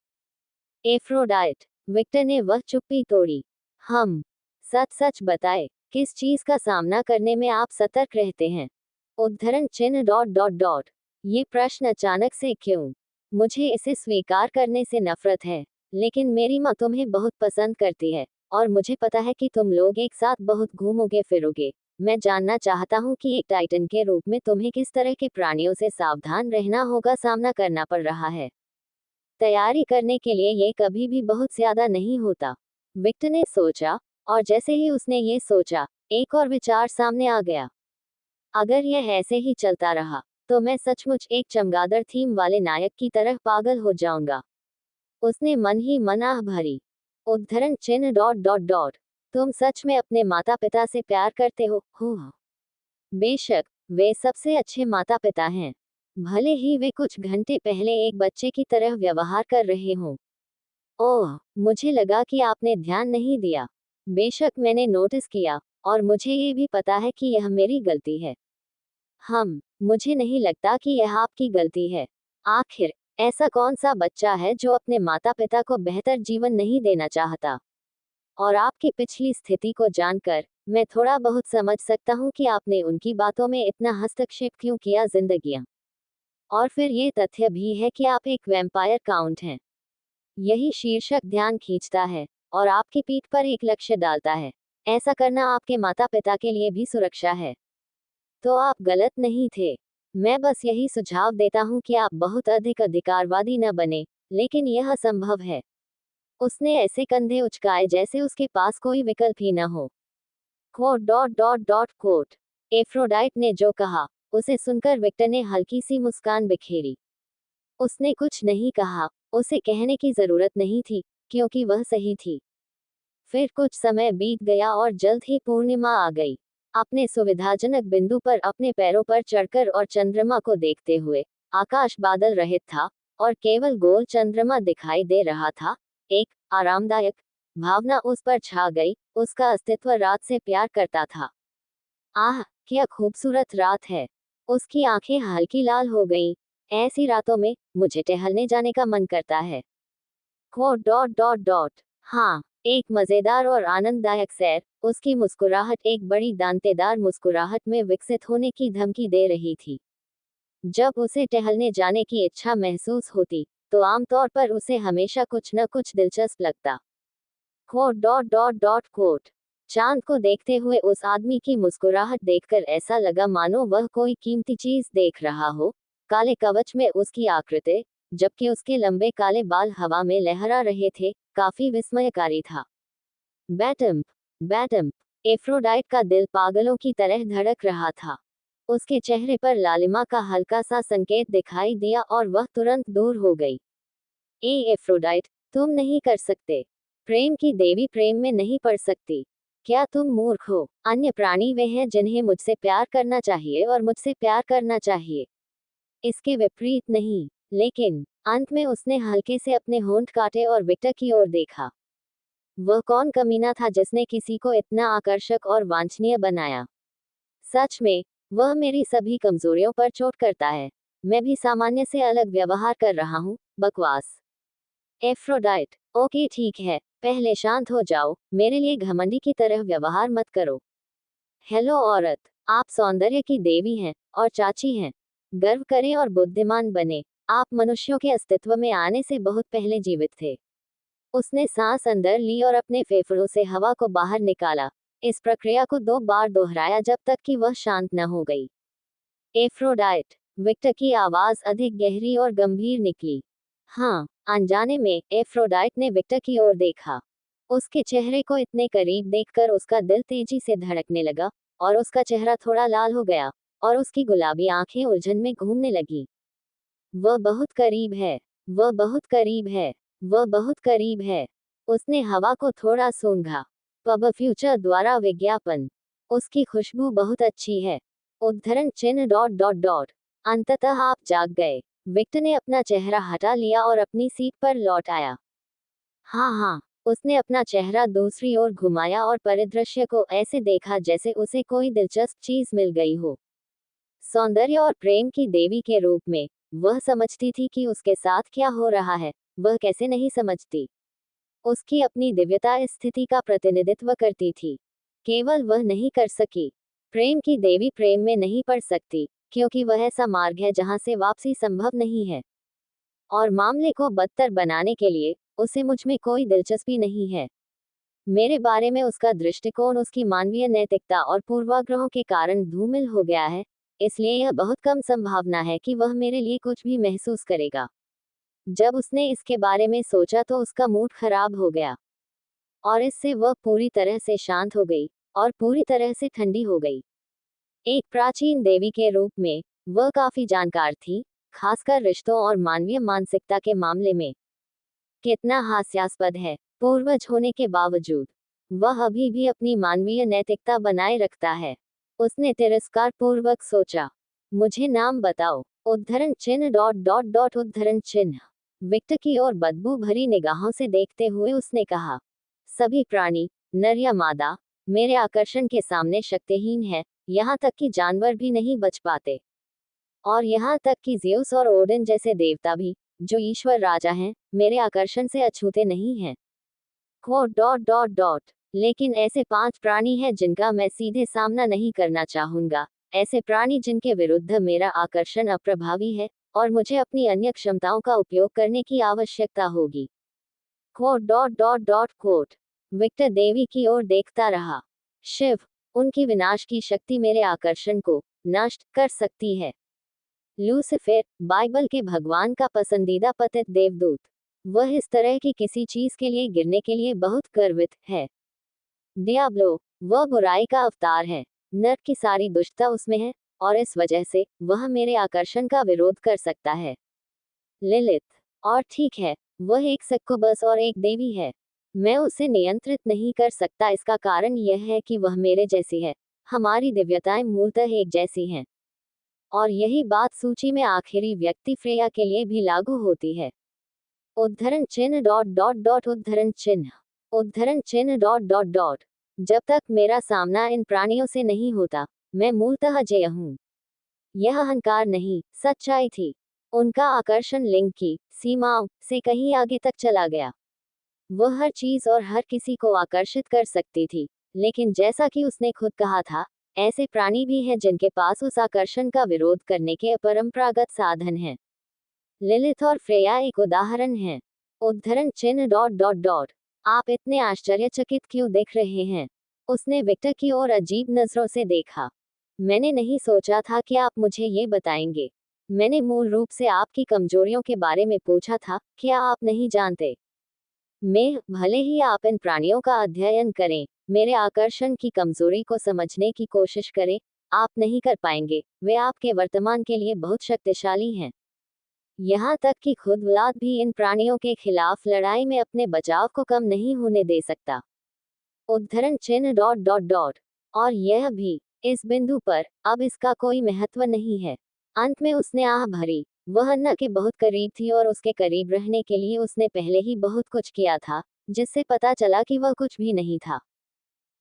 एफ्रोडाइट, विक्टर ने वह चुप्पी तोड़ी। सच सच बताए, किस चीज का सामना करने में आप सतर्क रहते हैं? उद्धरण चिन्ह। ये प्रश्न अचानक से क्यों? मुझे इसे स्वीकार करने से नफरत है। लेकिन मेरी माँ तुम्हें बहुत पसंद करती है, और मुझे पता है कि तुम लोग एक साथ बहुत घूमोगे फिरोगे। मैं जानना चाहता हूँ कि एक टाइटन के रूप में तुम्हें किस तरह के प्राणियों से सावधान रहना होगा, सामना करना पड़ रहा है। तैयारी करने के लिए ये कभी भी बहुत ज्यादा नहीं होता। विक्टर ने सोचा, और जैसे ही उसने ये सोचा, एक और विचार सामने आ गया। अगर यह ऐसे ही चलता रहा, तो मैं सचमुच एक चमगादड़ थीम वाले नायक की तरह पागल हो जाऊंगा। उसने मन ही मन आह भरी। उद्धरण चिन्ह डॉट डॉट डॉट। तुम सच में अपने माता पिता से प्यार करते हो? बेशक, वे सबसे अच्छे माता पिता हैं। भले ही वे कुछ घंटे पहले एक बच्चे की तरह व्यवहार कर रहे हों। ओह, मुझे लगा कि आपने ध्यान नहीं दिया। बेशक मैंने नोटिस किया, और मुझे ये भी पता है कि यह मेरी गलती है। मुझे नहीं लगता कि यह आपकी गलती है। आखिर ऐसा कौन सा बच्चा है जो अपने माता पिता को बेहतर जीवन नहीं देना चाहता? और आपकी पिछली स्थिति को जानकर, मैं थोड़ा बहुत समझ सकता हूँ कि आपने उनकी बातों में इतना हस्तक्षेप क्यों किया जिंदगियां। और फिर ये तथ्य भी है कि आप एक वैम्पायर काउंट हैं। यही शीर्षक ध्यान खींचता है, और आपकी पीठ पर एक लक्ष्य डालता है। ऐसा करना आपके माता पिता के लिए भी सुरक्षा है। तो आप गलत नहीं थे। मैं बस यही सुझाव देता हूँ कि आप बहुत अधिक अधिकारवादी न बने, लेकिन यह असंभव है। उसने ऐसे कंधे उचकाए जैसे उसके पास कोई विकल्प ही न हो। Quote dot dot dot quote. Aphrodite ने जो कहा, उसे सुनकर विक्टर ने हल्की सी मुस्कान बिखेरी। उसने कुछ नहीं कहा, उसे कहने की जरूरत नहीं थी, क्योंकि वह सही थी। फिर कुछ समय बीत गया और जल्द ही पूर्णिमा आ गई। अपने सुविधाजनक बिंदु पर अपने पैरों पर चढ़कर और चंद्रमा को देखते हुए, आकाश बादल रहित था, और केवल गोल चंद्रमा दिखाई दे रहा था। एक आरामदायक भावना उस पर छा गई, उसका अस्तित्व रात से प्यार करता था। आह, क्या खूबसूरत रात है। उसकी आंखें हल्की लाल हो गईं। ऐसी रातों में मुझे टहलने जाने का मन करता है। Quote dot dot dot. हाँ, एक मजेदार और आनंददायक सैर। उसकी मुस्कुराहट एक बड़ी दांतेदार मुस्कुराहट में विकसित होने की धमकी दे रही थी। जब उसे टहलने जाने की इच्छा महसूस होती, तो आमतौर पर उसे हमेशा कुछ न कुछ दिलचस्प लगता। Quote dot dot dot quote. चांद को देखते हुए उस आदमी की मुस्कुराहट देखकर ऐसा लगा मानो वह कोई कीमती चीज देख रहा हो। काले कवच में उसकी आकृति, जबकि उसके लंबे काले बाल हवा में लहरा रहे थे, काफी विस्मयकारी था। बैटम, बैटम। एफ्रोडाइट का दिल पागलों की तरह धड़क रहा था। उसके चेहरे पर लालिमा का हल्का सा संकेत दिखाई दिया और वह तुरंत दूर हो गई। एफ्रोडाइट, तुम नहीं कर सकते। प्रेम की देवी प्रेम में नहीं पड़ सकती। क्या तुम मूर्ख हो? अन्य प्राणी वे हैं जिन्हें मुझसे प्यार करना चाहिए और मुझसे प्यार करना चाहिए, इसके विपरीत नहीं। लेकिन अंत में उसने हल्के से अपने होंठ काटे और विक्टर की ओर देखा। वह कौन कमीना था जिसने किसी को इतना आकर्षक और वांछनीय बनाया? सच में, वह मेरी सभी कमजोरियों पर चोट करता है। मैं भी सामान्य से अलग व्यवहार कर रहा हूँ। बकवास। एफ्रोडाइट, ओके ठीक है, पहले शांत हो जाओ, मेरे लिए घमंडी की तरह व्यवहार मत करो। हेलो औरत, आप सौंदर्य की देवी हैं, और चाची हैं। गर्व करें और बुद्धिमान बने। आप मनुष्यों के अस्तित्व में आने से बहुत पहले जीवित थे। उसने सांस अंदर ली और अपने फेफड़ों से हवा को बाहर निकाला। इस प्रक्रिया को 2 बार दोहराया जब तक कि वह शांत न हो गई। एफ्रोडाइट, विक्टर की आवाज अधिक गहरी और गंभीर निकली। हाँ, अनजाने में एफ्रोडाइट ने विक्टर की ओर देखा। उसके चेहरे को इतने करीब देखकर उसका दिल तेजी से धड़कने लगा, और उसका चेहरा थोड़ा लाल हो गया, और उसकी गुलाबी आंखें उलझन में घूमने लगी। वह बहुत करीब है। वह बहुत करीब है। वह बहुत करीब है। उसने हवा को थोड़ा सूंघा। पब फ्यूचर द्वारा विज्ञापन। उसकी खुशबू बहुत अच्छी है। उद्धरण चिन्ह डॉट डॉट डॉट। अंततः आप जाग गए। विक्टर ने अपना चेहरा हटा लिया और अपनी सीट पर लौट आया। हाँ हाँ, उसने अपना चेहरा दूसरी ओर घुमाया और परिदृश्य को ऐसे देखा जैसे उसे कोई दिलचस्प चीज मिल गई हो। सौंदर्य और प्रेम की देवी के रूप में, वह समझती थी कि उसके साथ क्या हो रहा है। वह कैसे नहीं समझती? उसकी अपनी दिव्यता इस स्थिति का प्रतिनिधित्व करती थी। केवल वह नहीं कर सकी। प्रेम की देवी प्रेम में नहीं पड़ सकती, क्योंकि वह ऐसा मार्ग है जहां से वापसी संभव नहीं है। और मामले को बदतर बनाने के लिए, उसे मुझ में कोई दिलचस्पी नहीं है। मेरे बारे में उसका दृष्टिकोण उसकी मानवीय नैतिकता और पूर्वाग्रहों के कारण धूमिल हो गया है, इसलिए यह बहुत कम संभावना है कि वह मेरे लिए कुछ भी महसूस करेगा। जब उसने इसके बारे में सोचा तो उसका मूड खराब हो गया और इससे वह पूरी तरह से शांत हो गई और पूरी तरह से ठंडी हो गई। एक प्राचीन देवी के रूप में वह काफी जानकार थी, खासकर रिश्तों और मानवीय मानसिकता के मामले में। कितना हास्यास्पद है, पूर्वज होने के बावजूद वह अभी भी अपनी मानवीय नैतिकता बनाए रखता है। उसने तिरस्कार पूर्वक सोचा। मुझे नाम बताओ। उद्धरण चिन्ह डॉट डॉट डॉट उद्धरण चिन्ह। विक्टर की ओर बदबू भरी निगाहों से देखते हुए उसने कहा, सभी प्राणी, नर या मादा, मेरे आकर्षण के सामने शक्तिहीन है, यहाँ तक कि जानवर भी नहीं बच पाते। और यहाँ तक कि ज़्यूस और ओडिन जैसे देवता भी, जो ईश्वर राजा हैं, मेरे आकर्षण से अछूते नहीं हैं। Quote dot dot dot. लेकिन ऐसे 5 प्राणी हैं जिनका मैं सीधे सामना नहीं करना चाहूंगा, ऐसे प्राणी जिनके विरुद्ध मेरा आकर्षण अप्रभावी है और मुझे अपनी अन्य क्षमताओं का उपयोग करने की आवश्यकता होगी। Quote dot dot dot quote. Victor Devi की ओर देखता रहा। शिव, उनकी विनाश की शक्ति मेरे आकर्षण को नष्ट कर सकती है। लूसिफर, बाइबल के भगवान का पसंदीदा पतित देवदूत, वह इस तरह की किसी चीज के लिए गिरने के लिए बहुत गर्वित है। डियाब्लो, वह बुराई का अवतार है, नर्क की सारी दुष्टता उसमें है और इस वजह से वह मेरे आकर्षण का विरोध कर सकता है। लिलिथ, और ठीक है, वह एक सक्कुबस और एक देवी है। मैं उसे नियंत्रित नहीं कर सकता, इसका कारण यह है कि वह मेरे जैसी है। हमारी दिव्यताएं मूलतः एक जैसी हैं। और यही बात सूची में आखिरी व्यक्ति फ्रेया के लिए भी लागू होती है। उद्धरण चिन्ह डॉट डॉट डॉट उद्धरण चिन्ह। उद्धरण चिन्ह डॉट डॉट डॉट। जब तक मेरा सामना इन प्राणियों से नहीं होता, मैं मूलतः अजेय हूँ। यह अहंकार नहीं, सच्चाई थी। उनका आकर्षण लिंग की सीमाओं से कहीं आगे तक चला गया। वह हर चीज और हर किसी को आकर्षित कर सकती थी, लेकिन जैसा कि उसने खुद कहा था, ऐसे प्राणी भी हैं जिनके पास उस आकर्षण का विरोध करने के अपरंपरागत साधन हैं। लिलिथ और फ्रेया एक उदाहरण हैं। उद्धरण चिन्ह डॉट डॉट डॉट। आप इतने आश्चर्यचकित क्यों दिख रहे हैं? उसने विक्टर की ओर अजीब नजरों से देखा। मैंने नहीं सोचा था कि आप मुझे ये बताएंगे। मैंने मूल रूप से आपकी कमजोरियों के बारे में पूछा था, क्या आप नहीं जानते? मैं, भले ही आप इन प्राणियों का अध्ययन करें, मेरे आकर्षण की कमजोरी को समझने की कोशिश करें, आप नहीं कर पाएंगे। वे आपके वर्तमान के लिए बहुत शक्तिशाली हैं। यहाँ तक कि खुद व्लाद भी इन प्राणियों के खिलाफ लड़ाई में अपने बचाव को कम नहीं होने दे सकता। उद्धरण चिन्ह डॉट डॉट डॉट। और यह भी, इस बिंदु पर अब इसका कोई महत्व नहीं है। अंत में उसने आह भरी। वह अन्ना के बहुत करीब थी और उसके करीब रहने के लिए उसने पहले ही बहुत कुछ किया था, जिससे पता चला कि वह कुछ भी नहीं था।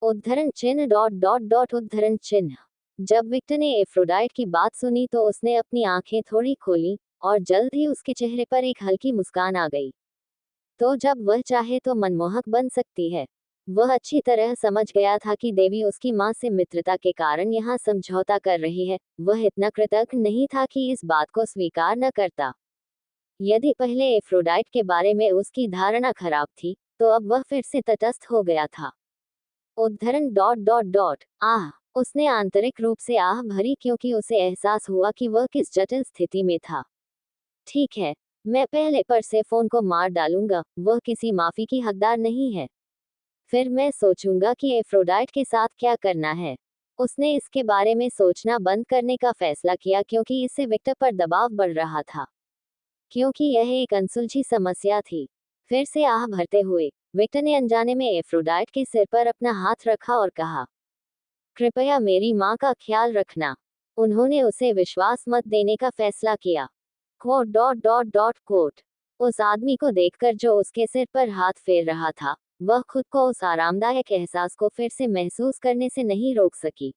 उद्धरण चिन्ह डॉट डॉट डॉट उद्धरण चिन्ह। जब विक्टर ने एफ्रोडाइट की बात सुनी तो उसने अपनी आंखें थोड़ी खोली और जल्द ही उसके चेहरे पर एक हल्की मुस्कान आ गई। तो जब वह चाहे तो मनमोहक बन सकती है। वह अच्छी तरह समझ गया था कि देवी उसकी मां से मित्रता के कारण यहाँ समझौता कर रही है। वह इतना कृतज्ञ नहीं था कि इस बात को स्वीकार न करता। यदि पहले एफ्रोडाइट के बारे में उसकी धारणा खराब थी, तो अब वह फिर से तटस्थ हो गया था। उद्धरण डॉट डॉट डॉट। आह, उसने आंतरिक रूप से आह भरी क्योंकि उसे एहसास हुआ कि वह किस जटिल स्थिति में था। ठीक है, मैं पहले परसेफोन को मार डालूंगा, वह किसी माफी की हकदार नहीं है। फिर मैं सोचूंगा कि एफ्रोडाइट के साथ क्या करना है। उसने इसके बारे में सोचना बंद करने का फैसला किया क्योंकि इससे विक्टर पर दबाव बढ़ रहा था। क्योंकि यह एक अनसुलझी समस्या थी। फिर से आह भरते हुए विक्टर ने अनजाने में एफ्रोडाइट के सिर पर अपना हाथ रखा और कहा, कृपया मेरी माँ का ख्याल रखना। उन्होंने उसे विश्वास मत देने का फैसला किया। Quote dot dot dot quote. उस आदमी को देखकर जो उसके सिर पर हाथ फेर रहा था, वह खुद को उस आरामदायक एहसास को फिर से महसूस करने से नहीं रोक सकी।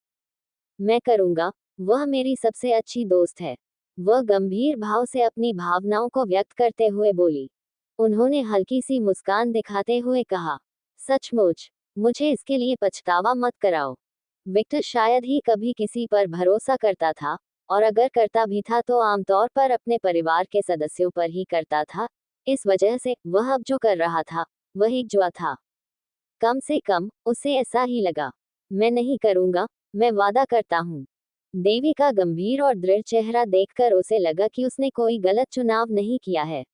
मैं करूंगा, वह मेरी सबसे अच्छी दोस्त है। वह गंभीर भाव से अपनी भावनाओं को व्यक्त करते हुए बोली। उन्होंने हल्की सी मुस्कान दिखाते हुए कहा, सचमुच, मुझे इसके लिए पछतावा मत कराओ। विक्टर शायद ही कभी किसी पर भरोसा करता था, और अगर करता भी था तो आमतौर पर अपने परिवार के सदस्यों पर ही करता था, इस वजह से वह अब जो कर रहा था वह एक जुआ था। कम से कम उसे ऐसा ही लगा। मैं नहीं करूंगा, मैं वादा करता हूँ। देवी का गंभीर और दृढ़ चेहरा देखकर उसे लगा कि उसने कोई गलत चुनाव नहीं किया है।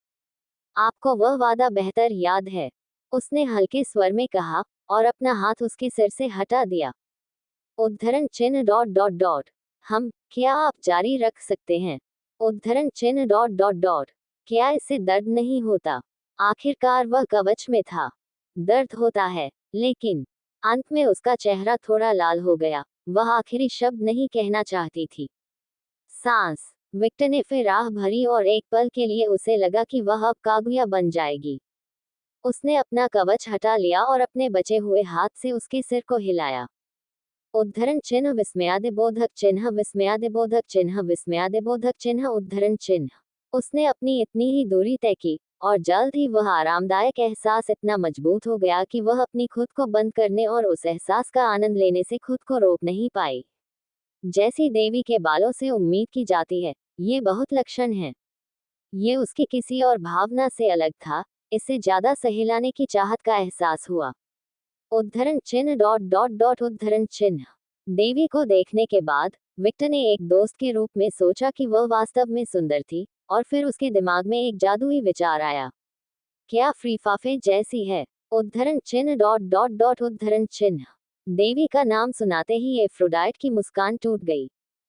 आपको वह वादा बेहतर याद है? उसने हल्के स्वर में कहा और अपना हाथ उसके सिर से हटा दिया। उद्धरण चिन्ह डॉट डॉट डॉट। हम, क्या आप जारी रख सकते हैं? उद्धरण चिन्ह डॉट डॉट डॉट। क्या इससे दर्द नहीं होता? आखिरकार वह कवच में था। दर्द होता है, लेकिन अंत में उसका चेहरा थोड़ा लाल हो गया। वह आखिरी शब्द नहीं कहना चाहती थी। सांस। विक्टर ने फिर आह भरी और एक पल के लिए उसे लगा कि वह अब कागुया बन जाएगी। उसने अपना कवच हटा लिया और अपने बचे हुए हाथ से उसके सिर को हिलाया। उद्धरण चिन्ह विस्मयादिबोधक चिन्ह विस्मयादिबोधक चिन्ह विस्मयादिबोधक चिन्ह उद्धरण चिन्ह। उसने अपनी इतनी ही दूरी तय की और जल्द ही वह आरामदायक एहसास इतना मजबूत हो गया कि वह अपनी खुद को बंद करने और उस एहसास का आनंद लेने से खुद को रोक नहीं पाई। जैसी देवी के बालों से उम्मीद की जाती है, ये बहुत लक्षण है। ये उसकी किसी और भावना से अलग था। इसे ज्यादा सहलाने की चाहत का एहसास हुआ। उद्धरण चिन्ह डॉट डॉट डॉट उद्धरण चिन्ह। देवी को देखने के बाद विक्टर ने एक दोस्त के रूप में सोचा कि वह वास्तव में सुंदर थी, और फिर उसके दिमाग में एक जादुई विचार आया। क्या फ्रीफाफे जैसी है? उद्धरण चिन्ह डॉट डॉट डॉट उद्धरण चिन्ह। देवी का नाम सुनाते ही एफ्रोडाइट की मुस्कान टूट गई।